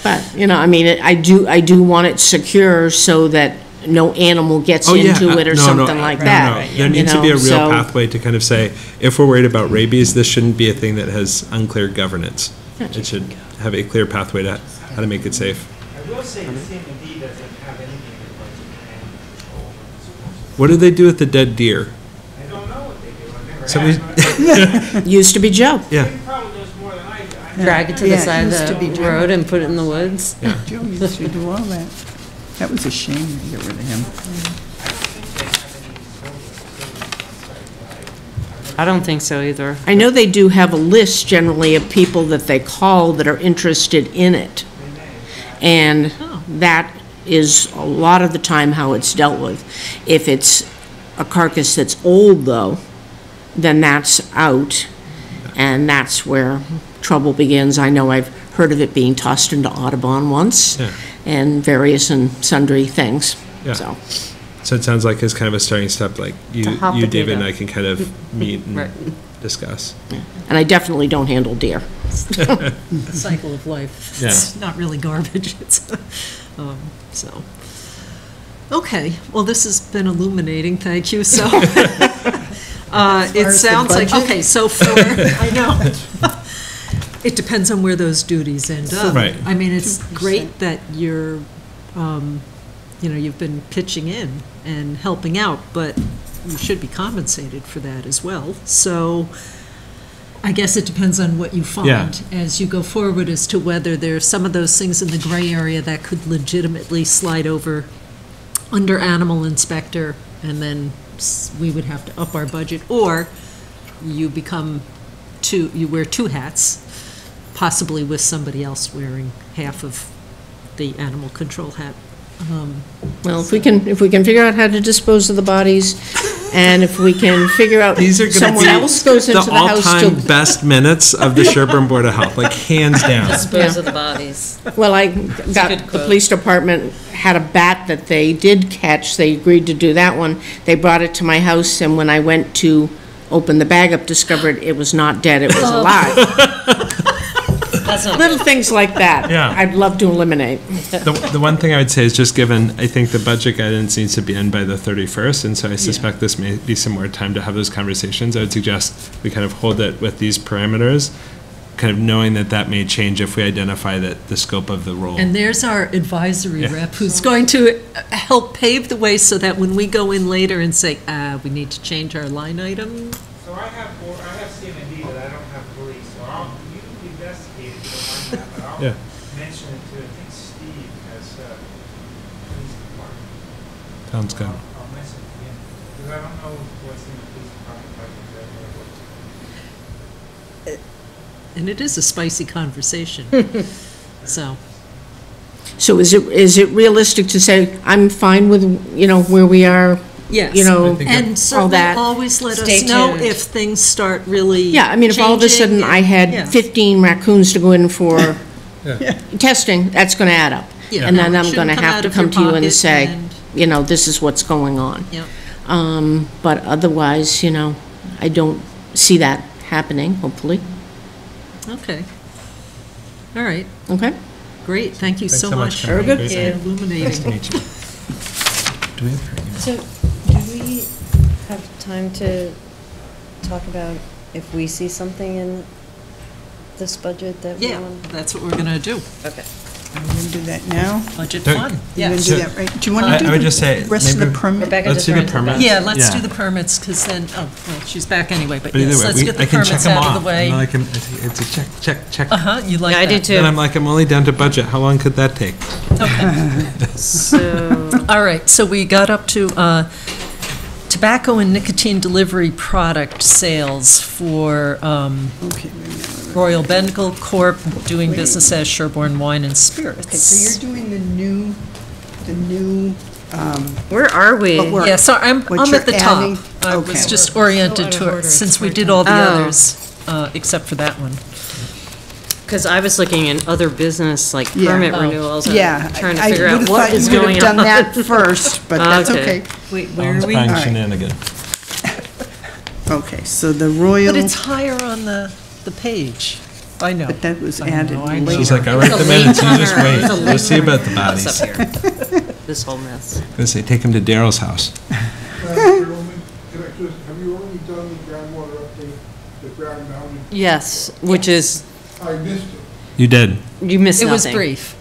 But, you know, I mean, I do want it secure so that no animal gets into it or something like that. There needs to be a real pathway to kind of say, if we're worried about rabies, this shouldn't be a thing that has unclear governance. It should have a clear pathway to how to make it safe. I will say the CM&D doesn't have anything in the budget for animal control. What do they do with the dead deer? I don't know what they do. I've never asked. Used to be Joe. Yeah. He probably knows more than I do. Drag it to the side of the road and put it in the woods. Yeah. Joe used to do all that. That was a shame to get rid of him. I don't think so either. I know they do have a list generally of people that they call that are interested in it. And that is a lot of the time how it's dealt with. If it's a carcass that's old, though, then that's out, and that's where trouble begins. I know I've heard of it being tossed into Audubon once, and various and sundry things. Yeah. So it sounds like it's kind of a starting step, like you David, and I can kind of meet and discuss. And I definitely don't handle deer. The cycle of life. Yeah. It's not really garbage. It's so. Okay, well, this has been illuminating. Thank you. So it sounds like okay. So for I know. It depends on where those duties end up. Right. I mean, it's great that you're, you've been pitching in and helping out, but you should be compensated for that as well. So I guess it depends on what you find as you go forward as to whether there's some of those things in the gray area that could legitimately slide over under animal inspector, and then we would have to up our budget, or you you wear two hats, possibly with somebody else wearing half of the animal control hat. Well, if we can figure out how to dispose of the bodies, and if we can figure out someone else goes into the house to... all-time best minutes of the Sherborn Board of Health, like hands down. Dispose of the bodies. Well, the police department had a bat that they did catch. They agreed to do that one. They brought it to my house, and when I went to open the bag up, discovered it was not dead, it was alive. Little things like that. Yeah. I'd love to eliminate. The one thing I would say is just given, I think the budget guidance needs to be in by the 31st, and so I suspect this may be some more time to have those conversations. I would suggest we kind of hold it with these parameters, kind of knowing that that may change if we identify that the scope of the role. And there's our advisory rep who's going to help pave the way so that when we go in later and say, we need to change our line item. So I have CM&D, but I don't have police, so you investigate it, if you don't mind that, but I'll mention it to, I think Steve has police department. Sounds good. I'll mention it again, because I don't know what's in the police department budget. And it is a spicy conversation, so. So is it realistic to say, I'm fine with, where we are? Yes. And certainly always let us know if things start really Yeah, I mean, if all of a sudden I had 15 raccoons to go in for testing, that's going to add up. Yeah. And then I'm going to Shouldn't have to out of come your to you and pocket say, this is what's going on. Yeah. But otherwise, I don't see that happening, hopefully. Okay. All right, Okay? great, thank you Thanks so so much, much. Kimberly. Very Great good. night. Illuminating. Nice to meet you. Do we have her email? So, do we have time to talk about if we see something in this budget that we Yeah, want? that's what we're gonna do. Okay. Are we going to do that now? Budget Don't- fun, You're going yeah. to do that, right? Do you want I to do would just say the rest of the maybe- permit? Rebecca Let's just do the ran to the permits. back. Yeah, let's do Yeah. the permits, because then, oh, well, she's back anyway, but But either yes, way, let's get the I can check permits them out off. of the way. And then I can, it's a check. Uh-huh, you like Yeah, I that? do too. Then I'm like, I'm only down to budget. How long could that take? So, All right, so we got up to tobacco and nicotine delivery product sales for Okay, wait a minute. Royal Bengal Corp., doing business as Sherborn Wine and Spirits. Okay, so you're doing the new, where are we? But we're- Yeah, sorry, I'm what at the you're top. adding? I was Okay. just oriented Still out of to, order, since it's we hard did to- all the Oh. others, except for that one. Because I was looking in other business, like Yeah. permit Oh. renewals, and yeah. trying to figure out what is I would going have thought on. you would have done that first, but that's Okay. okay. Wait, where Alan's are we? buying All right. shenanigans. Okay, so the Royal, But it's higher on the page. I know. but that was I know, added I know. later. She's like, I write the minutes, you just wait. There's a We'll see about the What's bodies. up here? This whole mess. Gonna say, take him to Daryl's house. Have you already done the groundwater update, the ground mounted? Yes, which is, I missed it. You did. you missed It was nothing. brief.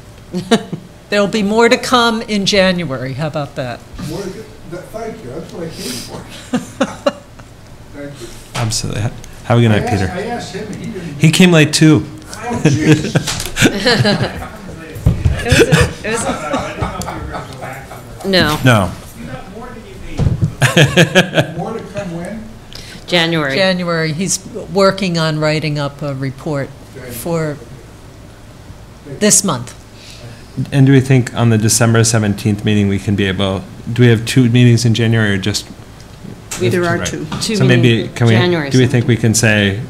There'll be more to come in January, how about that? Thank you, that's what I came for. Thank you. Absolutely. Have a good night, I Peter. asked him, and he didn't. He came late too. Oh, Jesus. No, No. More to come when? January. January, he's working on writing up a report for this month. And do we think on the December 17th meeting, we can be able, do we have 2 meetings in January or just? There are Right. two. Two So maybe, meeting- can we, January do we think we can say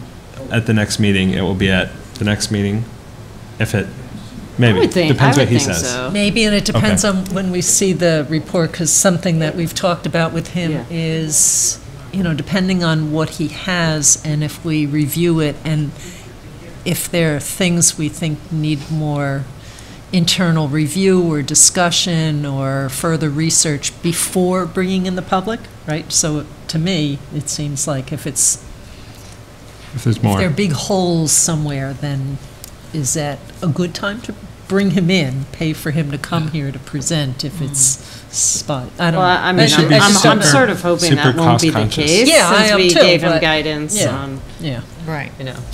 at the next meeting, it will be at the next meeting? If it, maybe, depends what he says. So. Maybe, and it depends Okay. on when we see the report, because something that we've talked about with him Yeah. is, depending on what he has, and if we review it, and if there are things we think need more internal review or discussion or further research before bringing in the public, right? So to me, it seems like if there's If there are big holes somewhere, then is that a good time to bring him in, pay for him to come here to present if it's spot? I don't Well, know. I mean, should be I'm super- sort of hoping super that won't be the cost-conscious. case, Yeah, I since am we too, gave him but- guidance Yeah. on, Yeah. Right.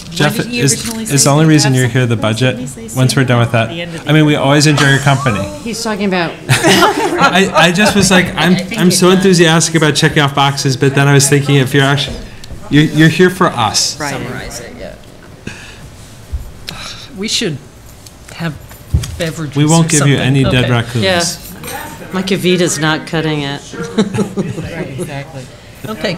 Jeff, did he is originally the say only we'd reason have you're here, the something? budget? Didn't he say Once we're done with at that, the end of the I mean, we always enjoy your company. he's talking about, I just was like, I'm so enthusiastic about checking off boxes, but then I was thinking if you're actually, you're here for us. Summarize it, yeah. We should have beverages We won't or give you something. any dead Okay. raccoons. yeah, my Kavita's not cutting it. Exactly. Okay.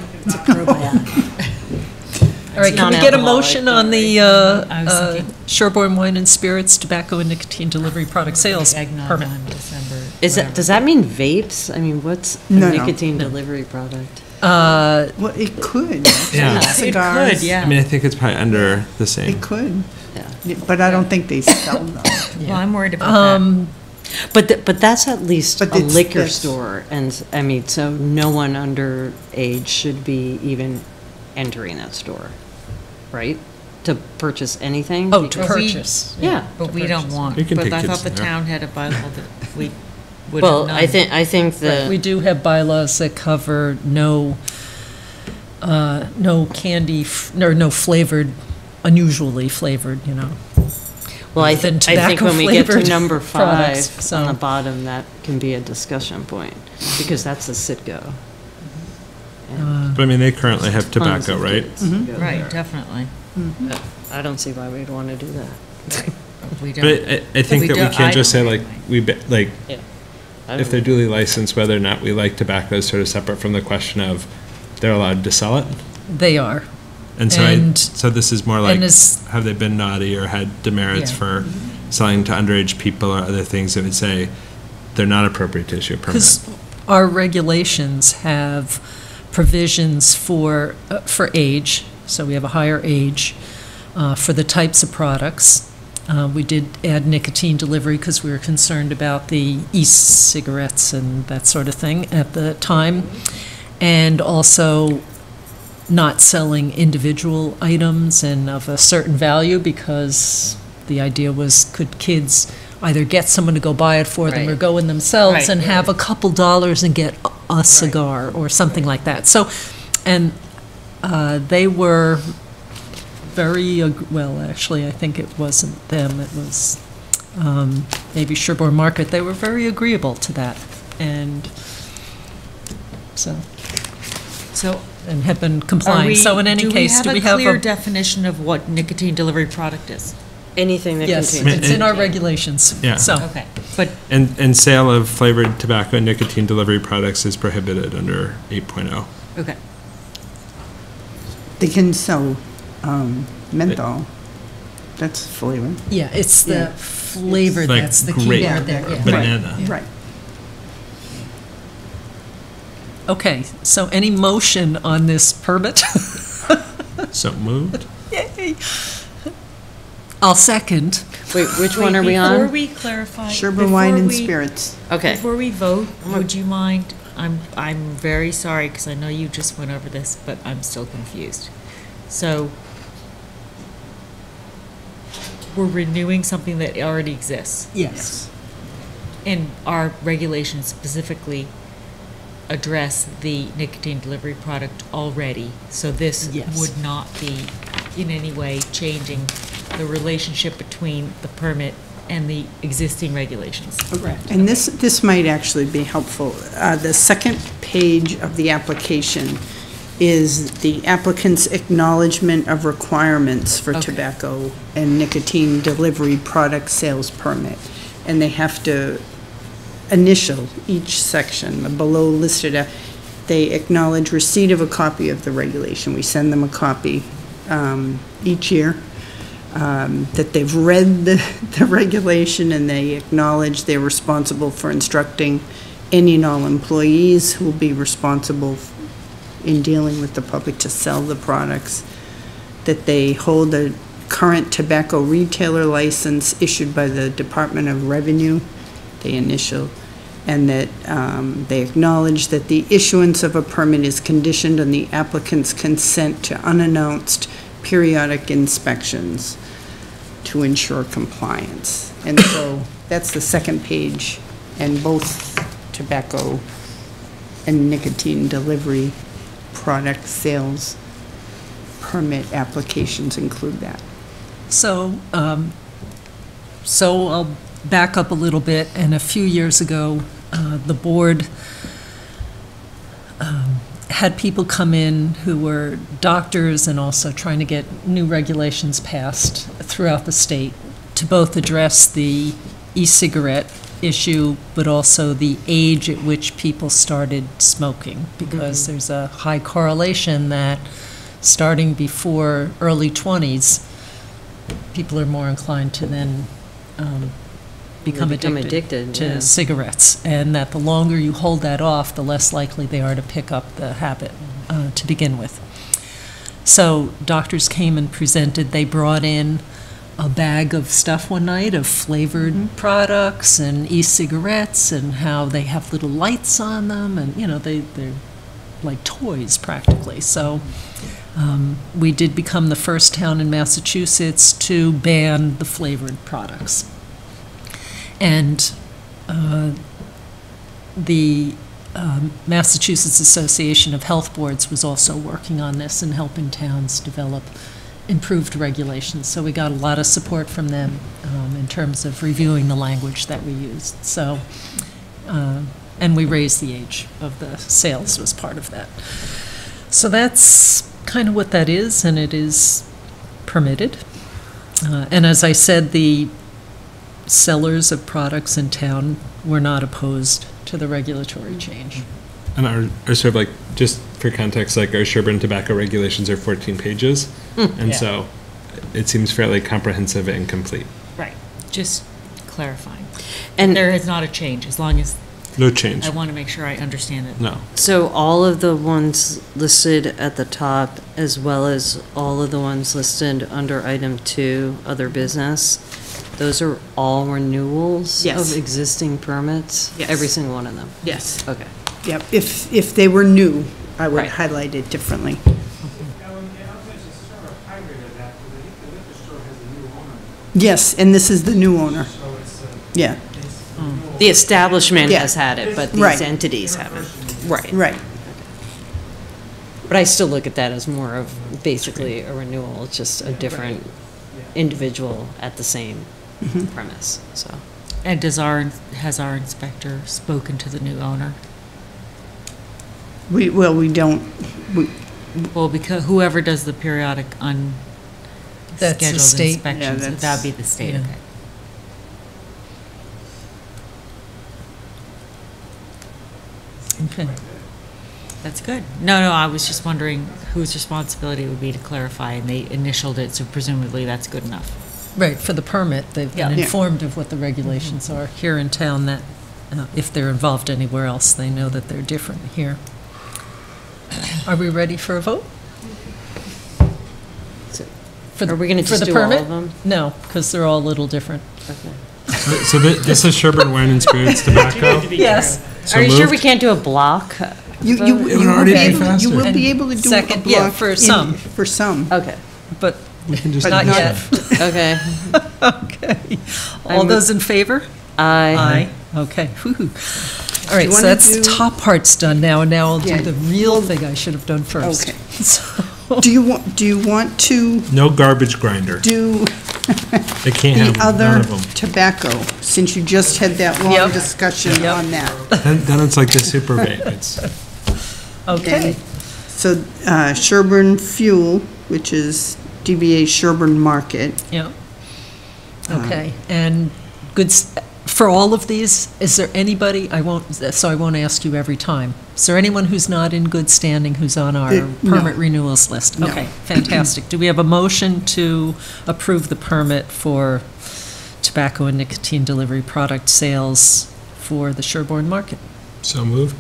All right, can we get a non-alcoholic, motion on the I was thinking- Sherborn Wine and Spirits Tobacco and Nicotine Delivery Product Sales Eggnog permit? on December. Is that, does that mean vapes? I mean, what's a No, no. nicotine delivery product? Uh, Well, it could, actually. Yeah. Cigars. I mean, I think it's probably under the same. It could, Yeah. but I don't think they sell them. Well, I'm worried about that. But that's at least But a it's- liquor that's- store, and, I mean, so no one under age should be even entering that store, right? To purchase anything? Oh, to Because- purchase. Yeah. But we don't want, You can but take I kids thought the in there. town had a bylaw that we would have Well, known. I think Right, we the, do have bylaws that cover no candy, or no flavored, unusually flavored, well, I than think when we get to tobacco-flavored number products, 5 so- on the bottom, that can be a discussion point, because that's a Citgo. And But I mean, they currently have tons tobacco, of right? kids go Right, there. definitely. I don't see why we'd want to do that. We But don't. I think We that we don't- I can't just say don't like, anyway. I if don't they're know. duly licensed, whether or not we like tobacco is sort of separate from the question of they're allowed to sell it. They are. And so And- so this is more like, and is- have they been naughty or had demerits Yeah. for selling to underage people or other things that would say they're not appropriate to issue a permit? Because our regulations have provisions for age, so we have a higher age for the types of products. We did add nicotine delivery because we were concerned about the e-cigarettes and that sort of thing at the time, and also not selling individual items and of a certain value, because the idea was, could kids either get someone to go buy it for them or Right. go in themselves Right, and right. have a couple dollars and get a cigar or something like that. So, and they were very, well, actually, I think it wasn't them, it was maybe Sherborn Market. They were very agreeable to that, and so and have been complying. So in any case, do we have a clear definition of what nicotine delivery product is? Anything that Yes, contains. it's in our regulations. Yeah. So, Okay, but And sale of flavored tobacco and nicotine delivery products is prohibited under 8.0. okay. They can sell menthol. That's flavor. yeah, it's the Yeah. flavor Like that's the key grape, word there. Yeah. banana. Right. Okay, so any motion on this permit? So moved. Yay. I'll second. Wait, which one are we Before on? we clarify. Sherborn Wine and before we- Spirits. Okay. Before we vote, would you mind, I'm very sorry, because I know you just went over this, but I'm still confused. So, we're renewing something that already exists, Yes. and our regulations specifically address the nicotine delivery product already, so this Yes. would not be in any way changing the relationship between the permit and the existing regulations. Correct. And this might actually be helpful. The second page of the application is the applicant's acknowledgement of requirements for Okay. tobacco and nicotine delivery product sales permit. And they have to initial each section, the below listed, they acknowledge receipt of a copy of the regulation. We send them a copy each year, that they've read the regulation, and they acknowledge they're responsible for instructing any and all employees who will be responsible in dealing with the public to sell the products, that they hold a current tobacco retailer license issued by the Department of Revenue, they initial, and that they acknowledge that the issuance of a permit is conditioned on the applicant's consent to unannounced periodic inspections to ensure compliance. And so that's the second page, and both tobacco and nicotine delivery product sales permit applications include that. So, so I'll back up a little bit, and a few years ago, the board had people come in who were doctors and also trying to get new regulations passed throughout the state to both address the e-cigarette issue, but also the age at which people started smoking, because there's a high correlation that starting before early 20s, people are more inclined to then become addicted to yeah. cigarettes, and that the longer you hold that off, the less likely they are to pick up the habit to begin with. So doctors came and presented, they brought in a bag of stuff one night of flavored products and e-cigarettes, and how they have little lights on them, and you know, they're like toys practically. So we did become the first town in Massachusetts to ban the flavored products. And the Massachusetts Association of Health Boards was also working on this and helping towns develop improved regulations. So we got a lot of support from them in terms of reviewing the language that we used. So, and we raised the age of the sales was part of that. So that's kind of what that is, and it is permitted. And as I said, the sellers of products in town were not opposed to the regulatory change. And our sort of like, just for context, like our Sherborn tobacco regulations are 14 pages. And Yeah. so it seems fairly comprehensive and complete. Right, just clarifying. And There is not a change, as long as No change. I want to make sure I understand it. No. So all of the ones listed at the top, as well as all of the ones listed under item 2, other business, those are all renewals Yes. of existing permits? Yes. Every single one of them? Yes. Okay. Yep, if they were new, I would Right. highlight it differently. Ellen, and I'll mention sort of a hybrid of that, because I think the liquor store has a new owner, Yes, and this is the new owner. so it's, Yeah, The establishment Yeah. has had it, but Right. these entities haven't. Right. right. But I still look at that as more of basically a renewal, it's just a different individual at the same premise, so. And has our inspector spoken to the new owner? We don't, Well, because whoever does the periodic That's the unscheduled state. inspections, Yeah, that'd be the state, yeah. okay. Okay. That's good. No, I was just wondering whose responsibility it would be to clarify, and they initialed it, so presumably that's good enough. Right, for the permit, they've been Yeah. informed of what the regulations are here in town, that if they're involved anywhere else, they know that they're different here. Are we ready for a vote? For the- Are we gonna for just the do all permit? of them? No, because they're all a little different. So this is Sherborn Wine and Spirits Tobacco? Yes. So Are you sure moved? we can't do a block? you It would already be faster. you will be able to do a Second, yeah, block for in- some. For some. Okay, But We can just not do yet. that. okay. Okay. All those in favor? Aye. Okay. Whew. All right, you so wanna that's do- top part's done now, and now I'll Yeah. do the real thing I should have done first. Okay. So- Do you want to No garbage grinder. do They can't the have none other of them. tobacco, since you just had that long Yep. discussion Yep. on that? Then it's like the super vape. It's Okay. So Sherborn Fuel, which is DBA Sherborn Market. Yeah. Okay, and goods, for all of these, is there anybody, I won't ask you every time. Is there anyone who's not in good standing who's on our No. permit renewals list? No. Okay, fantastic. Do we have a motion to approve the permit for tobacco and nicotine delivery product sales for the Sherborn Market? so moved.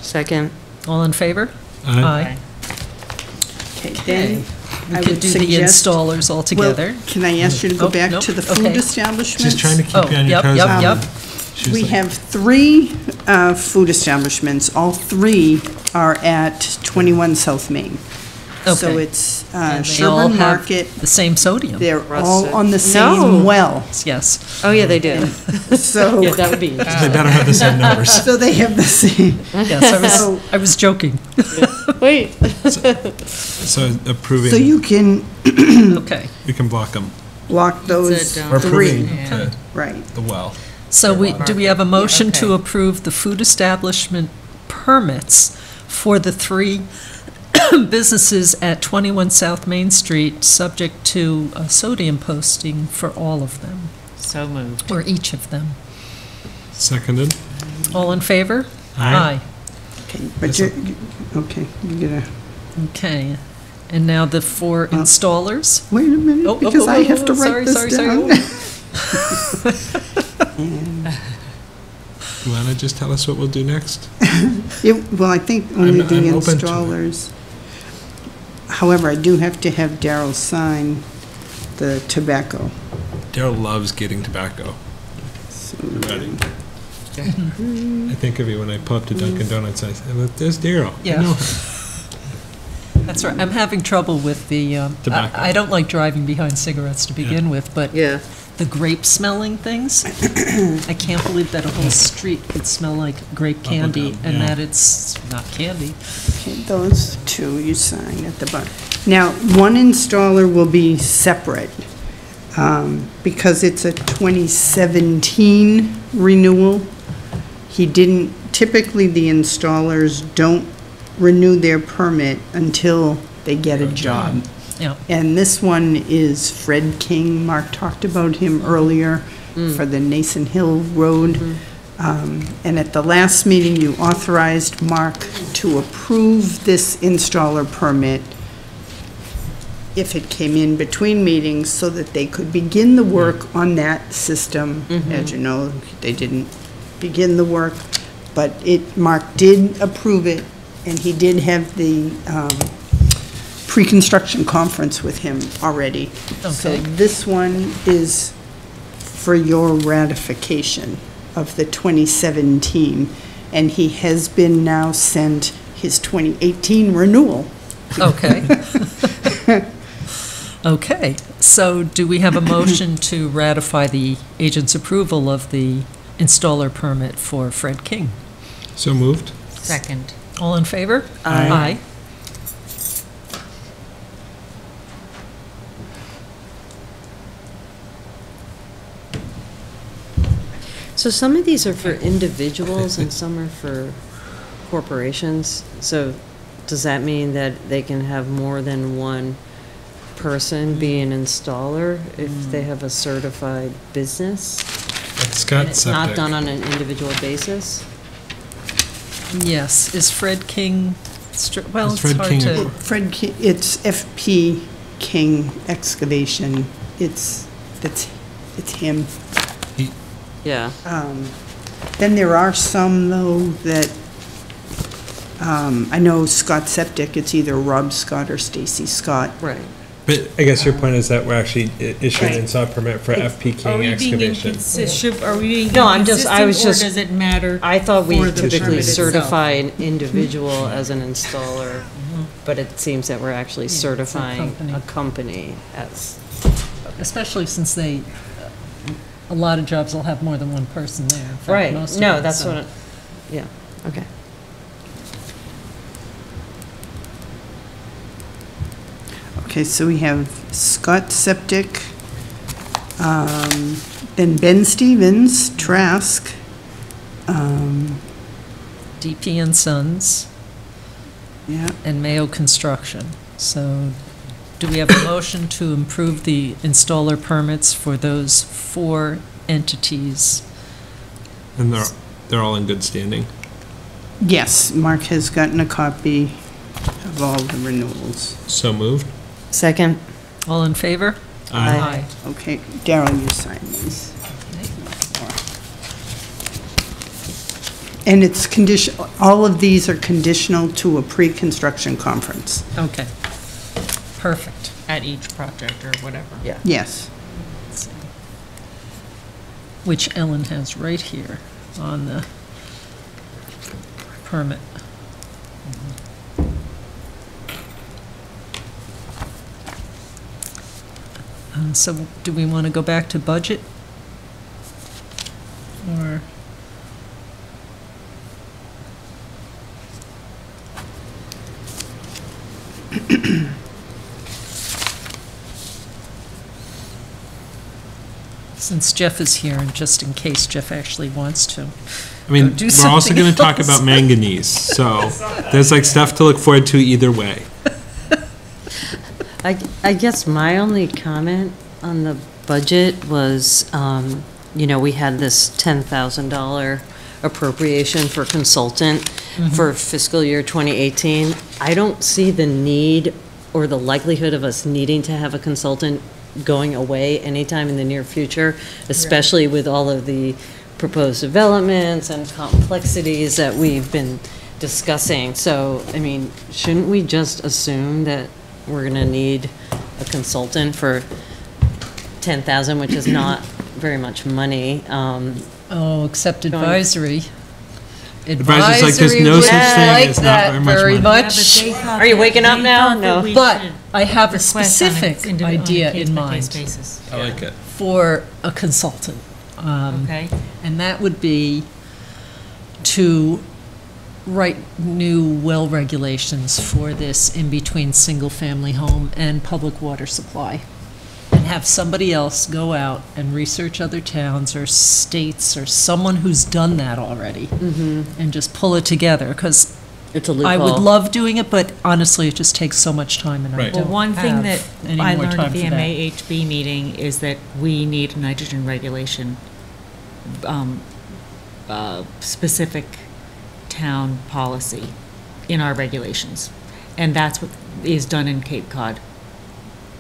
Second. All in favor? Aye. Okay, Okay. then We I could would do the suggest. installers all together. Well, can I ask you to go Oh, back nope, to the okay. food establishments? She's trying to keep Oh, you on your yep, toes. yep, on yep. them. She's We like- have 3 food establishments. All 3 are at 21 South Main. So Okay. it's And they all Sherborn have Market. the same sodium. They're all Russet. on the No. same well. Yes. Oh, yeah, they do. So, Yeah, that would be interesting. They better have the same numbers. so they have the same. Yes, I was joking. Wait. So approving, So you can Okay. we can block them. block those It's a, We're 3. approving Yeah. Right. the well. So do we have a motion to Okay. approve the food establishment permits for the 3 businesses at 21 South Main Street, subject to sodium posting for all of them, So moved. or each of them? Seconded. All in favor? Aye. Okay, but you're, okay, you gotta, Okay. And now the 4 installers? wait a minute, Oh, because I have to sorry, write this sorry, sorry. down. And You want to just tell us what we'll do next? Well, I think only the I'm open to it. installers. However, I do have to have Daryl sign the tobacco. Daryl loves getting tobacco. So- Ready? I think of you when I pull up to Dunkin' Donuts. I say, "Look, there's Daryl." I Yeah. know. That's right. I'm having trouble with the, Tobacco. I don't like driving behind cigarettes to begin with, but Yeah. the grape smelling things, I can't believe that a whole street could smell like grape candy down, and yeah. that it's not candy. Okay, those 2 you sign at the bottom. Now, one installer will be separate, because it's a 2017 renewal. He didn't, typically the installers don't renew their permit until they get a job. Yeah. And this one is Fred King. Mark talked about him earlier for the Nason Hill Road. And at the last meeting, you authorized Mark to approve this installer permit if it came in between meetings so that they could begin the work on that system. As you know, they didn't begin the work. but Mark did approve it, and he did have the pre-construction conference with him already. So Okay. this one is for your ratification of the 2017, and he has been now sent his 2018 renewal. Okay. Okay, so do we have a motion to ratify the agent's approval of the installer permit for Fred King? So moved. Second. All in favor? Aye. So some of these are for individuals and some are for corporations. So does that mean that they can have more than one person be an installer if they have a certified business? Scott And it's not Septic. done on an individual basis? Yes, is Fred King, well, Is it's Fred hard King to, Fred, it's FP King Excavation. It's him. Yeah. Then there are some, though, that, I know Scott Septic, it's either Rob Scott or Stacy Scott. Right. But I guess your point is that we're actually issuing an Right. install permit for FP Are King we being excavation. inconsistent? Are we being No, I was inconsistent, or just- does it matter? I thought we for the typically permit itself? certify an individual as an installer, but it seems that we're actually it's a certifying company. a company as, especially since a lot of jobs will have more than one person there. In fact, right, most of no, them, that's so. what, yeah, okay. Okay, so we have Scott Septic, then Ben Stevens, Trask, DP and Sons yeah, and Mayo Construction. So do we have a motion to improve the installer permits for those 4 entities? And they're all in good standing. yes, Mark has gotten a copy of all the renewals. So moved. Second? All in favor? Aye. Okay, Darrell, you sign these. And it's all of these are conditional to a pre-construction conference. Okay. Perfect. At each project or whatever. Yeah. Yes. Which Ellen has right here on the permit. So do we want to go back to budget? Or? Since Jeff is here, and just in case Jeff actually wants to. I mean, do we're also something going to talk else. about manganese, so there's like stuff to look forward to either way. I guess my only comment on the budget was, we had this $10,000 appropriation for consultant for fiscal year 2018. I don't see the need or the likelihood of us needing to have a consultant going away anytime in the near future, especially with all of the proposed developments and complexities that we've been discussing. So, I mean, shouldn't we just assume that we're going to need a consultant for $10,000, which is not very much money? Oh, except Going- advisory. Advisory's like, there's no would such thing like as not that very much money. much. Are you waking up now? No. But I have a specific idea in mind I like it. for a consultant. Okay. And that would be to write new well regulations for this in-between single-family home and public water supply. And have somebody else go out and research other towns or states or someone who's done that already. And just pull it together, because It's a I would loophole. love doing it, but honestly, it just takes so much time, and I Right. don't Well, one thing that have any I more learned time at the for that. MAHB meeting is that we need nitrogen regulation, specific town policy in our regulations. And that's what is done in Cape Cod.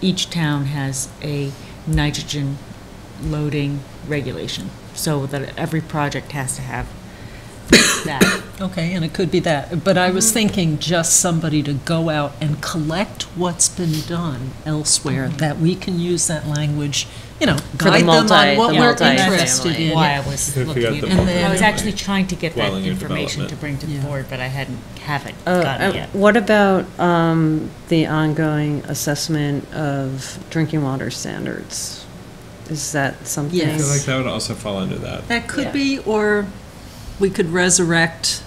Each town has a nitrogen loading regulation, so that every project has to have that. Okay, and it could be that, but I was thinking just somebody to go out and collect what's been done elsewhere, that we can use that language, For the guide them on what the we're multi-family. interested in. Why I was You looking forgot at the it. And then- I was actually trying to get that Dwelling unit information to development. bring to the Yeah. board, but I haven't gotten it yet. What about the ongoing assessment of drinking water standards? Is that something? I feel like Yes. that would also fall under that. That could Yeah. be, or we could resurrect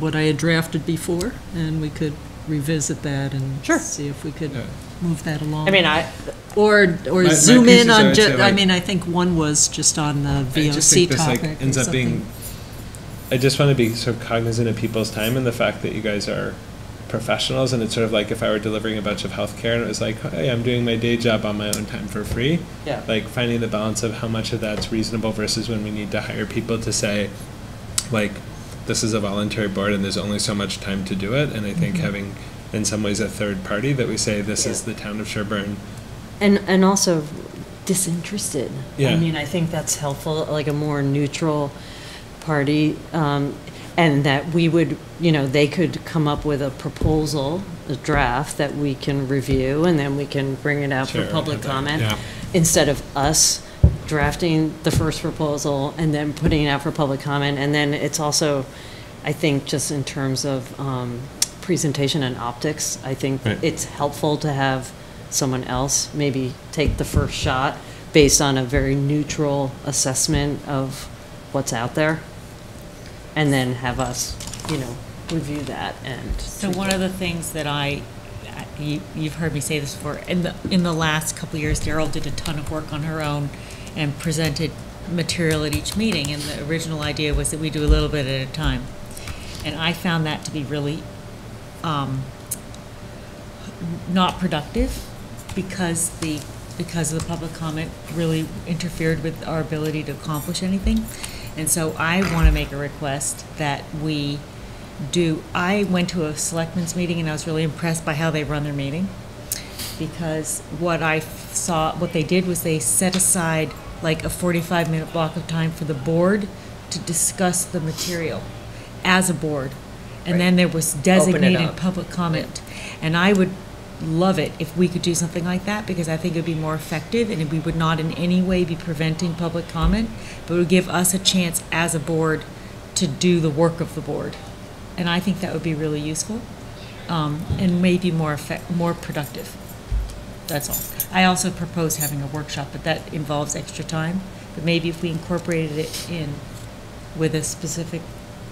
what I had drafted before, and we could revisit that and Sure. see if we could Yeah. move that along. I mean, Or My zoom piece in is, I on, would say, I like- mean, I think one was just on the I just VOC think this topic. like or ends up something. being. I just want to be so cognizant of people's time and the fact that you guys are professionals, and it's sort of like if I were delivering a bunch of healthcare and it was like, hey, I'm doing my day job on my own time for free. Yeah. Like finding the balance of how much of that's reasonable versus when we need to hire people to say, like, this is a voluntary board and there's only so much time to do it. And I think having, in some ways, a third party that we say this is the town of Sherborn. And also disinterested. Yeah. I mean, I think that's helpful, like a more neutral party, and that we would, they could come up with a proposal, a draft that we can review, and then we can bring it out for Sure, public okay, comment, yeah. instead of us drafting the first proposal and then putting it out for public comment. And then it's also, I think, just in terms of presentation and optics, I think Right. it's helpful to have someone else maybe take the first shot based on a very neutral assessment of what's out there, and then have us, review that and. So one of the things that you've heard me say this before, in the last couple of years, Daryl did a ton of work on her own and presented material at each meeting, and the original idea was that we do a little bit at a time. And I found that to be really not productive because of the public comment really interfered with our ability to accomplish anything. And so I want to make a request that we do. I went to a selectmen's meeting and I was really impressed by how they run their meeting, because what they did was they set aside like a 45-minute block of time for the board to discuss the material as a board. And then there was designated up. public comment. And I would love it if we could do something like that, because I think it would be more effective and we would not in any way be preventing public comment, but it would give us a chance as a board to do the work of the board. And I think that would be really useful and maybe more productive. That's all. I also propose having a workshop, but that involves extra time. But maybe if we incorporated it in with a specific,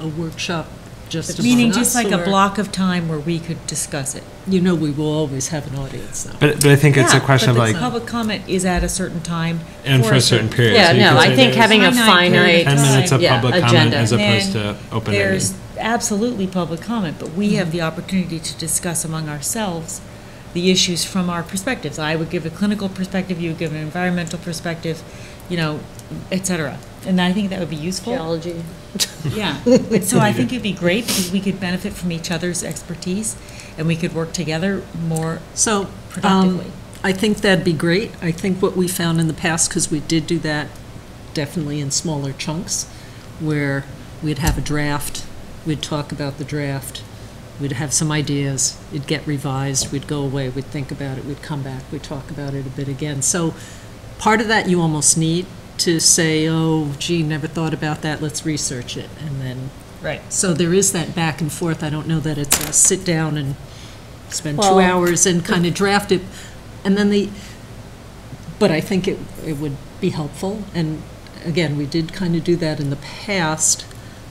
A workshop just meaning among just us, like a or- block of time where we could discuss it. We will always have an audience now. But I think it's a question of but like, the public comment is at a certain time. and for a certain period. Yeah, So you no, could I say think there's having a finite period finite. 10 minutes of yeah, public comment agenda. as opposed to Then open ended. there's absolutely public comment, but we have the opportunity to discuss among ourselves the issues from our perspectives. I would give a clinical perspective, you would give an environmental perspective, et cetera. And I think that would be useful. Geology. Yeah, but so I think it'd be great because we could benefit from each other's expertise and we could work together more So, productively. I think that'd be great. I think what we found in the past, because we did do that definitely in smaller chunks, where we'd have a draft, we'd talk about the draft, we'd have some ideas, it'd get revised, we'd go away, we'd think about it, we'd come back, we'd talk about it a bit again. So part of that you almost need to say, oh, gee, never thought about that, let's research it, and then. Right. So there is that back and forth. I don't know that it's a sit down and spend 2 Well, hours and kind of draft it, and then but I think it would be helpful, and again, we did kind of do that in the past.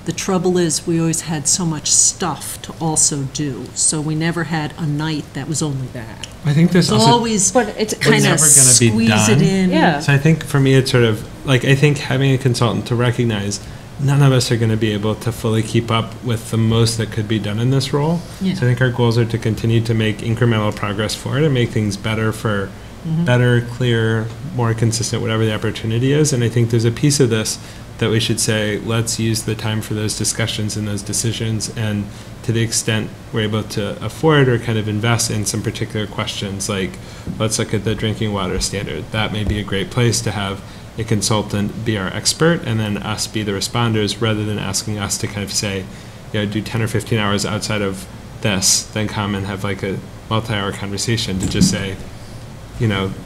The trouble is, we always had so much stuff to also do, so we never had a night that was only that. I think there's also. Always But it's kind never of gonna be squeeze it done. in. Yeah. So I think for me, it's sort of like, I think having a consultant to recognize none of us are going to be able to fully keep up with the most that could be done in this role. Yeah. So I think our goals are to continue to make incremental progress forward and make things better for better, clear, more consistent, whatever the opportunity is. And I think there's a piece of this that we should say, let's use the time for those discussions and those decisions. And to the extent we're able to afford or kind of invest in some particular questions, like let's look at the drinking water standard. That may be a great place to have a consultant be our expert and then us be the responders, rather than asking us to kind of say, do 10 or 15 hours outside of this, then come and have like a multi-hour conversation to just say,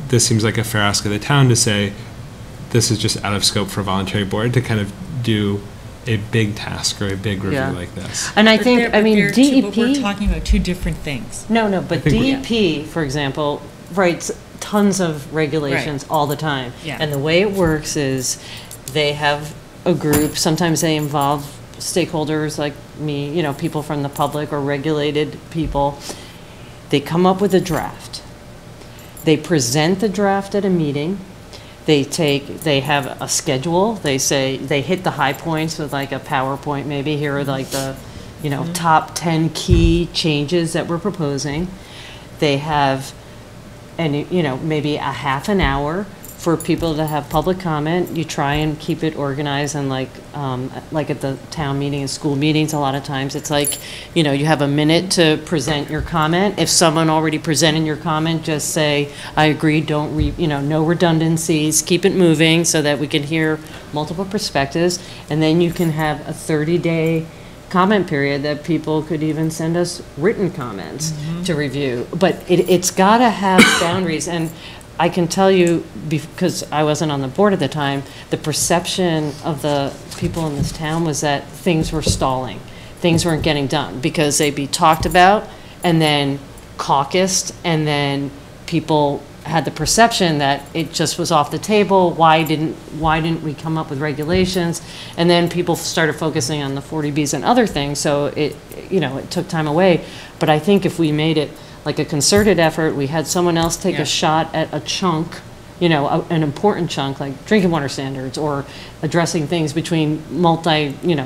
this seems like a fair ask of the town to say, this is just out of scope for a voluntary board to kind of do a big task or a big review like this. And I think, DEP. We're talking about two different things. No, but DEP, for example, writes tons of regulations all the time. Yeah. And the way it works is they have a group, sometimes they involve stakeholders like me, people from the public or regulated people. They come up with a draft. They present the draft at a meeting. They have a schedule. They say, they hit the high points with like a PowerPoint maybe. Here are like the, top 10 key changes that we're proposing. They have, maybe a half an hour for people to have public comment. You try and keep it organized, and like at the town meeting and school meetings, a lot of times it's like, you have a minute to present your comment. If someone already presented your comment, just say, I agree, no redundancies, keep it moving so that we can hear multiple perspectives. And then you can have a 30-day comment period that people could even send us written comments to review. But it's got to have boundaries. And I can tell you, because I wasn't on the board at the time, the perception of the people in this town was that things were stalling. Things weren't getting done because they'd be talked about and then caucused, and then people had the perception that it just was off the table. Why didn't we come up with regulations? And then people started focusing on the 40Bs and other things, so it took time away. But I think if we made it like a concerted effort, we had someone else take a shot at a chunk, an important chunk like drinking water standards or addressing things between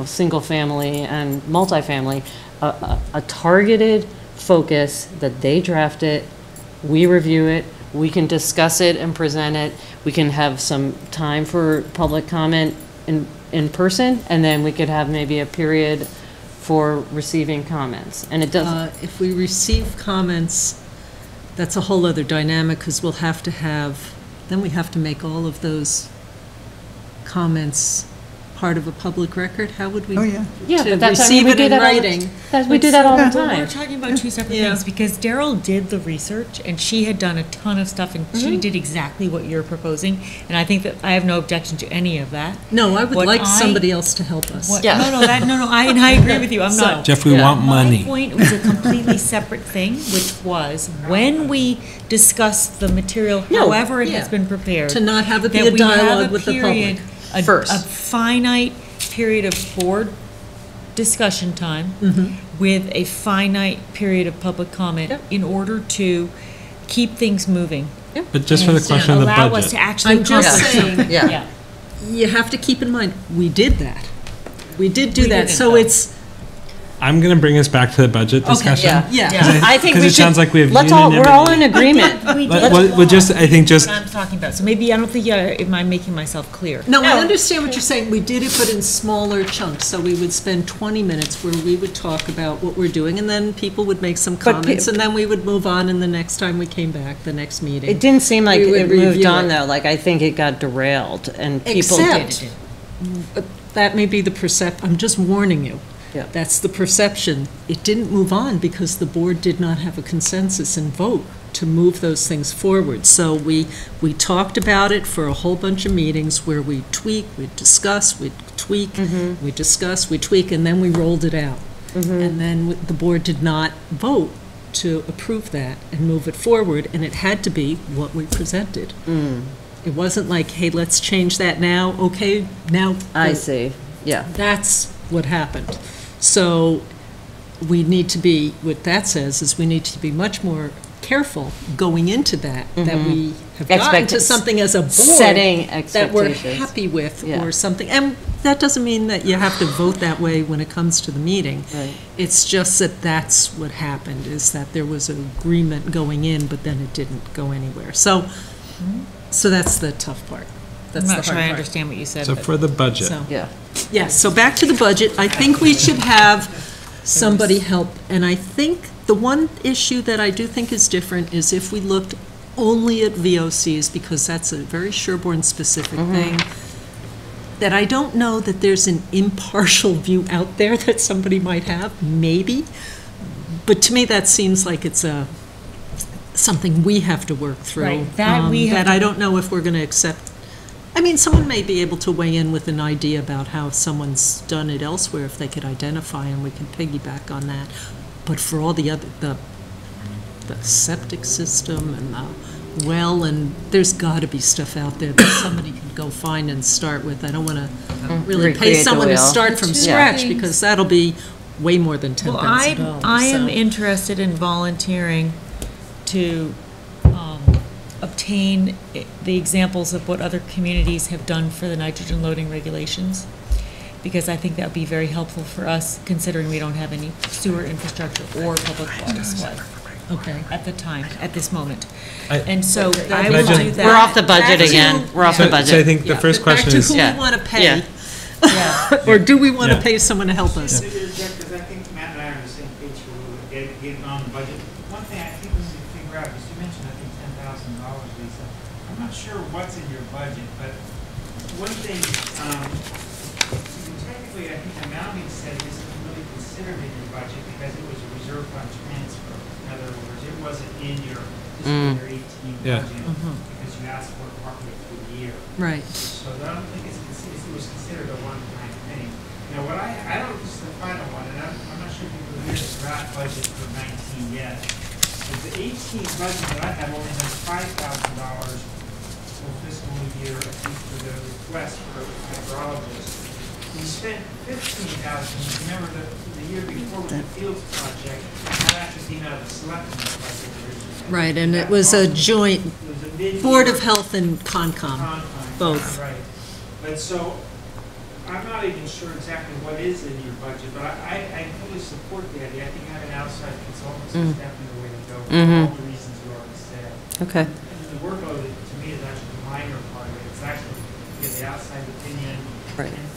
single family and multifamily, a targeted focus that they draft it, we review it, we can discuss it and present it, we can have some time for public comment in person, and then we could have maybe a period for receiving comments. And it doesn't. If we receive comments, that's a whole other dynamic, because we'll have to then we have to make all of those comments part of a public record. How would we? Oh, yeah. Yeah, to but that's receive we it do in that writing. We do that all the Well, time. we're talking about two separate things, because Daryl did the research and she had done a ton of stuff, and she did exactly what you're proposing. And I think that I have no objection to any of that. No, I would like somebody else to help us. I agree with you. I'm not. Jeff, we want money. My point was a completely separate thing, which was when we discuss the material, however it has been prepared, To not have it be that a we have dialogue a with the period, public. First. a finite period of board discussion time with a finite period of public comment in order to keep things moving. But just for the question of the Allow us budget. to actually I'm just accomplish saying, Yeah. you have to keep in mind, we did that. We did do We that, didn't, so though. it's, I'm going to bring us back to the budget discussion. yeah. I think we Because it sounds like we have we're all in unanimity. agreement. We What I'm talking about. So maybe I don't think am I making myself clear? No, I understand what you're saying. We did it, but in smaller chunks. So we would spend 20 minutes where we would talk about what we're doing, and then people would make some comments, and then we would move on, and the next time we came back, the next meeting. It didn't seem like We would it moved review on it. though. Like I think it got derailed, and people Except, that may be the I'm just warning you. Yeah. That's the perception. It didn't move on because the board did not have a consensus and vote to move those things forward. So we talked about it for a whole bunch of meetings where we tweak, we discuss, we tweak, we discuss, we tweak, and then we rolled it out. And then the board did not vote to approve that and move it forward, and it had to be what we presented. It wasn't like, hey, let's change that now, okay, now. I see, yeah. That's what happened. So we need to be, what that says is we need to be much more careful going into that we have gotten to something as a board setting that we're expectations. happy with Yeah. or something. And that doesn't mean that you have to vote that way when it comes to the meeting. Right. It's just that that's what happened, is that there was an agreement going in, but then it didn't go anywhere. So that's the tough part. That's I'm the not sure hard I part. understand what you said. So but- for the budget. So- Yeah. Yes, so back to the budget, I think we should have somebody help, and I think the one issue that I do think is different is if we looked only at VOCs, because that's a very Sherborn-specific thing, that I don't know that there's an impartial view out there that somebody might have, maybe. But to me, that seems like it's something we have to work through. Right, that we have That to- I don't know if we're going to accept. I mean, someone may be able to weigh in with an idea about how someone's done it elsewhere, if they could identify, and we can piggyback on that. But for all the other, the septic system and the well, and there's got to be stuff out there that somebody can go find and start with. I don't want to really pay Recreate the someone to wheel. start from The two scratch, things- because that'll be way more than $10,000. Well, I am so. interested in volunteering to obtain the examples of what other communities have done for the nitrogen loading regulations, because I think that would be very helpful for us, considering we don't have any sewer infrastructure or public water supply. Okay. At the time, at this moment. I- And so I Can I will just- do that. We're off the budget Back to- again. We're off the So I budget. think the first question Back to is, who Yeah. we want to pay. Yeah. Or do we want to Yeah. pay someone to help us? Because I think Matt and I are on the same page for getting on the budget. One thing I think we need to figure out, because you mentioned, I think, $10,000, Lisa. I'm not sure what's in your budget, but one thing, technically, I think the mounting study isn't really considered in your budget because it was a reserve fund transfer. In other words, it wasn't in your fiscal year 18 Yeah. budget because you asked for it partway through the year. Right. So I don't think it was considered a one-time thing. Now, what I don't, this is the final one, and I'm not sure if you can hear the draft budget for 19 yet. But the 18 budget that I have only has $5,000 for fiscal year, I think, for the request for a hydrologist. We spent $15,000, remember the year before with the Fields project, that actually came out of the selectmen's budget originally. Right, and it was a joint It was a mid-year- Board of Health and Concom, Concom, both. Right. But so, I'm not even sure exactly what is in your budget, but I fully support the idea. I think having outside consultants is definitely the way to go, for all the reasons you already said. Okay. And the workload, to me, is actually the minor part of it. It's actually, you get the outside opinion. Right. And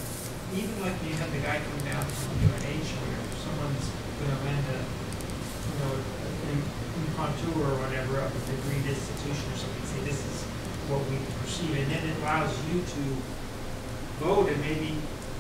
even like you have the guy come down from UNH, or if someone's gonna lend a, an contour or whatever up with a green institution or something, say this is what we perceive, and then it allows you to vote and maybe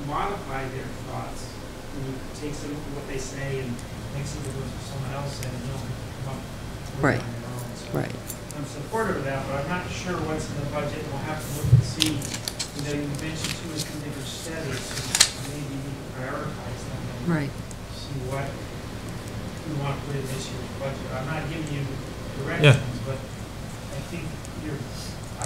modify their thoughts. And you take some of what they say and make some of it to someone else and you don't come up with Right. it on your own. So Right. I'm supportive of that, but I'm not sure what's in the budget. We'll have to look and see. You mentioned 2 or 3 different studies, so maybe we can prioritize them and Right. see what we want to put in this year's budget. I'm not giving you directions, but I think your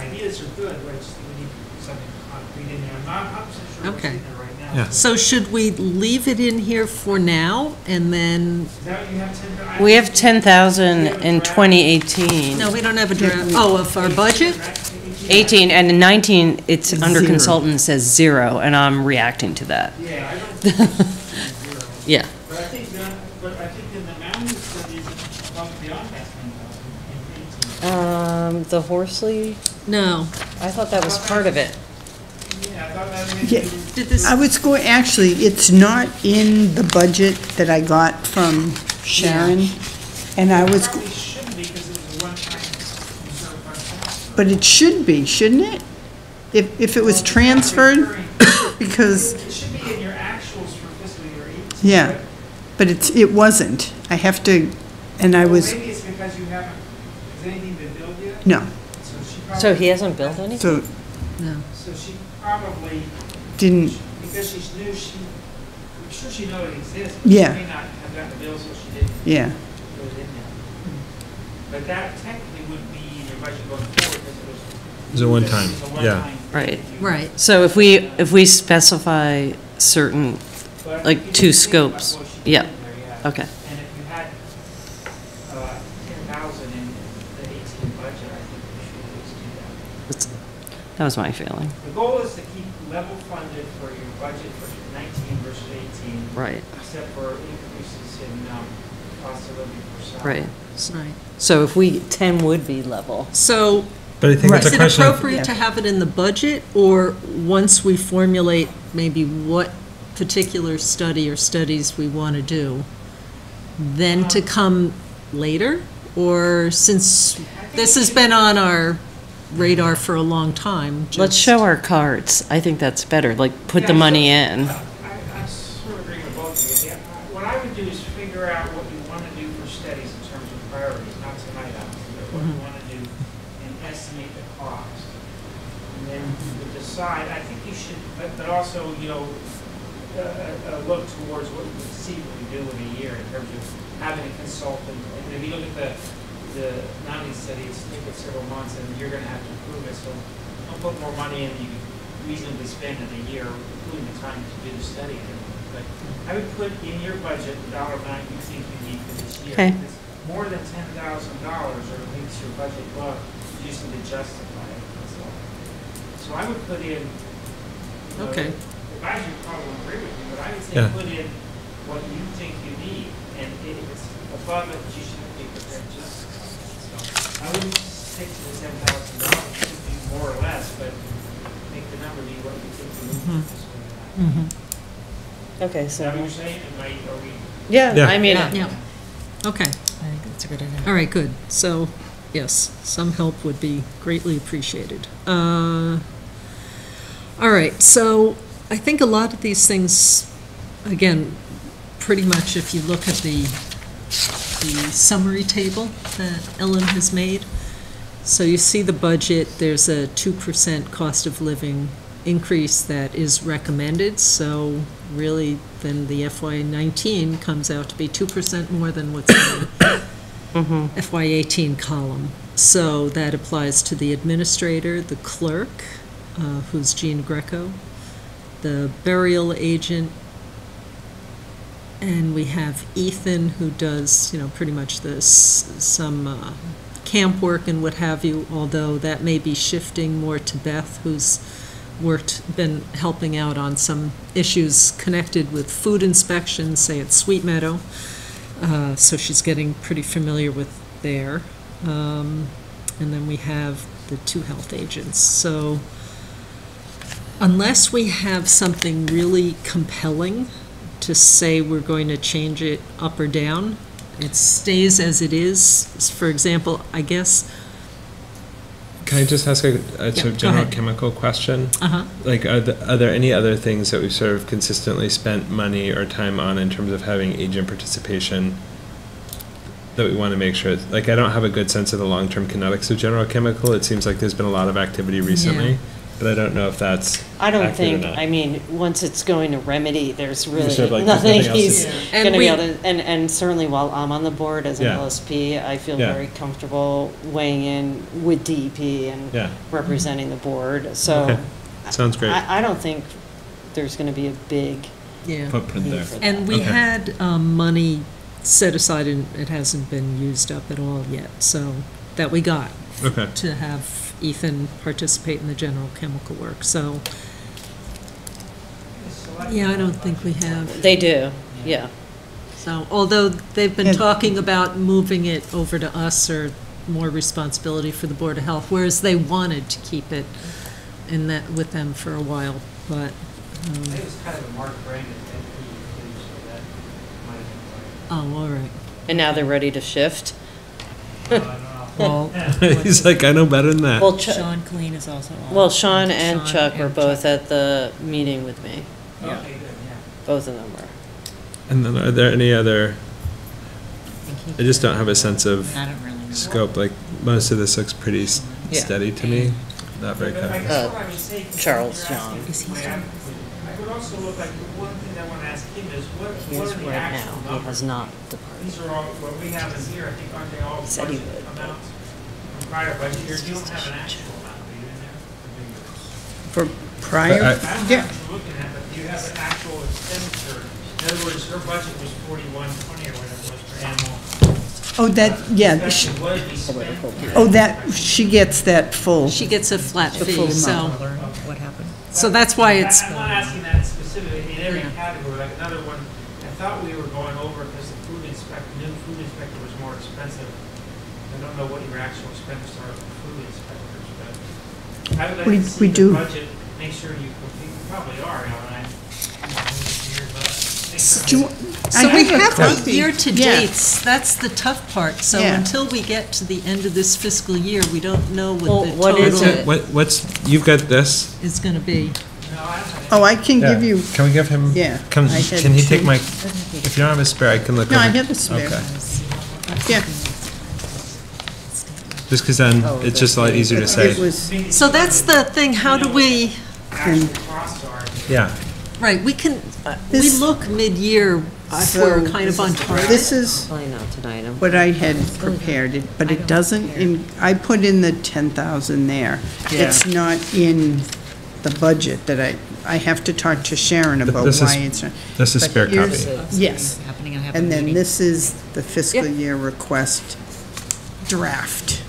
ideas are good, but I just think we need to put something concrete in there. I'm not 100% sure what's Okay. in there right now. Yeah. So should we leave it in here for now, and then, Is that what you have 10? We have 10,000 in 2018. no, we don't have a draft, oh, of our budget? 18, and in 19, it's under Zero. consultant says 0, and I'm reacting to that. Yeah, I don't think it's zero. Yeah. But I think in the mountain studies, above beyond that 10,000 in 18. The Horsley, No. I thought that was part of it. Yeah, I thought that maybe. Yeah. Did this, I was going, actually, it's not in the budget that I got from Sharon, and I was, Probably shouldn't be because it was a one-time reserve fund transfer. but it should be, shouldn't it? If it was transferred, because, It should be in your actuals for fiscal year 18. yeah, right? but it wasn't. I have to, and I Well, was, maybe it's because you haven't, has anything been billed yet? no, So she probably. So he hasn't built anything? so no. So she probably, didn't, because she's new, I'm sure she knows it exists, but Yeah. she may not have gotten the bill, so she didn't yeah. put it in there. But that technically wouldn't be in your budget going forward because it was. It's a one-time, It's a yeah. one-time Right. thing. Right. So if we specify certain, But like, you can 2 think about scopes. what she put Yeah. in there, yeah. okay. And if you had 10,000 in the 18 budget, I think we should at least do that. That was my feeling. The goal is to keep level funded for your budget for 19 versus 18. Right. Except for increases in cost of living for some. Right. Right. So if 10 would be level. So, but I think it's is a it question of, appropriate to have it in the budget, or once we formulate maybe what particular study or studies we want to do, then to come later? Or since this has been on our radar for a long time. Let's just- show our cards. I think that's better, like, put the money in. I sort of agree with both of you. Yeah, what I would do is figure out what you want to do for studies in terms of priorities, not tonight, obviously, but what you want to do and estimate the cost. And then you would decide, I think you should, but also, you know, look towards what you would see what we do in a year in terms of having a consultant. And if you look at the Nani study, it's take it several months and you're going to have to improve it. So don't put more money in than you can reasonably spend in a year, including the time to do the study. But I would put in your budget the dollar amount you think you need for this year. Okay. If it's more than $10,000 or it makes your budget low, you just need to justify it. That's all. So I would put in. You know, Okay. the advisor probably would agree with you, but I would say Yeah. put in what you think you need, and if it's above it, you should be prepared to justify it. So I wouldn't stick to the $10,000, it should be more or less, but make the number be what you think you need. Okay, Is that what you're saying? Are we? Yeah, Yeah. I mean, Yeah, okay. I think that's a good idea. All right, good. So, yes, some help would be greatly appreciated. All right, so I think a lot of these things, again, pretty much if you look at the summary table that Ellen has made, so you see the budget, there's a 2% cost of living increase that is recommended, so really then the FY19 comes out to be 2% more than what's in the FY18 column. So that applies to the administrator, the clerk, who's Jean Greco, the burial agent, and we have Ethan, who does, you know, pretty much some camp work and what have you, although that may be shifting more to Beth, who's been helping out on some issues connected with food inspections, say at Sweet Meadow. So she's getting pretty familiar with there. And then we have the 2 health agents. So unless we have something really compelling to say we're going to change it up or down, it stays as it is. For example, I guess. Can I just ask a sort of general ahead. chemical question? Uh-huh. Like, are there any other things that we've sort of consistently spent money or time on in terms of having agent participation that we want to make sure? Like, I don't have a good sense of the long-term kinetics of General Chemical. It seems like there's been a lot of activity recently, but I don't know if that's I don't accurate think, or not. I mean, once it's going to remedy, there's really sort of like, nothing nothing else he's to do. And going to be we- able to, and certainly while I'm on the board as an Yeah. LSP, I feel Yeah. very comfortable weighing in with DEP and Yeah. representing the board, so. Okay. Sounds great. I don't think there's going to be a big Yeah. Footprint need there. for that. And we Okay. had money set aside, and it hasn't been used up at all yet, so that we got Okay. to have Ethan participate in the general chemical work. So, yeah, I don't think we have. They do, yeah. So, although they've been And- talking about moving it over to us or more responsibility for the Board of Health, whereas they wanted to keep it in that, with them for a while, but, It was kind of a Mark Brandon thing, so that might have been oh, all right. And now they're ready to shift. right. Well, He's like, I know better than that. Well, Sean Clean is also on. Well, Sean and Sean Chuck were and both Chuck. at the meeting with me. Okay, good, yeah. Both of them were. And then are there any other, I just don't have a sense of I don't really know. scope, like, most of this looks pretty Yeah. steady to me, not very But I kind guess Uh, what I would say, Charles you're asking Young. Is he still- I would also look like, one thing I want to ask him is, what He are is the right actual now. He numbers? has not departed. These are all, what we have in here, I think, aren't they all Said he budget would, but- amounts from prior budget years? You don't have an actual amount, do you, in there? For prior, I don't know yeah, what you're looking at, but do you have an actual expenditure? In other words, her budget was 4120 or whatever it was per animal. oh, that, yeah, Expected what did we spend? oh, that, she gets that full. She gets a flat The fee, full so, What happened? so that's why it's, I'm not asking that specifically in every Yeah. category, like another one, I thought we were going over because the new food inspector was more expensive. I don't know what your actual expenses are for food inspectors, but I would like We- to see we the do. budget, make sure you complete, you probably are, Ellen, but make So we have the copy. year-to-dates, that's the tough part. So Yeah. until we get to the end of this fiscal year, we don't know what the Well, what is total it? What's, you've got this? is going to be. Oh, I can give you, Can we give him? Yeah, Can I had he take two. my, if you don't have a spare, I can look no, over. I have a spare. Okay. Yeah. Just because then Oh, it's just a lot easier to say. It was, So that's the thing, how do we, Actual costs are. Yeah. right, we can, we This- look mid-year if we're kind of on target. this is I know tonight. what I had prepared, but it doesn't, I put in the 10,000 there. It's not in the budget that I have to talk to Sharon about This is- why it's not. This is but spare here's- copy. Yes. Happening and And then happening. this is the fiscal Yep. year request draft.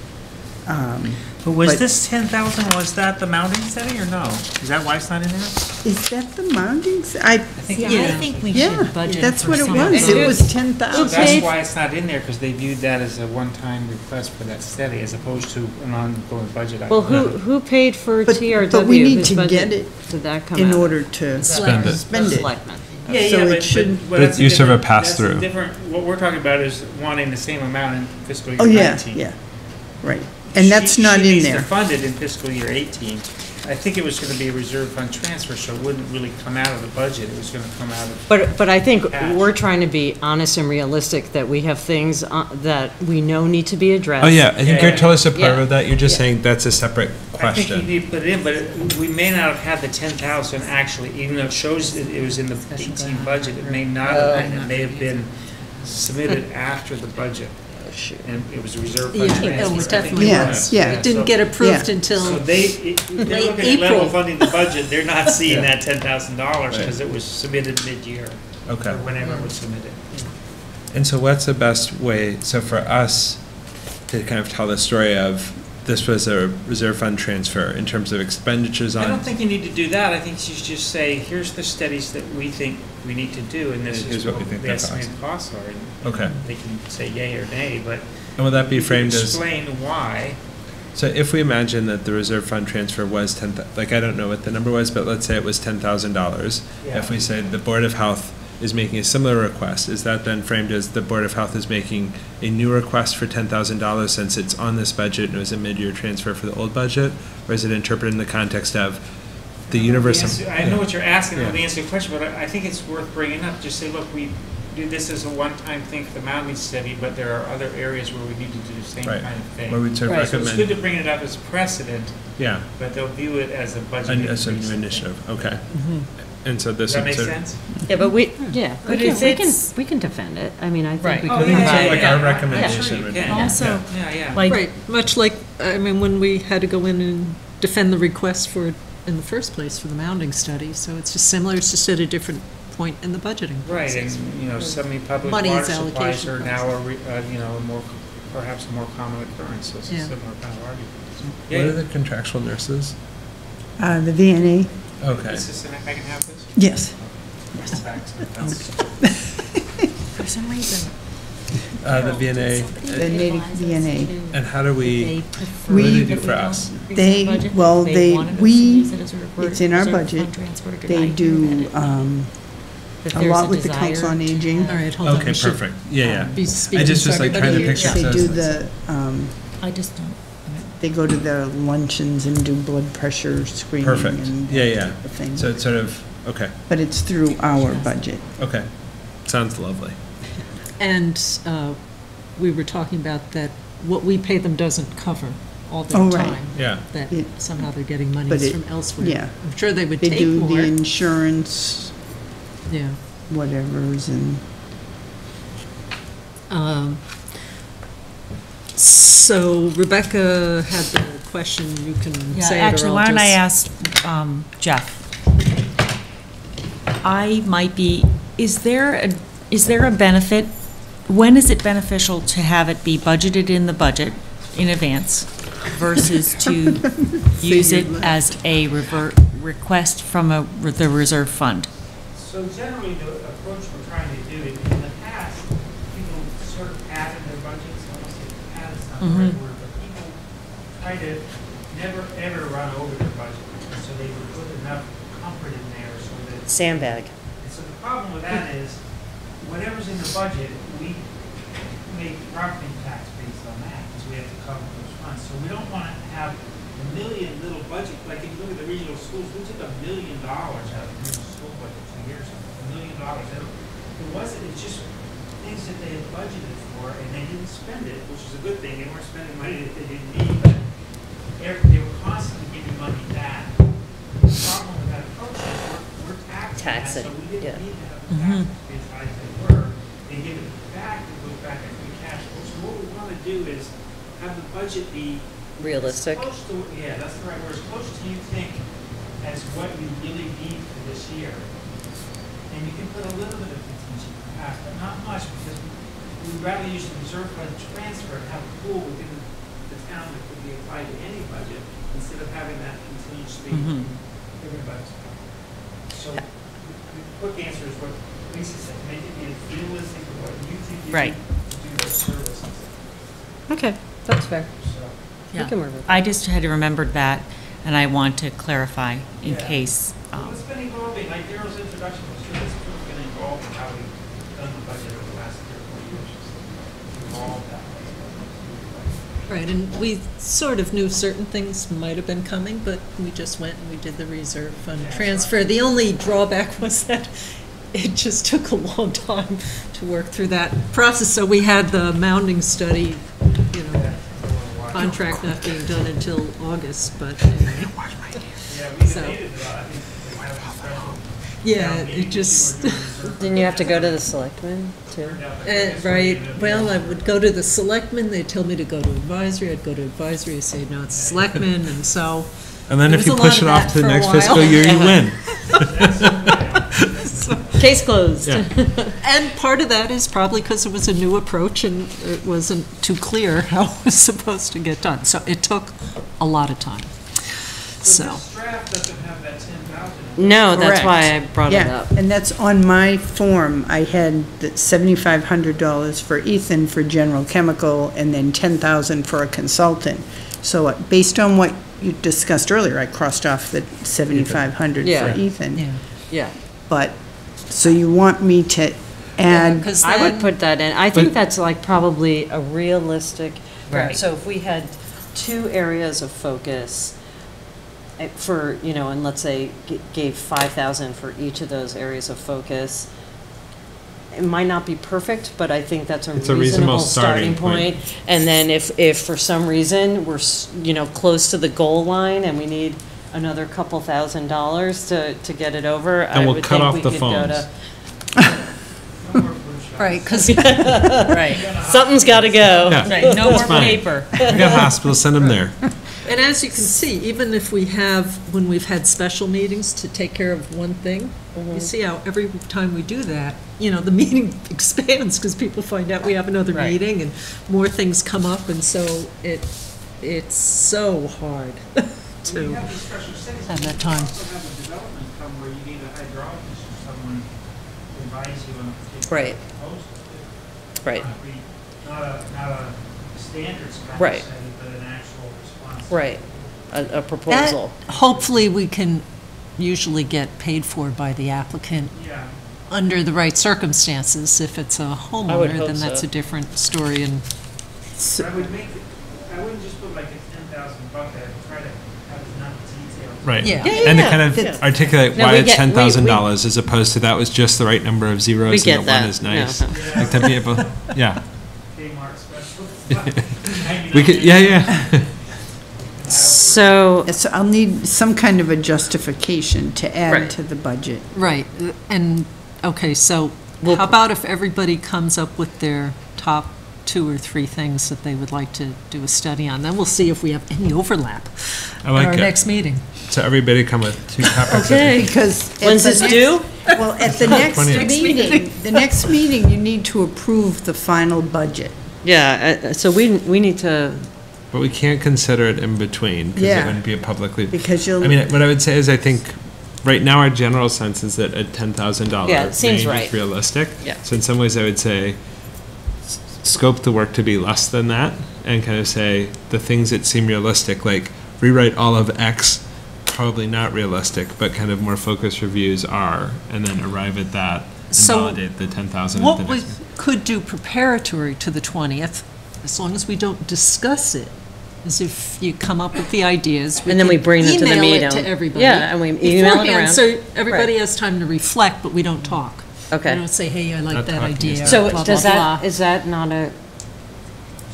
But was But- this 10,000, was that the mounting study or no? Is that why it's not in there? Is that the mounting? See, I think we Yeah, should budget that's for what it some was. of It those. was So 10,000. that's why it's not in there, because they viewed that as a one-time request for that study as opposed to an ongoing budget item. Well, who paid for But- TRW? but we need Whose to budget get it Did that come in out of? order to Spend it. spend it. Selectmen. Yeah, So yeah, it but shouldn't- But that's a you sort of different- pass-through. That's a different, what we're talking about is wanting the same amount in fiscal year Oh, 19. yeah, yeah, right. And that's not in She needs to there. fund it in fiscal year 18. I think it was going to be a reserve fund transfer, so it wouldn't really come out of the budget. It was going to come out of, But I think Cash. we're trying to be honest and realistic that we have things that we know need to be addressed. Oh, yeah, I think Yeah, you're yeah. totally supportive Yeah. of that. You're just Yeah. saying that's a separate I think you question. need to put it in, but we may not have had the 10,000 actually, even though it shows it was in the 18 budget, it may not have been. It may have been submitted after the budget. And it was a reserve fund Yeah, transfer. it I think definitely you're was. right. Yeah. It didn't get approved Yeah. until, So they're late looking at level April. funding the budget, they're not seeing Yeah. that $10,000 because it was submitted mid-year. Okay. Or whenever it was submitted. And so what's the best way, so for us to kind of tell the story of this was a reserve fund transfer in terms of expenditures I on? don't think you need to do that. I think you should just say, here's the studies that we think we need to do, and this Here's is what we what think the the estimated costs are. And Okay. They can say yay or nay, but. And will that be you can framed as? Explain why. So if we imagine that the reserve fund transfer was like, I don't know what the number was, but let's say it was $10,000. Yeah. If we said the Board of Health is making a similar request, is that then framed as the Board of Health is making a new request for $10,000 since it's on this budget and it was a mid-year transfer for the old budget? Or is it interpreted in the context of the universe? I know what you're asking, I Yeah. know the answer to your question, but I think it's worth bringing up. Just say, look, we do this as a one-time thing for the mounting study, but there are other areas where we need to do the same Right. kind of thing. Where we'd sort of So it's recommend- good to bring it up as precedent, Yeah, but they'll view it as a budget as a increase. new initiative, okay. And so Does this that would make sort of. sense? Yeah, but we But we can defend it. I mean, I think Right. we Oh, can. yeah, provide- yeah, Like yeah. our I'm recommendation sure you would be- can. Also, Yeah, yeah. like, right, much like, I mean, when we had to go in and defend the request for it in the first place for the mounding study, so it's just similar, it's just at a different point in the budgeting Right, process. and, suddenly public Money's water supplies allocation are now, perhaps a more common occurrence, so it's a Yeah. similar kind of argument. What are the contractual nurses? The VNA, Okay. Is this, I can have this? yes. Thanks. for some reason. The VNA, The native VNA. and how do we, They what prefer do they We- do for us? They, well, it's in our budget. They do, a lot with the Council on Aging. All right, hold on. Okay, we should perfect. Yeah, be yeah. speaking I just so was like trying to everybody picture. They so do it's- the, I just don't. they go to the luncheons and do blood pressure screening Perfect. and Yeah, that yeah. type of thing. So it's sort of, okay, But it's through our budget. okay. Sounds lovely. And we were talking about that what we pay them doesn't cover all their Oh, right. time. Yeah. That Yeah. somehow they're getting But monies it- from elsewhere. yeah. I'm sure they would They take do the more. insurance, Yeah. whatevers, and So Rebecca had the question, you can Yeah, say it or actually, I'll why don't I just- ask Jeff? I might be, is there a benefit, when is it beneficial to have it be budgeted in the budget in advance versus to use it as a request from the reserve fund? So generally, the approach we're trying to do, in the past, people sort of padded their budgets, I don't say pad is not the right word, but people try to never, ever run over their budget. And so they would put enough comfort in there so that Sandbag. And so the problem with that is, whatever's in the budget, we make property tax based on that, because we have to cover those funds. So we don't want to have a million little budget, like if you look at the regional schools, we took $1 million out of the regional school budget 2 years ago, $1 million. It's just things that they had budgeted for, and they didn't spend it, which is a good thing. They weren't spending money that they didn't need, but they were constantly giving money back. The problem with that approach is we're taxing that, so we didn't need to have the taxes be as high as they were. They give it back, it goes back into the cash flow. So what we want to do is have the budget be Realistic. close to, yeah, that's the right word, as close to you think as what you really need for this year. And you can put a little bit of contingency perhaps, but not much, because we'd rather use the reserve fund transfer and have a pool within the town that could be applied to any budget, instead of having that continuously in everybody's budget. So the quick answer is what Lisa said, make it be realistic of what you think you Right. need to do those services. Okay, that's fair. So, We can work with that. I just had remembered that, and I want to clarify in Yeah. case. Well, it's been evolving, like Daryl's introduction was good, it's sort of been involved in how we've done the budget over the last 3 or 4 years. It's evolved that way. Right, and we sort of knew certain things might have been coming, but we just went and we did the reserve fund transfer. The only drawback was that it just took a long time to work through that process. So we had the mounding study, you know, contract not being done until August, but anyway. Yeah, we So- debated it, I think, we have a special Yeah, town it meeting, just, people are doing reserve Didn't you have to go to the selectmen too? turned out that right, this well, one I ended up would go to the selectmen, they'd tell me to go to advisory, I'd go to advisory, I'd say, no, it's selectmen, and so. And then there if was you a lot push of it off that to the for a next while. fiscal year, you win. Case closed. Yeah. And part of that is probably because it was a new approach and it wasn't too clear how it was supposed to get done. So it took a lot of time. So So, this draft doesn't have that 10,000. No, that's Correct. why I brought it Yeah, up. and that's on my form. I had the $7,500 for Ethan for general chemical and then $10,000 for a consultant. So based on what you discussed earlier, I crossed off the $7,500 Yeah. for Ethan. yeah. Yeah. But, so you want me to add, Because I would then, put that in. I think But- that's like probably a realistic. Right. So if we had 2 areas of focus for, you know, and let's say gave 5,000 for each of those areas of focus, it might not be perfect, but I think that's It's a reasonable starting point. And then if for some reason we're, you know, close to the goal line and we need another couple $1,000s to get it over, I And we'll would cut think off we the could go phones. to. No more food shops. right, because, Right. Something's got to go. Yeah. Right, no more fine. paper. We got hospitals, send them there. and as you can see, even if we have, when we've had special meetings to take care of one thing, you see how every time we do that, you know, the meeting expands because people find out we have another Right. meeting and more things come up, and so it's so hard When to. you have these special settings, Have that you time. also have a development come where you need a hydrologist or someone to advise you on a particular Right. proposal. Right. Not a standards kind of Right. study, but an actual response. Right, a That, proposal. hopefully, we can usually get paid for by the applicant Yeah. under the right circumstances. If it's a hope homeowner, then so. that's a different story, and But I would make it, I wouldn't just put like a 10,000 bucket, I'd try to have enough detail. Right. Yeah. Yeah, And to yeah, kind of yeah. articulate No, why we it's get- we- $10,000 as opposed to that was just the right number of zeros We and get that that. one is nice. Yeah. Yeah. Like to be able, yeah. Kmart special. We could, yeah. So, so I'll need some kind of a justification to add Right. to the budget. right, and, okay, so We'll- how about if everybody comes up with their top 2 or 3 things that they would like to do a study on, then we'll see if we have any overlap I like at our it. next meeting. So everybody come with 2 topics. okay. Because. at When's the this next- due? Well, at the next 20th. meeting, the next meeting, you need to approve the final budget. Yeah, so we need to, But we can't consider it in between because it Yeah. wouldn't be a publicly. Because you'll. I mean, what I would say is I think right now our general sense is that a $10,000 Yeah, it seems range right. is realistic. Yeah. So in some ways I would say scope the work to be less than that and kind of say the things that seem realistic, like rewrite all of X probably not realistic, but kind of more focused reviews are, and then arrive at that and So validate the 10,000 at What the we next. could do preparatory to the 20th, as long as we don't discuss it, is if you come up with the ideas. And then we bring them to the Email meeting. it to everybody. Yeah, and we email it beforehand, around. So everybody Right. has time to reflect, but we don't talk. Okay. We don't say, hey, I like Not that talking idea. is So blah, does blah, that, blah. is that not a?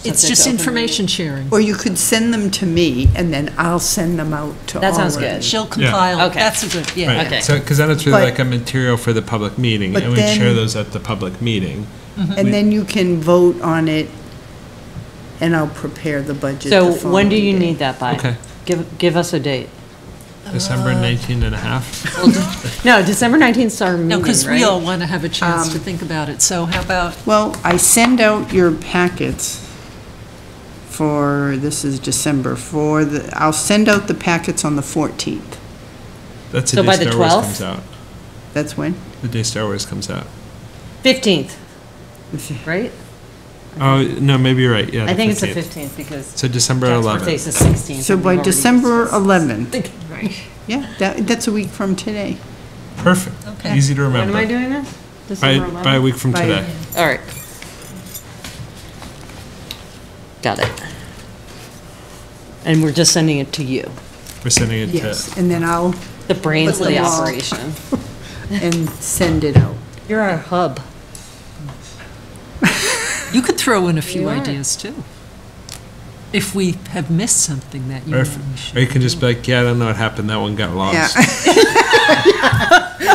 It's subject just to open information sharing. Or you could send them to me, and then I'll send them out to all That sounds of good. you. She'll compile, Okay. that's a good, yeah. Right. Okay. So, because then it's really But- like a material for the public meeting, But and we share then- those at the public meeting. And then you can vote on it, and I'll prepare the budget So the when do following you day. need that by? Okay. Give us a date. December 19 and a half. No, December 19th is our meeting, No, because we right? all want to have a chance to think about it, so how about, Well, I send out your packets for, this is December, I'll send out the packets on the 14th. That's So the by day the Star Wars 12th? comes out. That's when? The day Star Wars comes out. 15th, right? Oh, no, maybe you're right, yeah. I think it's the 15th. 15th because So December Jack's 11th. birthday's the 16th. So and by we've already December discussed- 11th. Right. Yeah, that's a week from today. Perfect. Okay. Easy to When remember. am I doing this? By, December 11th? by a week from By- today. All right. Got it. And we're just sending it to you, We're sending it Yes, to, and then I'll, the brains of Put the them all- operation. and send it out. You're our hub. you could throw in a few You are. ideas, too. If we have missed something that you or, know we or you should. can just be like, yeah, I don't know what happened, that one got Yeah. lost.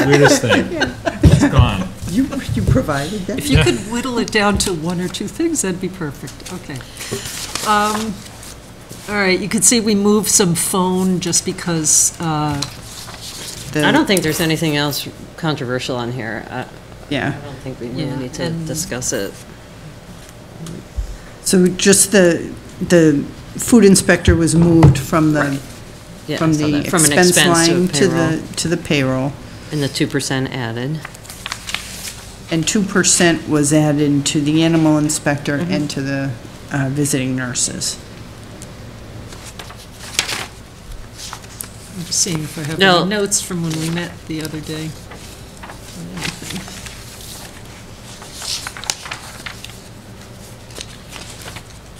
Weirdest thing. It's gone. You provided that. If you could whittle it down to one or two things, that'd be perfect. Okay. All right, you could see we moved some phone just because, I don't think there's anything else controversial on here. I Yeah, don't think we really Yeah, need to and- discuss it. so just the food inspector was moved from the, Yeah, I from saw the that. From an expense line to payroll. the payroll. And the 2% added. And 2% was added to the animal inspector and to the visiting nurses. I'm just seeing if I have No. any notes from when we met the other day. on anything.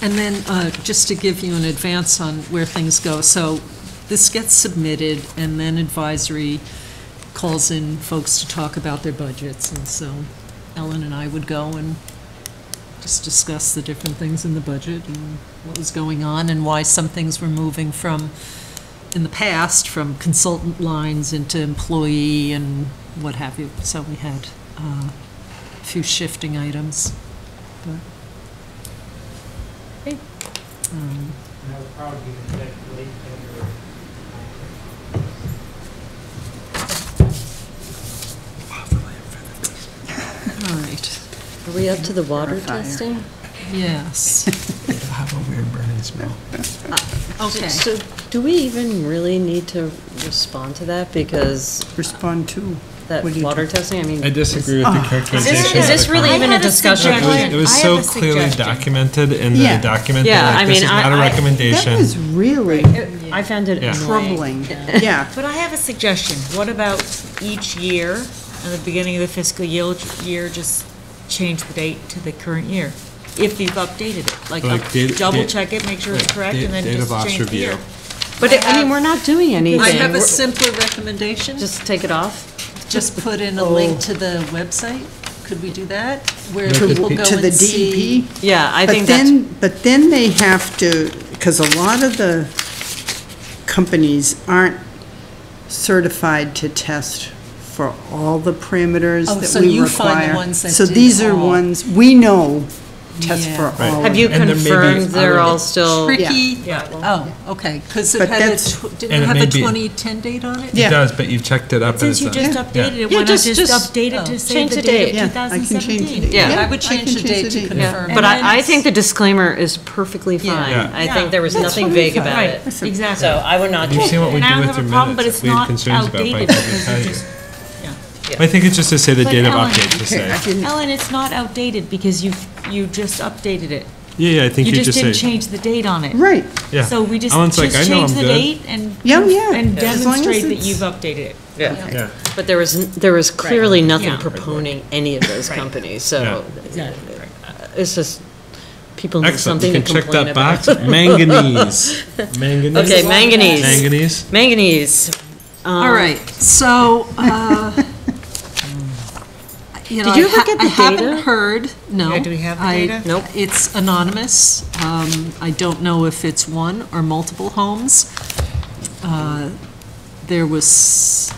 And then, just to give you an advance on where things go, so this gets submitted, and then advisory calls in folks to talk about their budgets, and so Ellen and I would go and just discuss the different things in the budget and what was going on, and why some things were moving from, in the past, from consultant lines into employee and what have you. So we had a few shifting items. But, And I would probably be the late February. all right, Are we up to the water Fire. testing? yes. It'll have a weird burning smell. Okay. So do we even really need to respond to that? Because Respond to. that What do you water do? testing, I mean. I disagree with the characterization. Is this of the really comment. even a discussion? It was so clearly documented in the Yeah. document Yeah, that I like, this mean, is not a I- recommendation. That was really I found it Yeah. annoying. troubling. Yeah. But I have a suggestion. What about each year, at the beginning of the fiscal year, just change the date to the current year? If you've updated it, like date- double date- check it, make sure it's right, correct, date- and then date of just ops change the review. year. But I mean, we're not doing anything. I have a We're- simpler recommendation. Just take it off? Just put in a link to the website. Could we do that? Where To- people go To the and see. DEP. Yeah, I But think that's, then they have to, because a lot of the companies aren't certified to test for all the parameters Oh, that so we you find the require. ones that So do these are all. ones, we know, test Yeah. for Right. all. have you And there may be confirmed they're other- all still? Tricky. Yeah. Oh, okay, because it But had a, that's- didn't And it it have may a be- 2010 date on it? Yeah. It does, but you've checked it up. Since and you it's just not- updated it, Yeah, why not just- just just- update oh, it to say change the the date date. of Yeah, I can change the 2017? date. Yeah. I would I can change the date to date. confirm. But And then I it's- think the disclaimer is perfectly Yeah. fine. Yeah. I think there was That's nothing fine. vague about Right, it. exactly. So I would not. You've seen what we And I do don't with have your a problem, but minutes. it's We have not concerns about outdated by because public you just, I think it's just to say the But date of Ellen- update to say. Ellen, it's not outdated because you just updated it. Yeah, I think You you just just didn't say. change the date on it. Right. Yeah. So we just Alan's like, I know change I'm the good. date and. Yeah, yeah. And As long as demonstrate that it's- you've updated it. Yeah. But there was clearly nothing Yeah. proponing any of those Right. companies, so Exactly. it's just, people need Excellent. something You to can check complain that about. box. Manganese. Manganese. Okay, manganese. Manganese. Manganese. All right, so, you know, Did you look at the I haven't data? heard, no. Yeah, do we have the I- data? Nope. It's anonymous. I don't know if it's one or multiple homes. There was,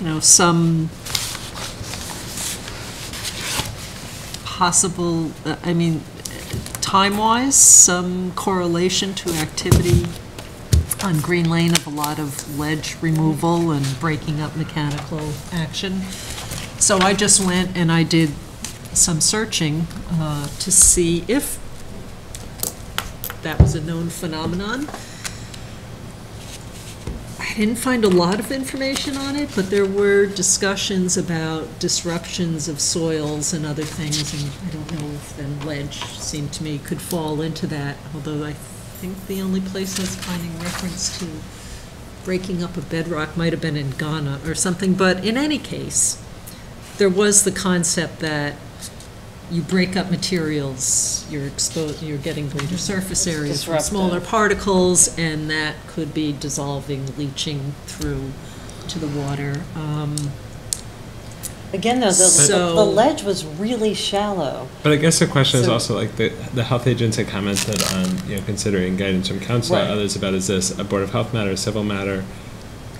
you know, some possible, I mean, time-wise, some correlation to activity on Green Lane of a lot of ledge removal and breaking up mechanical action. So I just went and I did some searching to see if that was a known phenomenon. I didn't find a lot of information on it, but there were discussions about disruptions of soils and other things, and I don't know if then ledge seemed to me could fall into that, although I think the only place I was finding reference to breaking up a bedrock might have been in Ghana or something, but in any case, there was the concept that you break up materials, you're getting greater surface areas from Disruptive. smaller particles, and that could be dissolving, leaching through to the water. Again, though, the So- ledge was really shallow. But I guess the question is So- also like the health agents had commented on, you know, considering guidance from council, Right. others about, is this a Board of Health matter, a civil matter?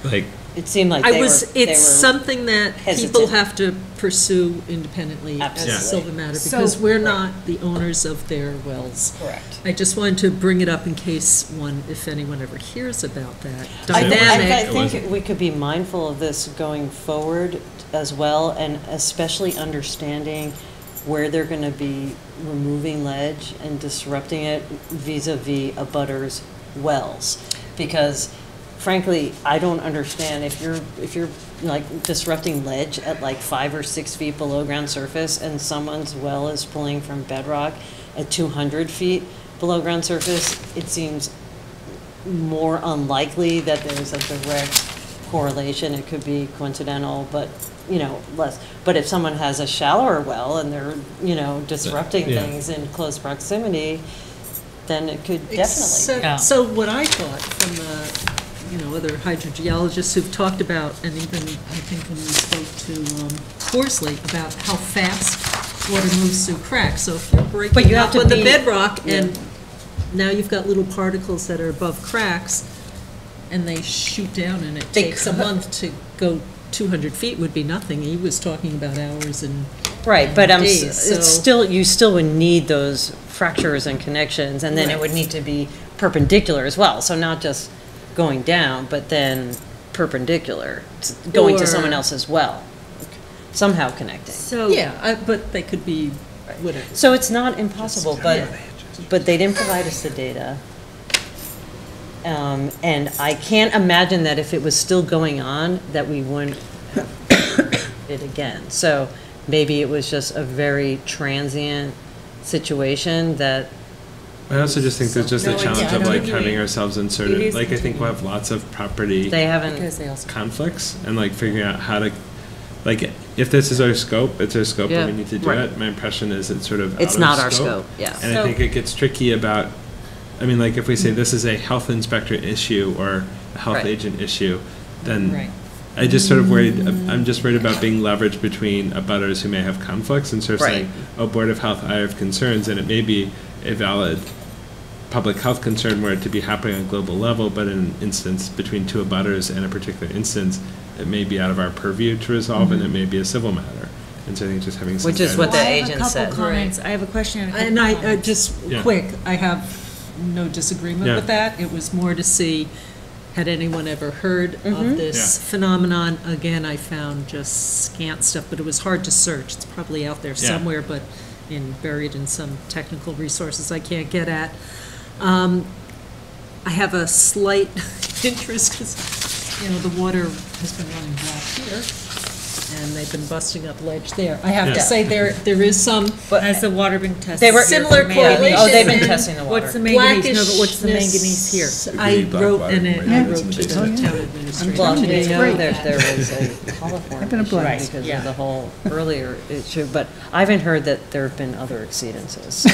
Like, It seemed like It's something that people hesitant. have to pursue independently as a Absolutely. silver matter, So- because we're not the owners of their wells. Correct. I just wanted to bring it up in case if anyone ever hears about that I dynamic. think we could be mindful of this going forward as well, and especially understanding where they're going to be removing ledge and disrupting it vis-a-vis abutters' wells. Because frankly, I don't understand if you're like disrupting ledge at like 5 or 6 feet below ground surface and someone's well is pulling from bedrock at 200 feet below ground surface, it seems more unlikely that there's a direct correlation. It could be coincidental, but, you know, less. But if someone has a shallower well and they're, you know, disrupting Yeah. things in close proximity, then it could definitely. Except- So what I thought from the, other hydrogeologists who've talked about, and even, I think when we spoke to Horsley, about how fast water moves through cracks. So if you're But breaking you have up to with the be- bedrock, yeah. and now you've got little particles that are above cracks, and they shoot down, and it They takes a month to go 200 feet would be nothing. He was talking about hours and Right, but days, it's so- still, you still would need those fractures and connections, and then it Right. would need to be perpendicular as well. So not just going down, but then perpendicular, going to Or- someone else's well, somehow connecting. So. Yeah, but they could be whatever. So it's not impossible, but they didn't provide us the data. And I can't imagine that if it was still going on, that we wouldn't have it again. So maybe it was just a very transient situation that. I also just think there's just No, a it's challenge of like continuing. having ourselves It inserted, is like I think we'll have lots of property They haven't. Because they also. conflicts and like figuring out how to, like, if this is our scope, it's our scope Yeah. and we need to do Right. it. My impression is it's sort of It's out of not our scope, yeah. And I So- think it gets tricky about, I mean, like if we say this is a health inspector issue or a health Right. agent issue, then Right. I just sort of worried, I'm just worried about being leveraged between abutters who may have conflicts and sort of Right. saying, oh, Board of Health, I have concerns, and it may be a valid public health concern were it to be happening on a global level, but in an instance between two abutters in a particular instance, it may be out of our purview to resolve, and it may be a civil matter. And so I think just having some Which is kind what of- the Well, I have agent a said. couple comments. I have a question and a couple And I, comments. just Yeah. quick, I have no disagreement Yeah. with that. It was more to see, had anyone ever heard Mm-hmm. of this phenomenon? Again, I found just scant stuff, but it was hard to search. It's probably out there Yeah. somewhere, but buried in some technical resources I can't get at. I have a slight interest because, the water has been running black here. and they've been busting up ledge there. I have Yeah. to say, there is some Has the water been tested? They were similar Yeah. correlation. Oh, they've been in testing the water. What's the manganese? No, but what's the manganese here? blackish-ness. I wrote in it, I wrote to the town administrator. Well, today. you know, there was a coliform been a issue blast. because Yeah. of the whole earlier issue, but I haven't heard that there have been other exceedances. So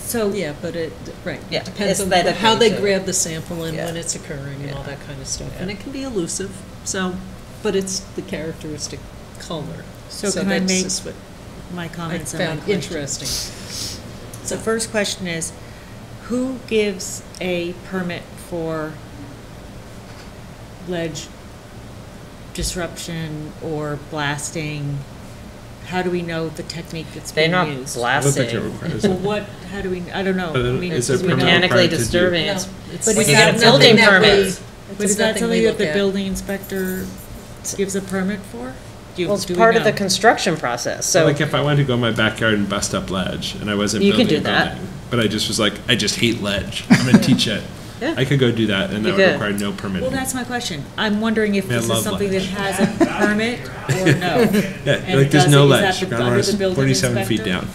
So, yeah, but it, right, Yeah, it depends on aesthetically, how they too. grab the sample and Yeah. when it's occurring and all Yeah. that kind of stuff. Yeah. And it can be elusive, so, but it's the characteristic color. So can I that's make just what my I comments on my found question? interesting. So first question is, who gives a permit for ledge disruption or blasting? How do we know the technique that's they're being not used? I don't think it blasting. requires Well, it. what, how do we, I don't know. But I then mean, is it's it permit Mechanically required to do- disturbing, No, it's, it's But when is you that get a building nothing that we- permit. But is it's that nothing something we that look the at. building inspector gives a permit for? Well, it's Do we part of know? the construction process, So so. like if I wanted to go in my backyard and bust up ledge and I wasn't You could building do a that. building, but I just was like, I just hate ledge. I'm gonna teach it. Yeah. I could go do that and You that would could. require no permit. Well, that's my question. I'm wondering if I this love is something that ledge. has a permit or no. Yeah, And like there's does no it- is that ledge. the- Ground under water's the building 47 feet inspector? down.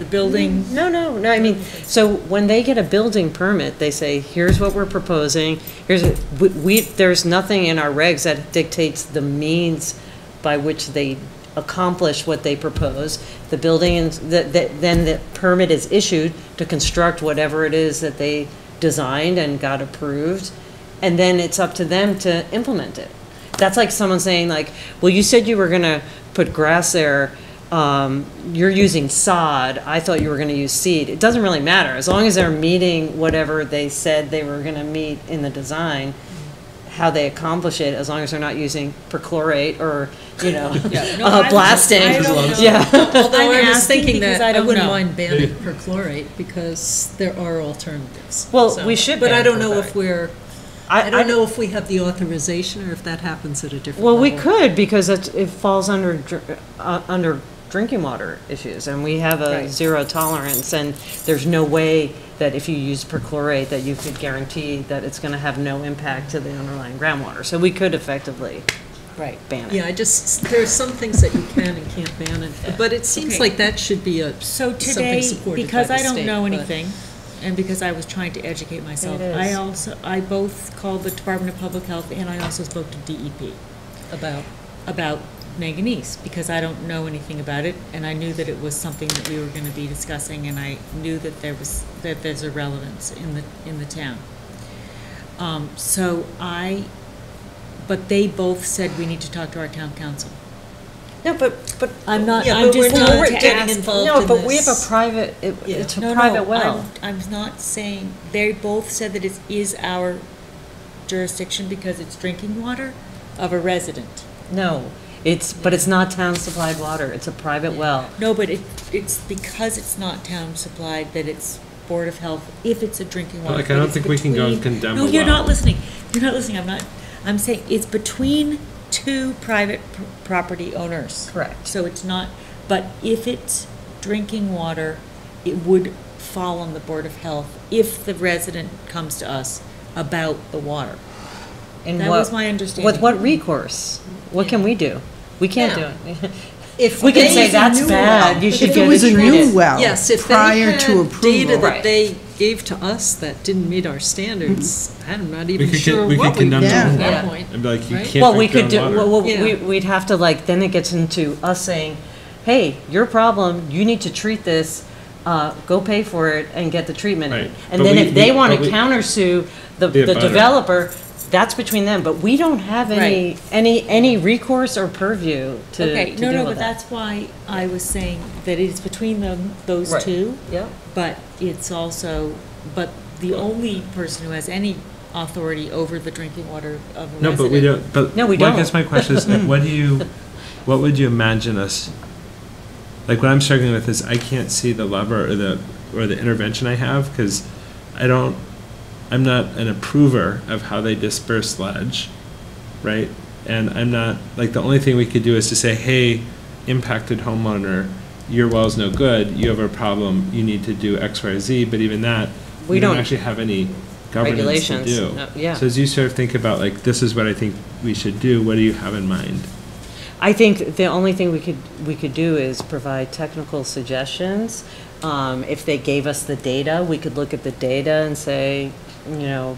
The building, No, I mean, so when they get a building permit, they say, here's what we're proposing, there's nothing in our regs that dictates the means by which they accomplish what they propose. The building, then the permit is issued to construct whatever it is that they designed and got approved, and then it's up to them to implement it. That's like someone saying like, well, you said you were gonna put grass there, you're using sod, I thought you were gonna use seed. It doesn't really matter, as long as they're meeting whatever they said they were gonna meet in the design, how they accomplish it, as long as they're not using perchlorate or, No, I blasting. don't know. Yeah. Although I'm I was asking thinking because that I I don't wouldn't know. mind banning perchlorate because there are alternatives. Well, So- we should But I ban don't know perchlorate. if we're, I don't know if we have the authorization or if that happens at a different Well, level. we could, because it falls under, under drinking water issues, and we have a Right. zero tolerance, and there's no way that if you use perchlorate, that you could guarantee that it's gonna have no impact to the underlying groundwater. So we could effectively Right. ban it. Yeah, there's some things that you can and can't ban, but it seems Okay. like that should be so something today, supported by because the I don't state, know but- anything, and because I was trying to educate myself, It is. I both called the Department of Public Health and I also spoke to DEP about manganese, because I don't know anything about it, and I knew that it was something that we were gonna be discussing, and I knew that there's a relevance in the town. But they both said we need to talk to our town council. No, but I'm not, Yeah, I'm but just we're not telling to getting ask. involved no, in but we have a this. private, Yeah. it's a No, private no, well. I'm not saying, they both said that it is our jurisdiction because it's drinking water of a resident. No, but it's not town supplied water, it's a private well. No, but it's because it's not town supplied that it's Board of Health, if it's a drinking water. Like, I don't but it's think we can go and between- condemn No, a you're well. not listening. You're not listening. I'm saying it's between two private property owners. Correct. So it's not, but if it's drinking water, it would fall on the Board of Health if the resident comes to us about the water. And That what- was my understanding. With what recourse? What can we do? We can't do it. If We can they- say that's new bad, well, you should If get it was a new treated. well Yes, if they prior had to data approval. that they gave to us that didn't meet our standards, I'm not even could sure we what could we would do condemn at them. that Yeah. point. And be like, you Right? can't Well, we drink could do, your own water. well, Yeah. we'd have to like, then it gets into us saying, hey, your problem, you need to treat this, go pay for it and get the treatment. Right. And But then we- if they we- want but to we- countersue the The abutter. developer, that's between them, but we don't have any recourse or purview to Okay, to no, deal no, with but that. that's why I was saying that it's between those Right. two. Yep. But it's also, but the only person who has any authority over the drinking water of a No, resident. but we don't, but. No, we well, I don't. guess my question is, what would you imagine us, like what I'm struggling with is I can't see the lever or the intervention I have, because I'm not an approver of how they disperse ledge, right? And I'm not, like, the only thing we could do is to say, hey, impacted homeowner, your well's no good, you have a problem, you need to do X, Y, Z, but even that, We we don't don't- actually have any governance to Regulations, do. no, yeah. So as you sort of think about, like, this is what I think we should do, what do you have in mind? I think the only thing we could do is provide technical suggestions. If they gave us the data, we could look at the data and say, you know,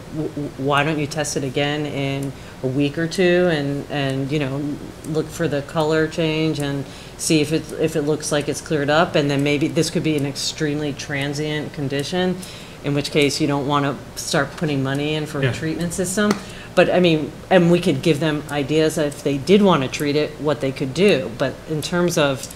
why don't you test it again in a week or two, and you know, look for the color change and see if it looks like it's cleared up, and then maybe this could be an extremely transient condition, in which case you don't want to start putting money in for a treatment system. But I mean, and we could give them ideas if they did want to treat it, what they could do. But in terms of,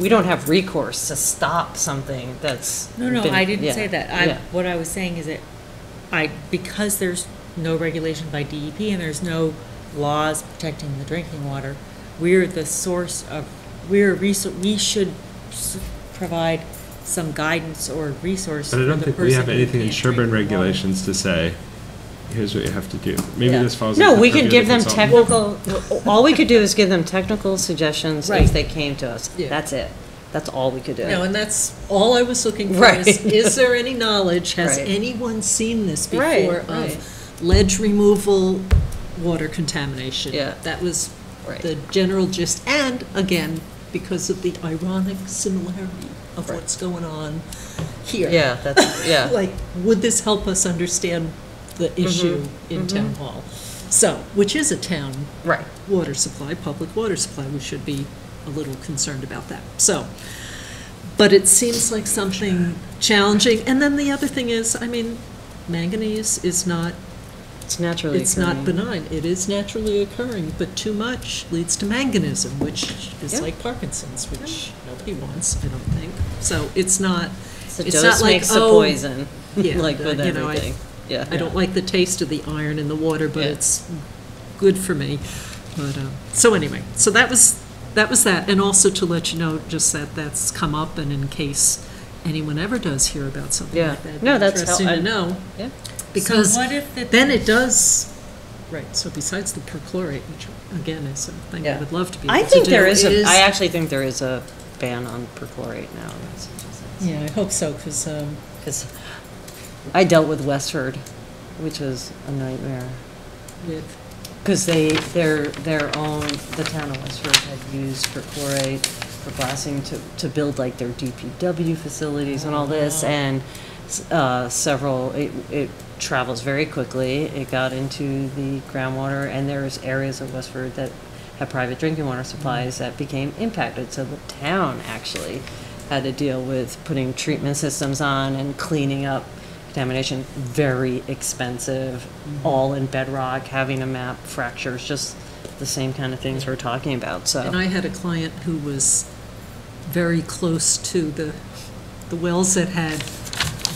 we don't have recourse to stop something that's No, been- I didn't yeah, say that. yeah. What I was saying is that because there's no regulation by DEP and there's no laws protecting the drinking water, we're the source of, we should provide some guidance or resource. But I don't for the think we have person who anything in can't Sherborn drink the water. regulations to say, here's what you have to do. Maybe Yeah. this falls. No, into the we could purview give of them the consultant. technical, all we could do is give them technical suggestions Right. if they came to us. Yeah. That's it. That's all we could do. No, and that's all I was looking for Right. is there any knowledge, has Right. anyone seen this Right, before right. of ledge removal, water contamination? Yeah. That was Right. the general gist, and again, because of the ironic similarity of Right. what's going on here. Yeah, that's, yeah. Like, would this help us understand the issue in town hall? So, which is a town Right. water supply, public water supply, we should be a little concerned about that. So, but it seems like something challenging. And then the other thing is, I mean, manganese is not, It's naturally it's not occurring. benign. It is naturally occurring, but too much leads to manganism, which is Yeah. like Parkinson's, which nobody wants, I don't think. So it's not, The it's dose not like, makes the oh, poison, yeah, like with you know, everything. Yeah. I don't like the taste of the iron in the water, but Yeah. it's good for me. But, so anyway, so that was that. And also to let you know, just that that's come up, and in case anyone ever does hear about something Yeah. like that. No, it'd be that's interesting to I- know. Yeah. Because So what if then it does, right, so besides the perchlorate, which again is something I Yeah. would love to be I able to think do, there is is- I actually think there is a ban on perchlorate now. Yeah, I hope so, because, Because I dealt with Westford, which was a nightmare. with, Because their own, the town of Westford had used perchlorate for glassing to build like their DPW facilities and all this, and several, it travels very quickly. It got into the groundwater, and there's areas of Westford that have private drinking water supplies that became impacted. So the town actually had to deal with putting treatment systems on and cleaning up contamination. Very expensive, all in bedrock, having to map fractures, just the same kind of things we're talking about, so. and I had a client who was very close to the wells that had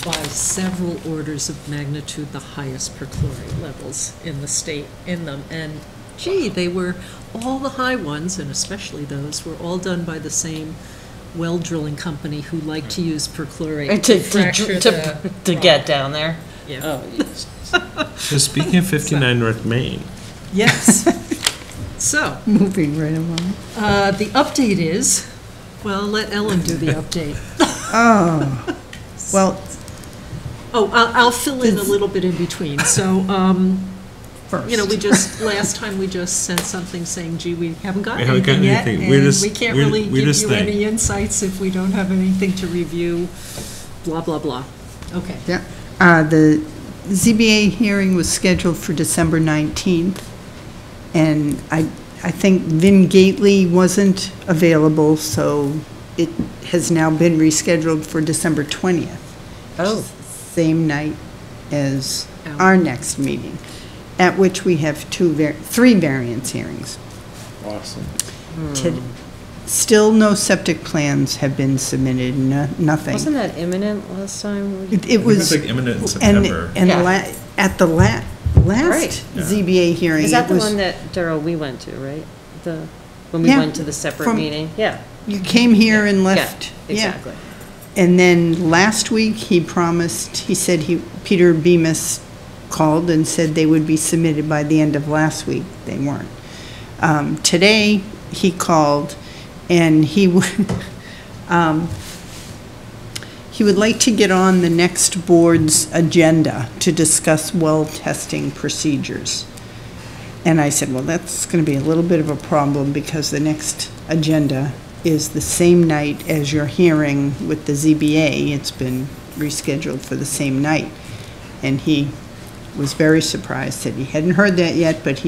by several orders of magnitude the highest perchlorate levels in the state in them. And gee, they were, all the high ones, and especially those, were all done by the same well drilling company who liked to use perchlorate to fracture the to get down there. Yeah. Oh, yes. So speaking of 59 North Main, Yes. So, Moving right along. the update is, well, let Ellen do the update. Oh, well, Oh, I'll fill in a little bit in between. So, first. you know, last time we just sent something saying, gee, we haven't got We haven't anything gotten yet. anything. We're And just- we can't we're- really we're give just you staying. any insights if we don't have anything to review, blah, blah, blah. Okay. Yeah, the ZBA hearing was scheduled for December 19th, and I think Vin Gately wasn't available, so it has now been rescheduled for December 20th. Oh. Same night as our next meeting, at which we have three variance hearings. awesome. Still no septic plans have been submitted, nothing. Wasn't that imminent last time? It was. like imminent in and- September. And Yeah. at the last Right. ZBA hearing. Is that it the was- one that, Daryl, we went to, right? When we Yeah, went to the separate from- meeting? Yeah. You came here and Yeah, left. exactly. And then last week, he promised, he said Peter Bemis called and said they would be submitted by the end of last week. They weren't. Today, he called and he would like to get on the next board's agenda to discuss well testing procedures. And I said, well, that's going to be a little bit of a problem because the next agenda is the same night as your hearing with the ZBA. It's been rescheduled for the same night. And he was very surprised, said he hadn't heard that yet, but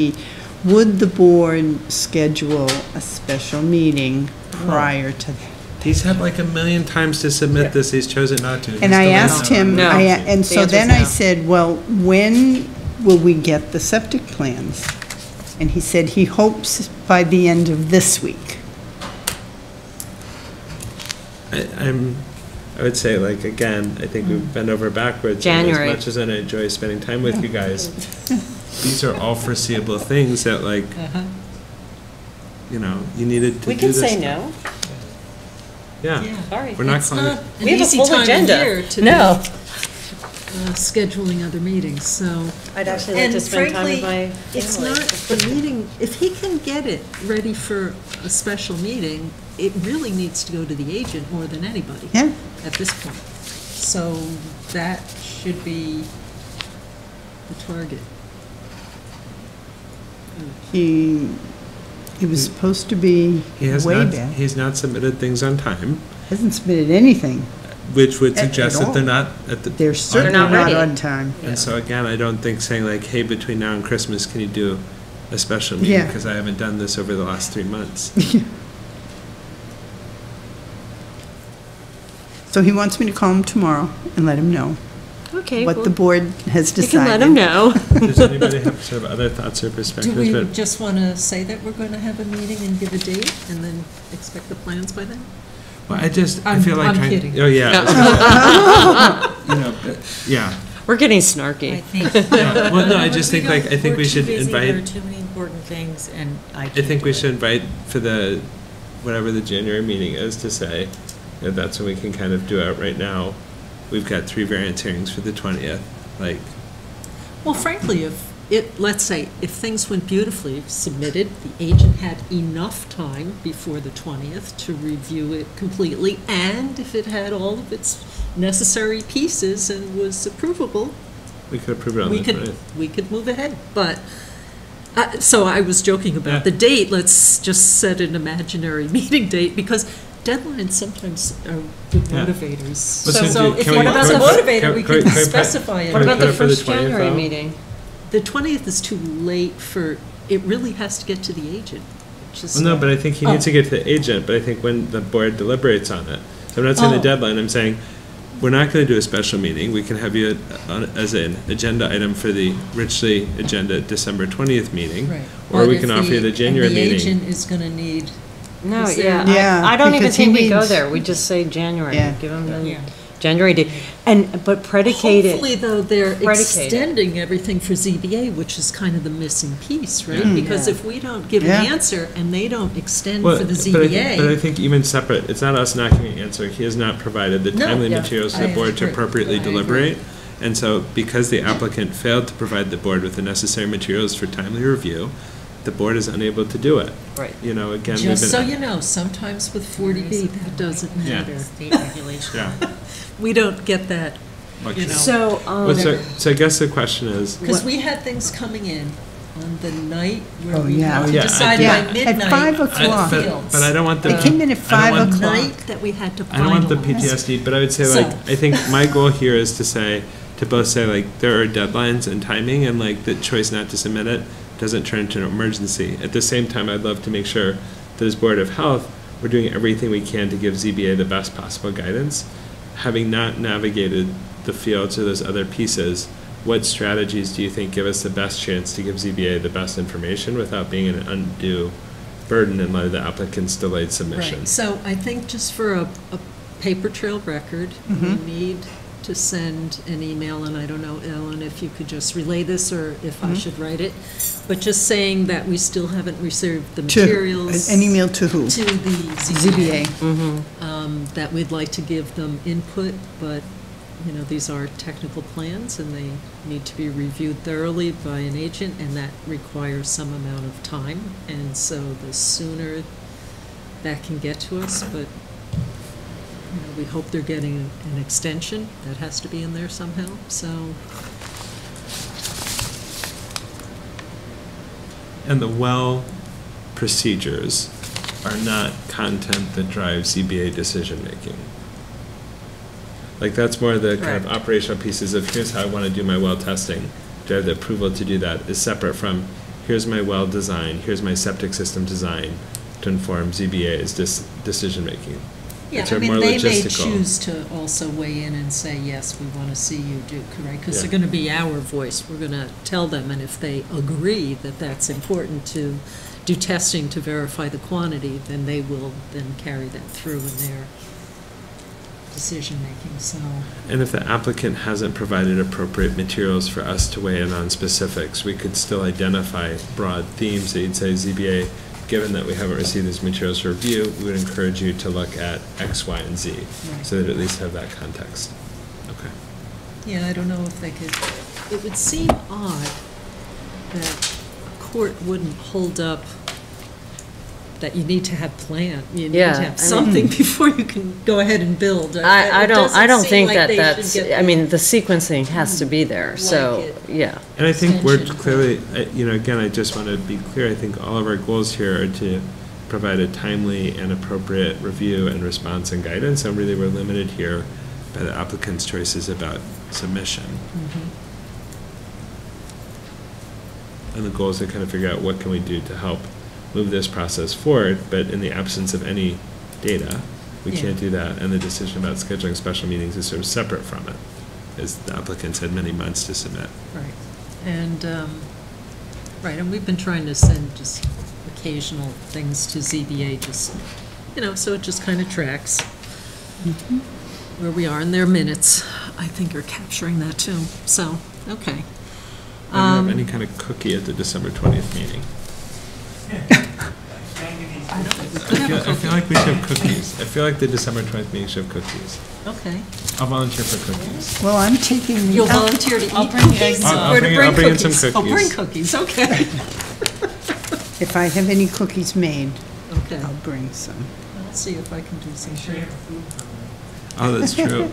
would the board schedule a special meeting prior to that? He's had like 1 million times to submit this, he's chosen not to. And I asked him, and so then I said, well, when will we get the septic plans? And he said he hopes by the end of this week. I would say, like, again, I think we've bent over backwards. January. And as much as I enjoy spending time with you guys, these are all foreseeable things that, like, you know, you needed to We do can this say stuff. no. Yeah. Sorry. We're not It's calling not it. We have an a easy full time of agenda. year to No. be scheduling other meetings, so. I'd actually like to spend time with my It's family. not the meeting, if he can get it ready for a special meeting, it really needs to go to the agent more than anybody. Yeah. At this point. So that should be the target. He was supposed to be He has way not, back. he's not submitted things on time, Hasn't submitted anything. which would At suggest all. that they're not at the. They're certainly not not ready. on time. And so again, I don't think saying like, hey, between now and Christmas, can you do a special meeting? Yeah. Because I haven't done this over the last 3 months. So he wants me to call him tomorrow and let him know Okay. what the board has You decided. can let them know. Does anybody have sort of other thoughts or Do perspectives? we But just want to say that we're going to have a meeting and give a date and then expect the plans by then? well, I I'm- feel like I'm trying. kidding. Oh yeah. You know, but, yeah. We're getting I snarky. think. Yeah. Well, no, I just think like I think We're we too should busy, There are invite. too many important things, and I I think we should invite for the whatever the January meeting is to say that that's when we can kind of do it. Right now, we've got 3 variance hearings for the 20th. Like, Well, frankly, let's say, if things went beautifully, submitted, the agent had enough time before the 20th to review it completely, and if it had all of its necessary pieces and was approvable, we could approve it on we the could, 20th. we could move ahead. But, so I was joking about Yeah. the date, let's just set an imaginary meeting date, because deadlines sometimes are good Yeah. motivators. Listen, So can if we- you want can a we- motivator, can- we can we- can can we put- specify it. What about the put it for the first 20th January though? meeting? The 20th is too late for, it really has to get to the agent, which is. Well, no, but I think he needs to get to the agent, but I think when the board deliberates on it. So I'm not saying the Oh. deadline, I'm saying, we're not gonna do a special meeting, we can have you as an agenda item for the richly agenda December 20th meeting. Right. Or But we if can offer you the January And the meeting. agent is gonna need, No, Is there- yeah. Yeah, I don't even because he think we go needs- there. We just say January. Yeah. Give them the Yeah. January date. But predicate it. hopefully though, they're Predicate it. extending everything for ZBA, which is kind of the missing piece, right? Yeah. Because Yeah. if we don't give an Yeah. answer and they don't extend Well, for the but I ZBA. think even separate, it's not us not giving an answer, he has not provided the No, timely yeah, materials to the I board to agree. appropriately I agree. deliberate. And so, because the applicant failed to provide the board with the necessary materials for timely review, the board is unable to do it. Right. You know, again, we've Just so been. you know, sometimes with 40B, that doesn't Yeah. matter. State regulation. Yeah. We don't get that, you know. So, Well, so I guess the question is, Because we had things coming in on the night where Oh, we yeah. had to Yeah, I decide think- by Yeah, midnight. at 5 for o'clock. the but, fields. but I don't want the. They came in at I don't 5 want- o'clock. Night that we had to finalize. I don't want the PTSD, but I would say So- like, I think my goal here is to say, to both say like, there are deadlines and timing and like the choice not to submit it doesn't turn into an emergency. At the same time, I'd love to make sure that as Board of Health, we're doing everything we can to give ZBA the best possible guidance. Having not navigated the fields or those other pieces, what strategies do you think give us the best chance to give ZBA the best information without being an undue burden in light of the applicant's delayed submission? Right, so I think just for a paper trail record, we need to send an email, and I don't know, Ellen, if you could just relay this, or if I should write it, but just saying that we still haven't received the materials. An email to who? To the ZBA. ZBA. That we'd like to give them input, but, you know, these are technical plans, and they need to be reviewed thoroughly by an agent, and that requires some amount of time, and so the sooner that can get to us, but, you know, we hope they're getting an extension, that has to be in there somehow, so. And the well procedures are not content that drives ZBA decision-making. Like, that's more the kind of Correct. operational pieces of, here's how I want to do my well testing. Do I have the approval to do that, is separate from, here's my well design, here's my septic system design to inform ZBA's decision-making. Yeah, Which I are mean, more they may logistical. choose to also weigh in and say, yes, we want to see you do, right? Because Yeah. they're going to be our voice. We're going to tell them, and if they agree that that's important to do testing to verify the quantity, then they will then carry that through in their decision-making, so. And if the applicant hasn't provided appropriate materials for us to weigh in on specifics, we could still identify broad themes that you'd say, ZBA, given that we haven't received these materials for review, we would encourage you to look at X, Y, and Z, Right. so that at least have that context. Okay. Yeah, I don't know if they could, it would seem odd that a court wouldn't hold up that you need to have plan, you need to Yeah, I mean- have something before you can go ahead and build. I It don't doesn't seem think like that they should that's, get I mean, the sequencing has to be there, so, Like it. yeah. And I think we're Extension. clearly, again, I just want to be clear, I think all of our goals here are to provide a timely and appropriate review and response and guidance, and really we're limited here by the applicant's choices about submission. And the goal is to kind of figure out what can we do to help move this process forward, but in the absence of any data, we Yeah. can't do that, and the decision about scheduling special meetings is sort of separate from it, as the applicants had many months to submit. Right, and, right, and we've been trying to send just occasional things to ZBA, just, so it just kind of tracks where we are in their minutes. I think are capturing that too, so, okay. Do you have any kind of cookie at the December 20th meeting? I feel like we should have cookies. I feel like the December 20th meeting should have cookies. Okay. I'll volunteer for cookies. Well, I'm taking the. You'll volunteer to eat I'll bring cookies? I'll Or to bring in some cookies? cookies. Oh, bring cookies, okay. If I have any cookies made, Okay, I'll bring some. I'll see if I can do some. Oh, that's true.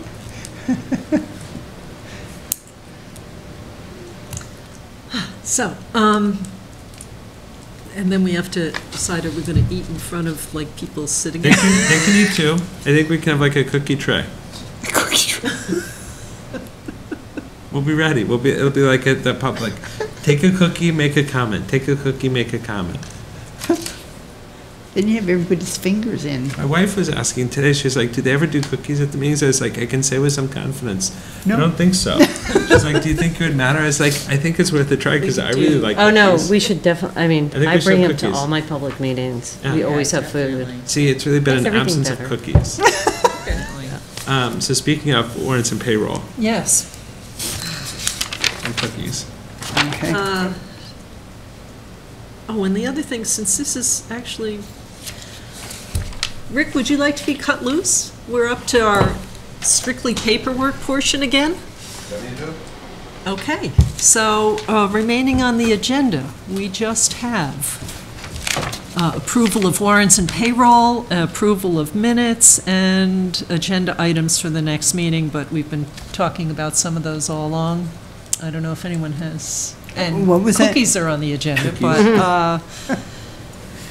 So, and then we have to decide, are we going to eat in front of, like, people sitting? They can eat too. I think we can have like a cookie tray. We'll be ready. It'll be like at the pub, like, take a cookie, make a comment. Take a cookie, make a comment. Then you have everybody's fingers in. My wife was asking today, she's like, do they ever do cookies at the meetings? I was like, I can say with some confidence, No. I don't think so. She's like, do you think it would matter? I was like, I think it's worth a try because I really like Oh, no, cookies. we should definitely, I mean, I think I we should bring have them to cookies. all my public meetings. Yeah. We Yeah, always have food. definitely. See, it's really been Makes an everything absence better. of cookies. Definitely. So speaking of warrants and payroll Yes. and cookies. Okay. Oh, and the other thing, since this is actually, Rick, would you like to be cut loose? We're up to our strictly paperwork portion again? Okay, so remaining on the agenda, we just have approval of warrants and payroll, approval of minutes, and agenda items for the next meeting, but we've been talking about some of those all along. I don't know if anyone has, and What was that? cookies are on the agenda, but,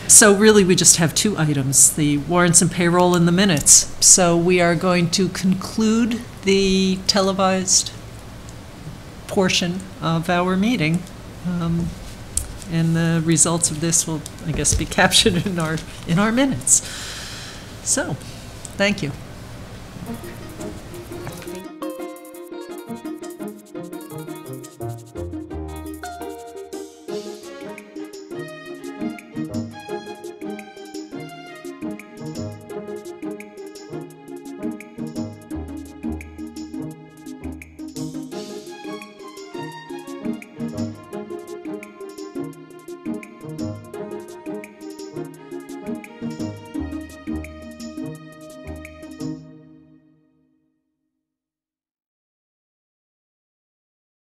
so really, we just have two items, the warrants and payroll and the minutes. So we are going to conclude the televised portion of our meeting. And the results of this will, I guess, be captured in our minutes. So, thank you.